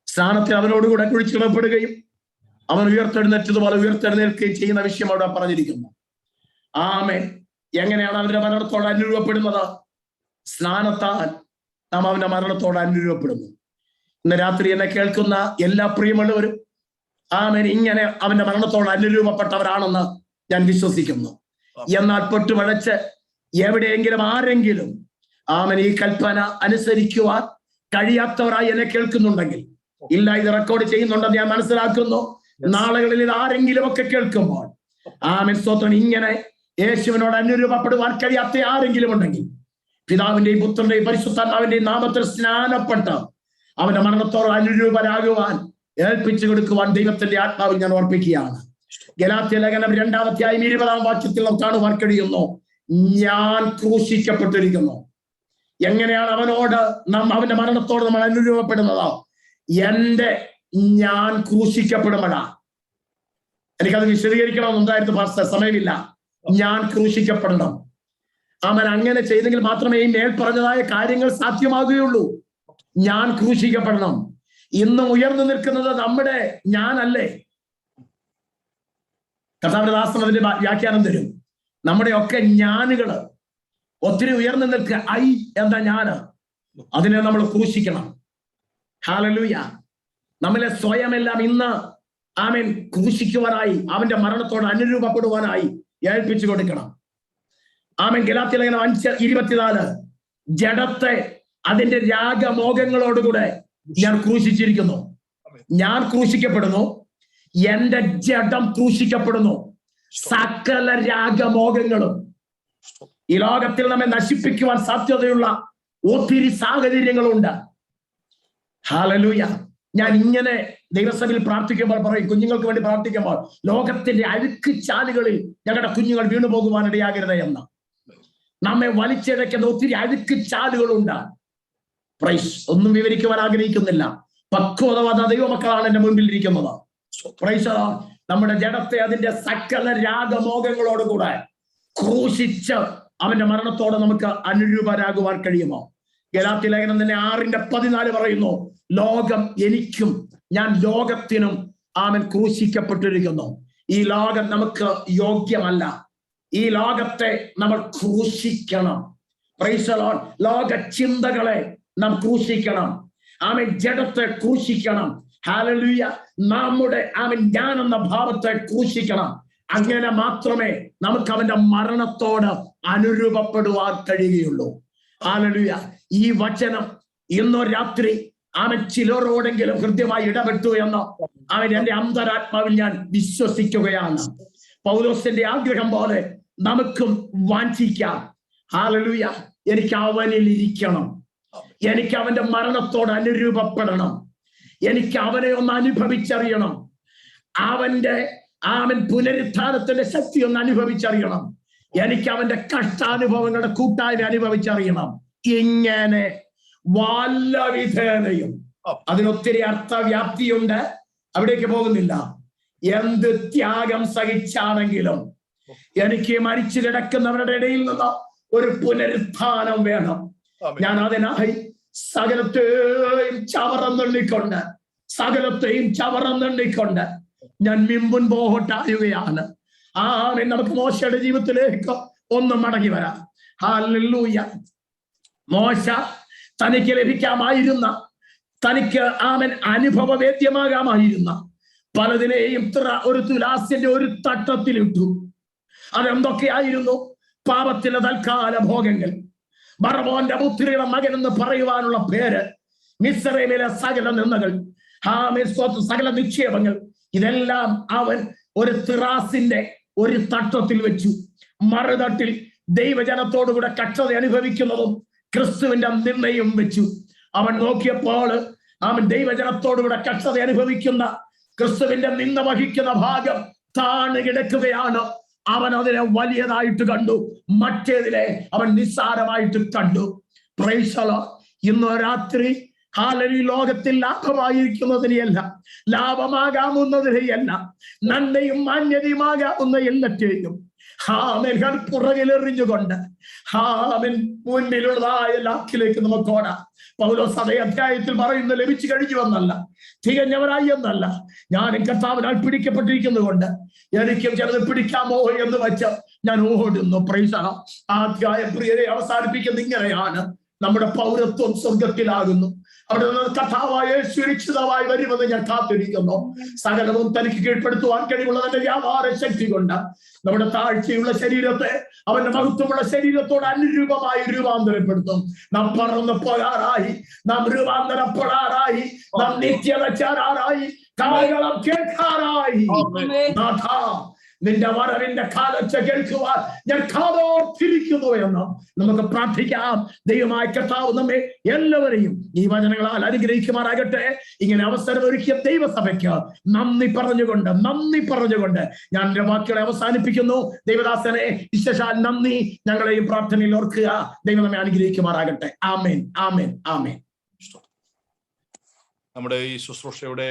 സ്നാനത്തിൽ അവനോടുകൂടെ കുഴിച്ചിടപ്പെടുകയും അവൻ ഉയർത്തെഴുന്നേറ്റതുപോലെ ഉയർത്തെഴുന്നേൽക്കുകയും ചെയ്യുന്ന വിഷയം അവിടെ പറഞ്ഞിരിക്കുന്നു. ആമേൻ. എങ്ങനെയാണ് അവന്റെ മരണത്തോട് അനുരൂപപ്പെടുന്നത്? സ്നാനത്താൽ നാം അവന്റെ മരണത്തോട് അനുരൂപപ്പെടുന്നു. ഇന്ന് രാത്രി എന്നെ കേൾക്കുന്ന എല്ലാ പ്രിയമുള്ളവരും ആമേൻ ഇങ്ങനെ അവന്റെ മരണത്തോട് അനുരൂപപ്പെട്ടവരാണെന്ന് ഞാൻ വിശ്വസിക്കുന്നു. എന്നാൽ പൊട്ടുവഴച്ച് എവിടെയെങ്കിലും ആരെങ്കിലും ആമേൻ ഈ കൽപ്പന അനുസരിക്കുവാൻ കഴിയാത്തവരായി എന്നെ കേൾക്കുന്നുണ്ടെങ്കിൽ, ഇല്ല, ഇത് റെക്കോർഡ് ചെയ്യുന്നുണ്ടെന്ന് ഞാൻ മനസ്സിലാക്കുന്നു. നാളുകളിൽ ഇത് ആരെങ്കിലും ഒക്കെ കേൾക്കുമ്പോൾ ആമേൻ സ്തോത്രം ഇങ്ങനെ യേശുവിനോട് അനുരൂപപ്പെടുവാൻ കഴിയാത്ത ആരെങ്കിലും ഉണ്ടെങ്കിൽ, പിതാവിന്റെയും പുത്രന്റെയും പരിശുദ്ധാത്മാവിന്റെയും നാമത്തിൽ സ്നാനപ്പെട്ട് അവന്റെ മരണത്തോട് അനുരൂപരാകുവാൻ ഏൽപ്പിച്ചു കൊടുക്കുവാൻ ദൈവത്തിന്റെ ആത്മാവിൽ ഞാൻ ഓർപ്പിക്കുകയാണ്. ഗലാത്യ ലേഖനം 2-ാം അധ്യായം 20-ാം വാക്യത്തിൽ നാം കാണുവാൻ കഴിയുന്നു, ഞാൻ ക്രൂശിക്കപ്പെട്ടിരിക്കുന്നു. എങ്ങനെയാണ് അവനോട് അവന്റെ മരണത്തോട് നമ്മൾ അനുരൂപപ്പെടുന്നത്? ഞാൻ ക്രൂശിക്കപ്പെടുമ്പോഴാ. എനിക്കത് വിശദീകരിക്കണമെന്നുണ്ടായിരുന്നു പാസ്റ്റർ, സമയമില്ല. ഞാൻ ക്രൂശിക്കപ്പെടണം. അവൻ അങ്ങനെ ചെയ്തെങ്കിൽ മാത്രമേ ഈ മേൽ പറഞ്ഞതായ കാര്യങ്ങൾ സാധ്യമാകുകയുള്ളൂ. ഞാൻ ക്രൂശിക്കപ്പെടണം. ഇന്നും ഉയർന്നു നിൽക്കുന്നത് നമ്മുടെ ഞാനല്ലേ? കർത്താവിന്റെ ദാസൻ അതിന്റെ വ്യാഖ്യാനം തരും. നമ്മുടെ ഒക്കെ ഞാനുകള് ഒത്തിരി ഉയർന്നു നിൽക്കുക. ഐ എന്താ ഞാന്? അതിനെ നമ്മൾ ക്രൂശിക്കണം. ഹല്ലേലൂയ. നമ്മളെ സ്വയമെല്ലാം ഇന്ന് ആമേൻ ക്രൂശിക്കുവാനായി, അവന്റെ മരണത്തോട് അനുരൂപപ്പെടുവാനായി ഏൽപ്പിച്ചു കൊടുക്കണം. ആമേൻ. ഗലാത്യലേഖനം 5:24 ജഡത്തെ അതിന്റെ രാഗമോഹങ്ങളോടുകൂടെ ഞാൻ ക്രൂശിച്ചിരിക്കുന്നു. ഞാൻ ക്രൂശിക്കപ്പെടുന്നു, എന്റെ ജഡം ക്രൂശിക്കപ്പെടുന്നു. സകല രാഗമോഹങ്ങളും ഈ ലോകത്തിൽ നമ്മെ നശിപ്പിക്കുവാൻ സാധ്യതയുള്ള ഒത്തിരി സാഹചര്യങ്ങളുണ്ട്. ഹല്ലേലൂയ. ഞാൻ ഇങ്ങനെ ദൈവസഭയിൽ പ്രാർത്ഥിക്കുമ്പോൾ പറയും, കുഞ്ഞുങ്ങൾക്ക് വേണ്ടി പ്രാർത്ഥിക്കുമ്പോൾ, ലോകത്തിന്റെ അഴുക്ക് ചാലുകളിൽ ഞങ്ങളുടെ കുഞ്ഞുങ്ങൾ വീണു പോകുവാനിടയാകരുത് എന്ന്. നമ്മെ വലിച്ചിഴയ്ക്കുന്ന ഒത്തിരി അഴുക്ക് ചാലുകളുണ്ട്. പ്രൈസ്. ഒന്നും വിവരിക്കുവാൻ ആഗ്രഹിക്കുന്നില്ല. പക്വത വന്ന ദൈവമക്കളാണ് എന്റെ മുൻപിൽ ഇരിക്കുന്നത്. പ്രൈസ്. നമ്മുടെ ജഡത്തെ അതിന്റെ സകല രാഗമോഹങ്ങളോടുകൂടെ ക്രൂശിച്ച് അവന്റെ മരണത്തോടെ നമുക്ക് അനുരൂപരാകുവാൻ കഴിയുമോ? ഗലാത്യലേഖനം തന്നെ 6:14 പറയുന്നു, ലോകം എനിക്കും ഞാൻ ലോകത്തിനും അവൻ ക്രൂശിക്കപ്പെട്ടിരിക്കുന്നു. ഈ ലോകം നമുക്ക് യോഗ്യമല്ല. ഈ ലോകത്തെ നമ്മൾ ക്രൂശിക്കണം. Price the Lord. ലോക ചിന്തകളെ നാം ക്രൂശിക്കണം. ആമേൻ. ജഡത്തെ ക്രൂശിക്കണം. ഹല്ലേലൂയ. നമ്മുടെ ആമേൻ ഞാൻ എന്ന ഭാവത്തെ ക്രൂശിക്കണം. അങ്ങനെ മാത്രമേ നമുക്ക് അവന്റെ മരണത്തോട് അനുരൂപപ്പെടുവാൻ കഴിയുകയുള്ളൂ. ഹല്ലേലൂയ. ഈ വചനം ഇന്നോ രാത്രി അവൻ ചിലരോടെങ്കിലും ഹൃദ്യമായി ഇടപെട്ടു എന്ന് അവൻ എന്റെ അന്തരാത്മാവിൽ ഞാൻ വിശ്വസിക്കുകയാണ്. പൗലോസിന്റെ ആഗ്രഹം പോലെ നമുക്കും വാഞ്ചിക്കാം. ഹല്ലേലൂയ. എനിക്ക് അവനിൽ ഇരിക്കണം. എനിക്ക് അവന്റെ മരണത്തോട് അനുരൂപപ്പെടണം. എനിക്ക് അവനെ ഒന്ന് അനുഭവിച്ചറിയണം. അവൻ പുനരുത്ഥാനത്തിന്റെ ശക്തി ഒന്ന് അനുഭവിച്ചറിയണം. എനിക്ക് അവന്റെ കഷ്ടാനുഭവങ്ങളുടെ കൂട്ടായ്മ അനുഭവിച്ചറിയണം. ഇങ്ങനെ വല്ല വിധേനയും, അതിനൊത്തിരി അർത്ഥവ്യാപ്തിയുണ്ട്, അവിടേക്ക് പോകുന്നില്ല. എന്ത് ത്യാഗം സഹിച്ചാണെങ്കിലും എനിക്ക് മരിച്ചു കിടക്കുന്നവരുടെ ഇടയിൽ നിന്ന് ഒരു പുനരുത്ഥാനം വേണം. ഞാൻ അതിനായി സകലത്തെയും ചവറന്നെണ്ണിക്കൊണ്ട് ഞാൻ മുൻപോട്ടായുകയാണ്. നമുക്ക് മോശയുടെ ജീവിതത്തിലേക്ക് ഒന്ന് മടങ്ങി വരാം. ഹല്ലേലൂയ. മോശ തനിക്ക് ലഭിക്കാമായിരുന്ന, തനിക്ക് അനുഭവവേദ്യമാകാമായിരുന്ന പലതിനെയും ഒരു തുലാസിന്റെ ഒരു തട്ടത്തിലിട്ടു. അതെന്തൊക്കെയായിരുന്നു? പാപത്തിന്റെ തൽക്കാല ഭോഗങ്ങൾ, ബറവോന്റെ പുത്രിയുടെ മകൻ എന്ന് പറയുവാനുള്ള പേര്, മിസ്രൈമിലെ സകല നിന്ദകൾ, സകല നിക്ഷേപങ്ങൾ, ഇതെല്ലാം അവൻ ഒരു തിറാസിന്റെ ഒരു തട്ടത്തിൽ വെച്ചു. മറുതട്ടിൽ ദൈവജനത്തോടുകൂടെ കക്ഷത അനുഭവിക്കുന്നതും ക്രിസ്തുവിന്റെ നിന്ദയും വെച്ചു. അവൻ നോക്കിയപ്പോൾ അവൻ ദൈവജനത്തോടുകൂടെ കക്ഷത അനുഭവിക്കുന്ന ക്രിസ്തുവിന്റെ നിന്ദ വഹിക്കുന്ന ഭാഗം താണു കിടക്കുകയാണ്. അവൻ അതിനെ വലിയതായിട്ട് കണ്ടു, മറ്റേതിനെ അവൻ നിസ്സാരമായിട്ട് കണ്ടു. Price the Lord. ഇന്ന് രാത്രി ഈ ലോകത്തിൽ ലാഭമായിരിക്കുന്നതിനെയല്ല, ലാഭമാകാവുന്നതിനെയല്ല, നന്മയും മാന്യതയുമാകാവുന്ന എല്ലാറ്റെയും പുറകിലെറിഞ്ഞുകൊണ്ട് മുൻപിലുള്ളതായ ലാക്കിലേക്ക് നമുക്ക് ഓടാം. പൗലോസ് അതേ അധ്യായത്തിൽ പറയുന്നു, ലഭിച്ചു കഴിഞ്ഞുവെന്നല്ല, തികഞ്ഞവരായി എന്നല്ല, ഞാൻ കർത്താവിനാൽ പിടിക്കപ്പെട്ടിരിക്കുന്നത് കൊണ്ട് എനിക്കും ചിലത് പിടിക്കാമോ എന്ന് വെച്ച് ഞാൻ ഓടുന്നു. Price the Lord. ആ അധ്യായം പ്രിയരെ അവസാനിപ്പിക്കുന്നത് ഇങ്ങനെയാണ്: നമ്മുടെ പൗരത്വം സ്വർഗത്തിലാകുന്നു, അവിടെ നിന്ന് കർത്താവായ സുരക്ഷിതമായി വരുമെന്ന് ഞാൻ കാത്തിരിക്കുന്നു. സകലവും തനിക്ക് കീഴ്പ്പെടുത്തുവാൻ കഴിവുള്ള തന്റെ വ്യാപാര ശക്തി കൊണ്ട് നമ്മുടെ താഴ്ചയുള്ള ശരീരത്തെ അവന്റെ മഹത്വമുള്ള ശരീരത്തോട് അനുരൂപമായി രൂപാന്തരപ്പെടുത്തും. നാം പറന്നു പോകാറായി, നാം രൂപാന്തരപ്പെടാറായി, നാം നിത്യത ചേരാറായി, കാലം കേൾക്കാറായി. നാഥാ, നിന്റെ വരവിന്റെ കാലച്ച കേൾക്കുവാൻ ഞാൻ കാതോർത്തിരിക്കുന്നു എന്ന് നമുക്ക് പ്രാർത്ഥിക്കാം. ദൈവമായ കർത്താവ് നമ്മെ എല്ലാവരെയും ഈ വചനങ്ങളാൽ അനുഗ്രഹിക്കുമാറാകട്ടെ. ഇങ്ങനെ അവസരം ഒരുക്കിയ ദൈവസഭയ്ക്ക് നന്ദി പറഞ്ഞുകൊണ്ട് ഞാൻ എന്റെ വാക്കുകളെ അവസാനിപ്പിക്കുന്നു. ദൈവദാസനെ വിശേഷാൽ നന്ദി. ഞങ്ങളെയും പ്രാർത്ഥനയിൽ ഓർക്കുക. ദൈവം നമ്മെ അനുഗ്രഹിക്കുമാറാകട്ടെ. ആമേൻ, ആമേൻ, ആമേൻ. നമ്മുടെ ഈ ശുശ്രൂഷയുടെ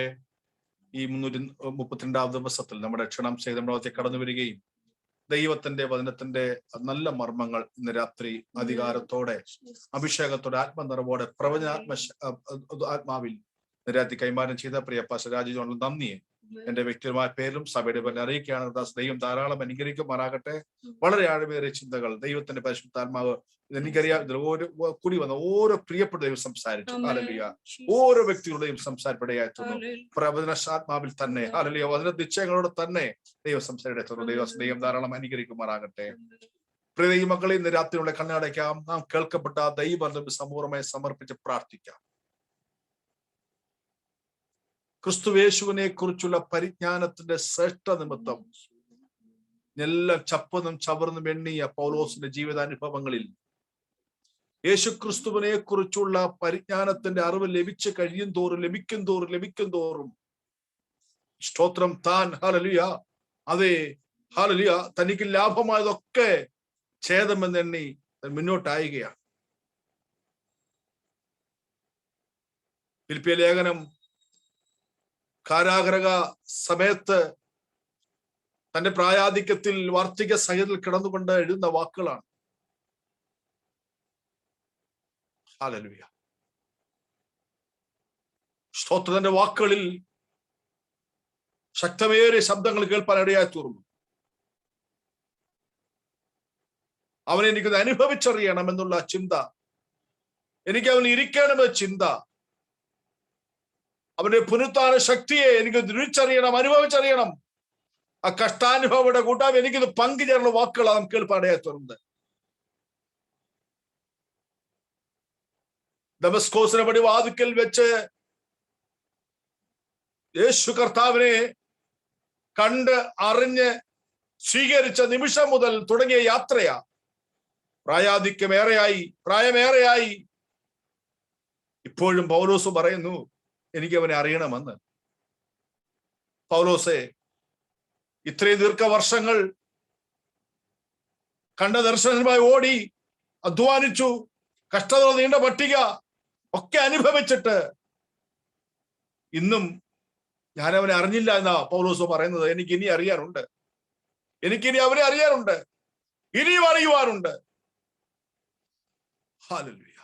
ഈ 332 ദിവസത്തിൽ നമ്മുടെ ക്ഷണം ചെയ്ത് നമ്മുടെ കടന്നു വരികയും ദൈവത്തിന്റെ വചനത്തിന്റെ നല്ല മർമ്മങ്ങൾ ഇന്ന് രാത്രി അധികാരത്തോടെ, അഭിഷേകത്തോടെ, ആത്മനിറവോടെ, ആത്മാവിൽ ഇന്ന് രാത്രി കൈമാറ്റം ചെയ്ത പ്രിയ പാസ്റ്റർ രാജീവ് നന്ദിയെ എന്റെ വ്യക്തിപരമായ പേരിലും സഭയുടെ പേരിൽ അറിയിക്കുകയാണ്. ദൈവം ധാരാളം അനുഗ്രഹിക്കുമാറാകട്ടെ. വളരെ ആഴമേറിയ ചിന്തകൾ ദൈവത്തിന്റെ പരിശുദ്ധാത്മാവ്, എനിക്കറിയാം, കൂടി വന്ന ഓരോ പ്രിയപ്പെട്ട ദൈവം സംസാരിച്ചു. ഹല്ലേലൂയ. ഓരോ വ്യക്തികളുടെയും സംസാരപ്പെടയായിരുന്നു. പ്രവചനാത്മാവിൽ തന്നെ, ഹല്ലേലൂയ, വചന നിശ്ചയങ്ങളോട് തന്നെ ദൈവം സംസാരിക്കുന്നു. ദൈവം ധാരാളം അനുഗ്രഹിക്കുമാറാകട്ടെ. പ്രിയ ദൈവമക്കളെ, ഇന്ന് രാത്രിയുള്ള കണ്ണടയ്ക്കാം. നാം കേൾക്കപ്പെട്ട ദൈവം സമൂഹമായി സമർപ്പിച്ച് പ്രാർത്ഥിക്കാം. ക്രിസ്തുവേശുവിനെ കുറിച്ചുള്ള പരിജ്ഞാനത്തിന്റെ ശ്രേഷ്ഠ നിമിത്തം എല്ലാം ചപ്പന്നും ചവർന്നും എണ്ണിയ പൗലോസിന്റെ ജീവിതാനുഭവങ്ങളിൽ യേശു ക്രിസ്തുവിനെ കുറിച്ചുള്ള പരിജ്ഞാനത്തിന്റെ അറിവ് ലഭിക്കും തോറും സ്തോത്രം, താൻ ഹല്ലേലൂയ, അതെ ഹല്ലേലൂയ, തനിക്ക് ലാഭമായതൊക്കെ ഛേദമെന്നെണ്ണി മുന്നോട്ടായുകയാണ്. ഫിലിപ്പിയ ലേഖനം കാരാഗ്രഹ സമയത്ത് തന്റെ പ്രായാധിക്യത്തിൽ വാർദ്ധക്യ സഹിതത്തിൽ കിടന്നുകൊണ്ട് എഴുതുന്ന വാക്കുകളാണ്. ഹല്ലേലൂയ. സ്തോത്രത്തിന്റെ വാക്കുകളിൽ ശക്തമേറിയ ശബ്ദങ്ങൾ കേൾപ്പാൻ ഇടയായി തീർന്നു. അവനെ എനിക്കത് അനുഭവിച്ചറിയണം എന്നുള്ള ചിന്ത, എനിക്ക് അവൻ ഇരിക്കണമെന്ന ചിന്ത, അവന്റെ പുനരുത്ഥാന ശക്തിയെ എനിക്ക് രുചിച്ചറിയണം, അനുഭവിച്ചറിയണം. ആ കഷ്ടാനുഭവയുടെ കൂട്ടായ്മ എനിക്കിത് പങ്കുചേർന്ന വാക്കുകളാണ് നാം കേൾപ്പാടയായി തീർന്നത്. ദമസ്കോസിനെ പടി വാതിക്കൽ വെച്ച് യേശു കർത്താവിനെ കണ്ട് അറിഞ്ഞ് സ്വീകരിച്ച നിമിഷം മുതൽ തുടങ്ങിയ യാത്രയാ. പ്രായമേറെയായി ഇപ്പോഴും പൗലോസ് പറയുന്നു, എനിക്ക് അവനെ അറിയണമെന്ന്. പൗലോസേ, ഇത്രയും ദീർഘവർഷങ്ങൾ കണ്ട ദർശനവുമായി ഓടി അധ്വാനിച്ചു, കഷ്ടത, നീണ്ട പട്ടിക ഒക്കെ അനുഭവിച്ചിട്ട് ഇന്നും ഞാൻ അവനെ അറിഞ്ഞില്ല എന്നാ പൗലോസ് പറയുന്നത്. എനിക്കിനി അറിയാനുണ്ട്, എനിക്കിനി അവനെ അറിയാനുണ്ട്, ഇനിയും അറിയുവാനുണ്ട്. ഹല്ലേലൂയ.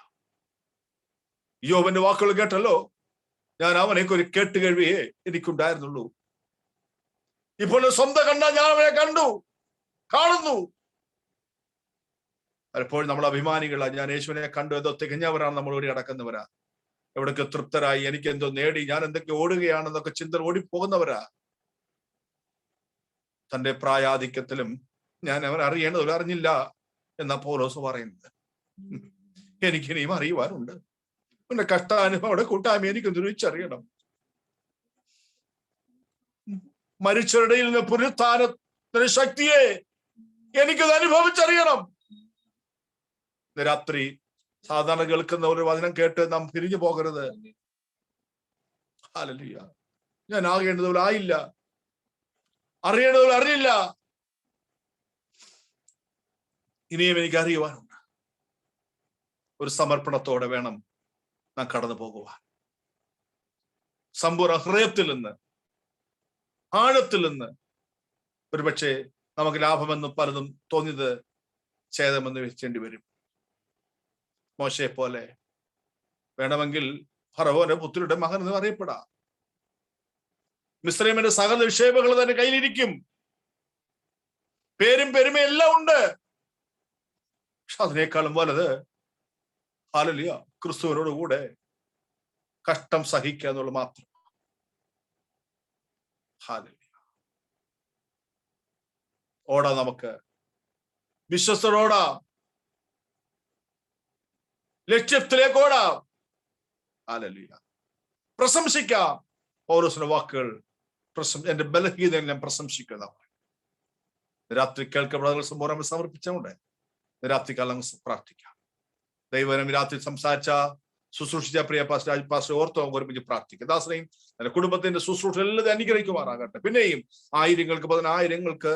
യോബിന്റെ വാക്കുകൾ കേട്ടല്ലോ. ഞാൻ അവനേക്ക് ഒരു കേട്ടുകേഴ്വിയെ എനിക്കുണ്ടായിരുന്നുള്ളൂ. ഇപ്പോൾ സ്വന്തം കണ്ട ഞാൻ അവനെ കാണുന്നു. പലപ്പോഴും നമ്മൾ അഭിമാനികളാ. ഞാൻ യേശുവിനെ കണ്ടു, എന്തോ തികഞ്ഞവരാണ് നമ്മൾ ഓടി അടക്കുന്നവരാ. എവിടൊക്കെ തൃപ്തരായി, എനിക്ക് എന്തോ നേടി, ഞാൻ എന്തൊക്കെ ഓടുകയാണെന്നൊക്കെ ചിന്ത ഓടിപ്പോകുന്നവരാ. തന്റെ പ്രായാധിക്യത്തിലും ഞാൻ അവൻ അറിയേണ്ടത് അറിഞ്ഞില്ല എന്നാ പൗലോസ് പറയുന്നത്. എനിക്കിനിയും അറിയുവാനുണ്ട്. എന്റെ കഷ്ടാനുഭവയുടെ കൂട്ടായ്മ എനിക്ക് രുചിച്ചറിയണം. മരിച്ചവരുടെ നിന്ന് പുനരുത്ഥാനത്തിന്റെ ശക്തിയെ എനിക്കത് അനുഭവിച്ചറിയണം. രാത്രി സാധാരണ കേൾക്കുന്ന ഒരു വചനം കേട്ട് നാം പിരിഞ്ഞു പോകരുത്. ഹല്ലേലൂയ. ഞാൻ ആകേണ്ടതുപോലെ ആയില്ല, അറിയേണ്ടതുപോലെ അറിയില്ല, ഇനിയും എനിക്ക് അറിയുവാനുണ്ട്. ഒരു സമർപ്പണത്തോടെ വേണം നാം കടന്നു പോകുവാൻ. സമ്പൂർണ്ണ ഹൃദയത്തിൽ നിന്ന്, ആഴത്തിൽ നിന്ന്. ഒരുപക്ഷെ നമുക്ക് ലാഭമെന്ന് പലതും തോന്നിയത് ഛേദമെന്ന് വെച്ചേണ്ടി വരും. മോശയെ പോലെ വേണമെങ്കിൽ ഫറവോന്റെ പുത്രിയുടെ മകൻ എന്ന് അറിയപ്പെടാം. മിസ്രൈമിന്റെ സകല നിക്ഷേപങ്ങൾ തന്നെ കയ്യിലിരിക്കും, പേരും പെരുമയും എല്ലാം ഉണ്ട്. പക്ഷെ അതിനേക്കാളും വലുത് ഹല്ലേലൂയ, ക്രിസ്തുവിനോട് കൂടെ കഷ്ടം സഹിക്കുക എന്നുള്ളത് മാത്രം. ഹല്ലേലൂയ. ഓടാ, നമുക്ക് വിശ്വസ്തരോടാം, ലക്ഷ്യത്തിലേക്ക് ഓടാം. ഹല്ലേലൂയ. പ്രശംസിക്കാം. പൗലോസിന്റെ വാക്കുകൾ എന്റെ ബലഹീനതയിൽ ഞാൻ പ്രശംസിക്കുന്ന രാത്രി കേൾക്കപ്പെടുന്ന സംഭവം സമർപ്പിച്ചുകൊണ്ട് രാത്രികാലം പ്രാർത്ഥിക്കാം. ദൈവം രാത്രി സംസാരിച്ച ശുശ്രൂഷിച്ച പ്രിയ പാസ്റ്റർ ഓർത്തോ ഒരുമിച്ച് പ്രാർത്ഥിക്കുക. ദാസനെയും തന്റെ കുടുംബത്തിന്റെ ശുശ്രൂഷ എല്ലാവരും അനുഗ്രഹിക്കുമാറാകട്ടെ. പിന്നെയും ആയിരങ്ങൾക്ക് 10,000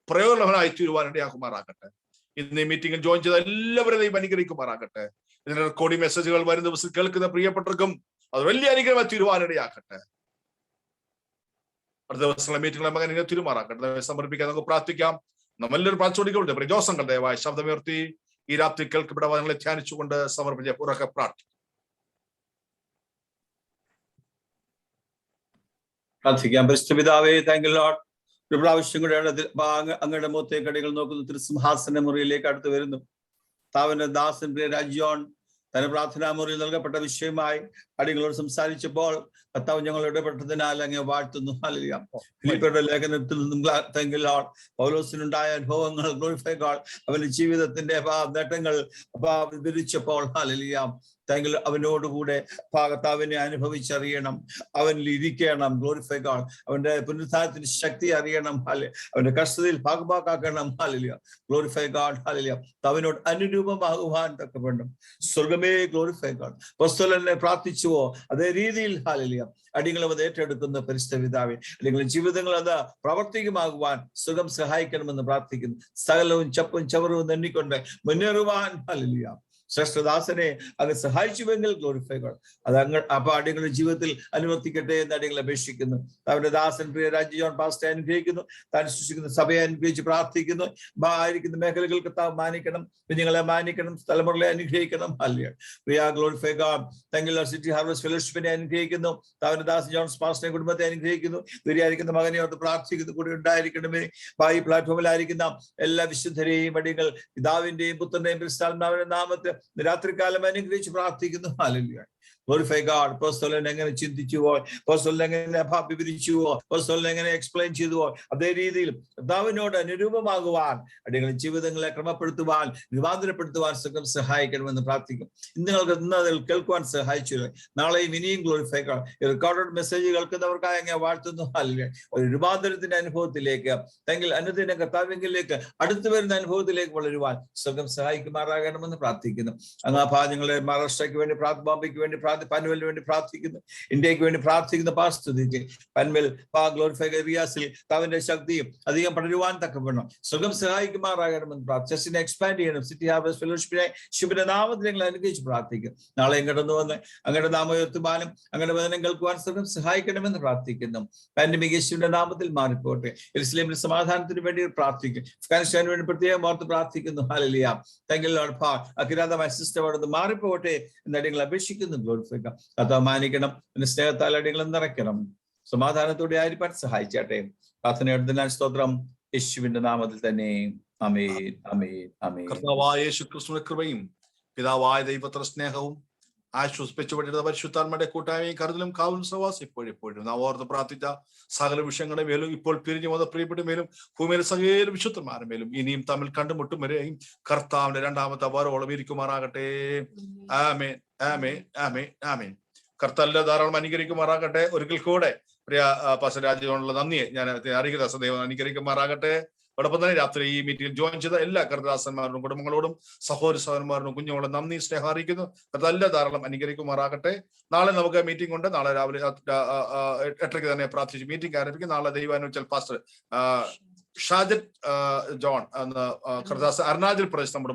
പ്രയോജനമായി തീരുവാൻ ഇടയാക്കുമാറാകട്ടെ. ഇന്ന് ഈ മീറ്റിംഗിൽ ജോയിൻ ചെയ്ത എല്ലാവരും ദൈവം അനുഗ്രഹിക്കുമാറാകട്ടെ. ഇതിന് റെക്കോർഡിംഗ് മെസ്സേജുകൾ വരും ദിവസം കേൾക്കുന്ന പ്രിയപ്പെട്ടവർക്കും അത് വലിയ അനുഗ്രഹമായി തീരുവാനിടയാക്കട്ടെ. അടുത്ത ദിവസങ്ങളെ മീറ്റിംഗുകളെ മകൻ ഇങ്ങനെ തീരുമാറാക്കട്ടെ. സമർപ്പിക്കാൻ നമുക്ക് പ്രാർത്ഥിക്കാം. നമ്മെല്ലാവരും പ്രാർത്ഥിച്ചുകൊണ്ടിരിക്കട്ടെ. പ്രജോസങ്ങൾ ദയവായി ശബ്ദമുയർത്തി ഈ രാത്രി കേൾക്കപ്പെട്ട വചനങ്ങളെ ധ്യാനിച്ചുകൊണ്ട് സമർപ്പിച്ച ഉറക്കെ പ്രാർത്ഥിക്കും. പ്രാർത്ഥിക്കാം. പരിശുദ്ധ പിതാവേ, താങ്ക് യു ലോർഡ്. ഒരു പ്രാവശ്യം കൂടെ അങ്ങയുടെ മുഖത്തേക്ക് അടികൾ നോക്കുന്നു. തിരുസിംഹാസന മുറിയിലേക്ക് അടുത്ത് വരുന്നു. താവിന്റെ ദാസൻ പ്രിയ രാജ്യോൺ തന്റെ പ്രാർത്ഥനാ മുറിയിൽ നൽകപ്പെട്ട വിഷയമായി അടികളോട് സംസാരിച്ചപ്പോൾ കർത്താവ് ഞങ്ങൾ ഇടപെട്ടതിനാൽ അങ്ങ് വാഴ്ത്തുന്നു. ഹല്ലേലൂയ. ഫിലിപ്പിയരുടെ ലേഖനത്തിൽ നിന്നും താങ്ക് യു ലോർഡ്. പൗലോസിനുണ്ടായ അനുഭവങ്ങൾ, ഗ്ലോറിഫൈ ഗോഡ്, അവന്റെ ജീവിതത്തിന്റെ നേട്ടങ്ങൾ വിവരിച്ചപ്പോൾ ഹല്ലേലൂയ, താങ്കൾ അവനോടുകൂടെ കർത്താവിനെ അനുഭവിച്ചറിയണം, അവനിൽ ഇരിക്കണം. Glorify God. അവന്റെ പുനരുത്ഥാനത്തിന്റെ ശക്തി അറിയണം. അവന്റെ കഷ്ടതയിൽ ഭാഗമാക്കണം. ഹല്ലേലൂയ. Glorify God. ഹല്ലേലൂയ. അവനോട് അനുരൂപമാകുവാൻ തക്കവണ്ണം സ്വർഗമേ ഗ്ലോറിഫൈ ഗോഡ്. അപ്പോസ്തലനെ പ്രാർത്ഥിച്ചുവോ അതേ രീതിയിൽ ഹല്ലേലൂയ അടികളും അത് ഏറ്റെടുക്കുന്ന പരിശുദ്ധ പിതാവേ, അല്ലെങ്കിൽ ജീവിതങ്ങൾ അത് പ്രാവർത്തികമാകുവാൻ സുഖം സഹായിക്കണമെന്ന് പ്രാർത്ഥിക്കുന്നു. സകലവും ചപ്പും ചവറും എണ്ണിക്കൊണ്ട് മുന്നേറുവാൻ ഹല്ലേലൂയ ശ്രേഷ്ഠദാസനെ അങ്ങ് സഹായിച്ചുവെങ്കിൽ ഗ്ലോറിഫൈ ഗോഡ്. അത് അപ്പൊ അടികളുടെ ജീവിതത്തിൽ അനുവർത്തിക്കട്ടെ എന്ന് അടികൾ അപേക്ഷിക്കുന്നു. അവരുടെ ദാസൻ പ്രിയ രാജ്യോൺ പാസ്റ്ററെ അനുഗ്രഹിക്കുന്നു. താൻ സൃഷ്ടിക്കുന്ന സഭയെ അനുഗ്രഹിച്ച് പ്രാർത്ഥിക്കുന്നു. ആയിരിക്കുന്ന മേഖലകൾക്ക് താൻ മാനിക്കണം, കുഞ്ഞുങ്ങളെ മാനിക്കണം, തലമുറകളെ അനുഗ്രഹിക്കണം. ഹല്ലേലൂയ. പ്രിയ glorify God. Thank you Lord. City harvest ഫെലോഷിപ്പിനെ അനുഗ്രഹിക്കുന്നു. അവരുടെ ദാസൻ ജോൺസ് പാസ്റ്ററെ കുടുംബത്തെ അനുഗ്രഹിക്കുന്നു. ദൂരെയായിരിക്കുന്ന മകനെ ഓർത്ത് പ്രാർത്ഥിക്കുന്നു. കൂടി ഉണ്ടായിരിക്കണമേ. ഈ പ്ലാറ്റ്ഫോമിലായിരിക്കുന്ന എല്ലാ വിശുദ്ധരെയും അടികൾ പിതാവിന്റെയും പുത്രന്റെയും പരിശുദ്ധാത്മാവിന്റെ നാമത്തിൽ രാത്രികാലം അനുഗ്രഹിച്ച് പ്രാർത്ഥിക്കുന്നു. ഹല്ലേലൂയ. Glorify God. അപ്പോസ്തലൻ എങ്ങനെ ചിന്തിച്ചുവോ, അപ്പോസ്തലൻ എങ്ങനെ വിവരിച്ചുവോ, അപ്പോസ്തലൻ എങ്ങനെ എക്സ്പ്ലെയിൻ ചെയ്തുവോ അതേ രീതിയിൽ കർത്താവിനോട് അനുരൂപമാകുവാൻ അടികളുടെ ജീവിതങ്ങളെ ക്രമപ്പെടുത്തുവാൻ, രൂപാന്തരപ്പെടുത്തുവാൻ സുഖം സഹായിക്കണമെന്ന് പ്രാർത്ഥിക്കും. ഇന്നതിൽ കേൾക്കുവാൻ സഹായിച്ചു. നാളെയും ഇനിയും ഗ്ലോറിഫൈ ഗോഡ്. റെക്കോർഡഡ് മെസ്സേജ് കേൾക്കുന്നവർക്കായി അങ്ങനെ വാഴ്ത്തുന്നു. ഹല്ലേലൂയ. ഒരു രൂപാന്തരത്തിന്റെ അനുഭവത്തിലേക്ക്, അല്ലെങ്കിൽ അനുദിന കർത്താവിലേക്ക് അടുത്തു വരുന്ന അനുഭവത്തിലേക്ക് വളരുവാൻ സുഖം സഹായിക്കുമാറാകണമെന്ന് പ്രാർത്ഥിക്കുന്നു. അങ്ങ് ആ ഭാഗങ്ങളെ മഹാരാഷ്ട്രയ്ക്ക് വേണ്ടി, ബോംബെക്ക് വേണ്ടി, പൻവലിന് വേണ്ടി പ്രാർത്ഥിക്കുന്നു. ഇന്ത്യക്ക് വേണ്ടി പ്രാർത്ഥിക്കുന്ന പാസ്തുതിക്ക് പൻവൽ ഗ്ലോറിഫൈ ഏരിയാസിൽ അവന്റെ ശക്തിയും അധികം പടരുവാൻ തക്കവണ്ണം സുഖം സഹായിക്കുമാറാകണമെന്ന് പ്രാർത്ഥിച്ചിനെ എക്സ്പാൻഡ് ചെയ്യണം. സിറ്റി ഹാർവസ്റ്റ് ഫെലോഷിപ്പിനെ ശുഭന്റെ നാമത്തിൽ ഞങ്ങൾ അനുഗ്രഹിച്ച് പ്രാർത്ഥിക്കും. നാളെയും കടന്നു വന്ന് അങ്ങയുടെ നാമം ഉയർത്തുവാനും അങ്ങയുടെ വചനം കേൾക്കുവാൻ സുഖം സഹായിക്കണമെന്ന് പ്രാർത്ഥിക്കുന്നു. പാൻഡമിക് യേശുവിന്റെ നാമത്തിൽ മാറിപ്പോട്ടെ. യെരുശലേമിന്റെ സമാധാനത്തിന് വേണ്ടി പ്രാർത്ഥിക്കും. അഫ്ഗാനിസ്ഥാന് വേണ്ടി പ്രത്യേകം ഓർത്ത് പ്രാർത്ഥിക്കുന്നു. ഹല്ലേലൂയ. Thank you Lord. അകിരാതമായ സിസ്റ്റം അവിടെ മാറിപ്പോട്ടെ എന്ന് അടികൾ അപേക്ഷിക്കുന്നു. കർത്താവ് മാനിക്കണം. സ്നേഹത്താൽ അടികൾ നിറയ്ക്കണം. സമാധാനത്തോടെ ആയിരിക്കാൻ സഹായിച്ചാട്ടെ. പ്രാർത്ഥനയോടെ സ്തോത്രം യേശുവിന്റെ നാമത്തിൽ തന്നെ. ആമേൻ, ആമേൻ, ആമേൻ. കർത്താവായ യേശു ക്രിസ്തുവിന്റെ കൃപയും പിതാവായ ദൈവത്തിന്റെ സ്നേഹവും ആശ്വസിപ്പിച്ചുകൊണ്ടിരുന്ന പരിശുദ്ധാത്മയുടെ കൂട്ടായ്മയും കരുതലും കാവലും സഹവാസം ഇപ്പോഴെപ്പോഴും നാം ഓർത്ത് പ്രാർത്ഥിച്ച സകല വിഷയങ്ങളുടെ മേലും ഇപ്പോൾ പിരിഞ്ഞു വന്ന പ്രിയപ്പെട്ട മേലും ഭൂമിയിലെ സകല വിശുദ്ധന്മാരുടെ മേലും ഇനിയും തമ്മിൽ കണ്ടുമുട്ടും വരെയും കർത്താവിന്റെ രണ്ടാമത്തെ വരവോളം ഇരിക്കുമാറാകട്ടെ. ആമേൻ, ആമേൻ, ആമേൻ, ആമേൻ. കർത്താവിന്റെ ധാരാളം അനുഗ്രഹിക്കുമാറാകട്ടെ. ഒരിക്കൽ കൂടെ പ്രിയ പാസ്റ്റർ രാജുവിനുള്ള നന്ദിയെ ഞാൻ അറിയിക്കുന്ന ദൈവം അനുഗ്രഹിക്കുമാറാകട്ടെ. അതോടൊപ്പം തന്നെ രാത്രി ഈ മീറ്റിംഗിൽ ജോയിൻ ചെയ്ത എല്ലാ കർത്താദാസന്മാരോടും കുടുംബങ്ങളോടും സഹോദര സഹോദരന്മാരോടും കുഞ്ഞുങ്ങളോടും നന്ദി സ്നേഹം അറിയിക്കുന്നു. കർത്താവ് ധാരാളം അനുഗ്രഹിക്കുമാറാകട്ടെ. നാളെ നമുക്ക് മീറ്റിംഗ് ഉണ്ട്. നാളെ രാവിലെ 8:30 തന്നെ പ്രാർത്ഥിച്ച് മീറ്റിംഗ് ആരംഭിക്കും. നാളെ ദൈവാനുവച്ചാൽ പാസ്റ്റർ ഷാജറ്റ് ജോൺ എന്ന കർത്താദാസ് അരുണാചൽ പ്രദേശ് നമ്മുടെ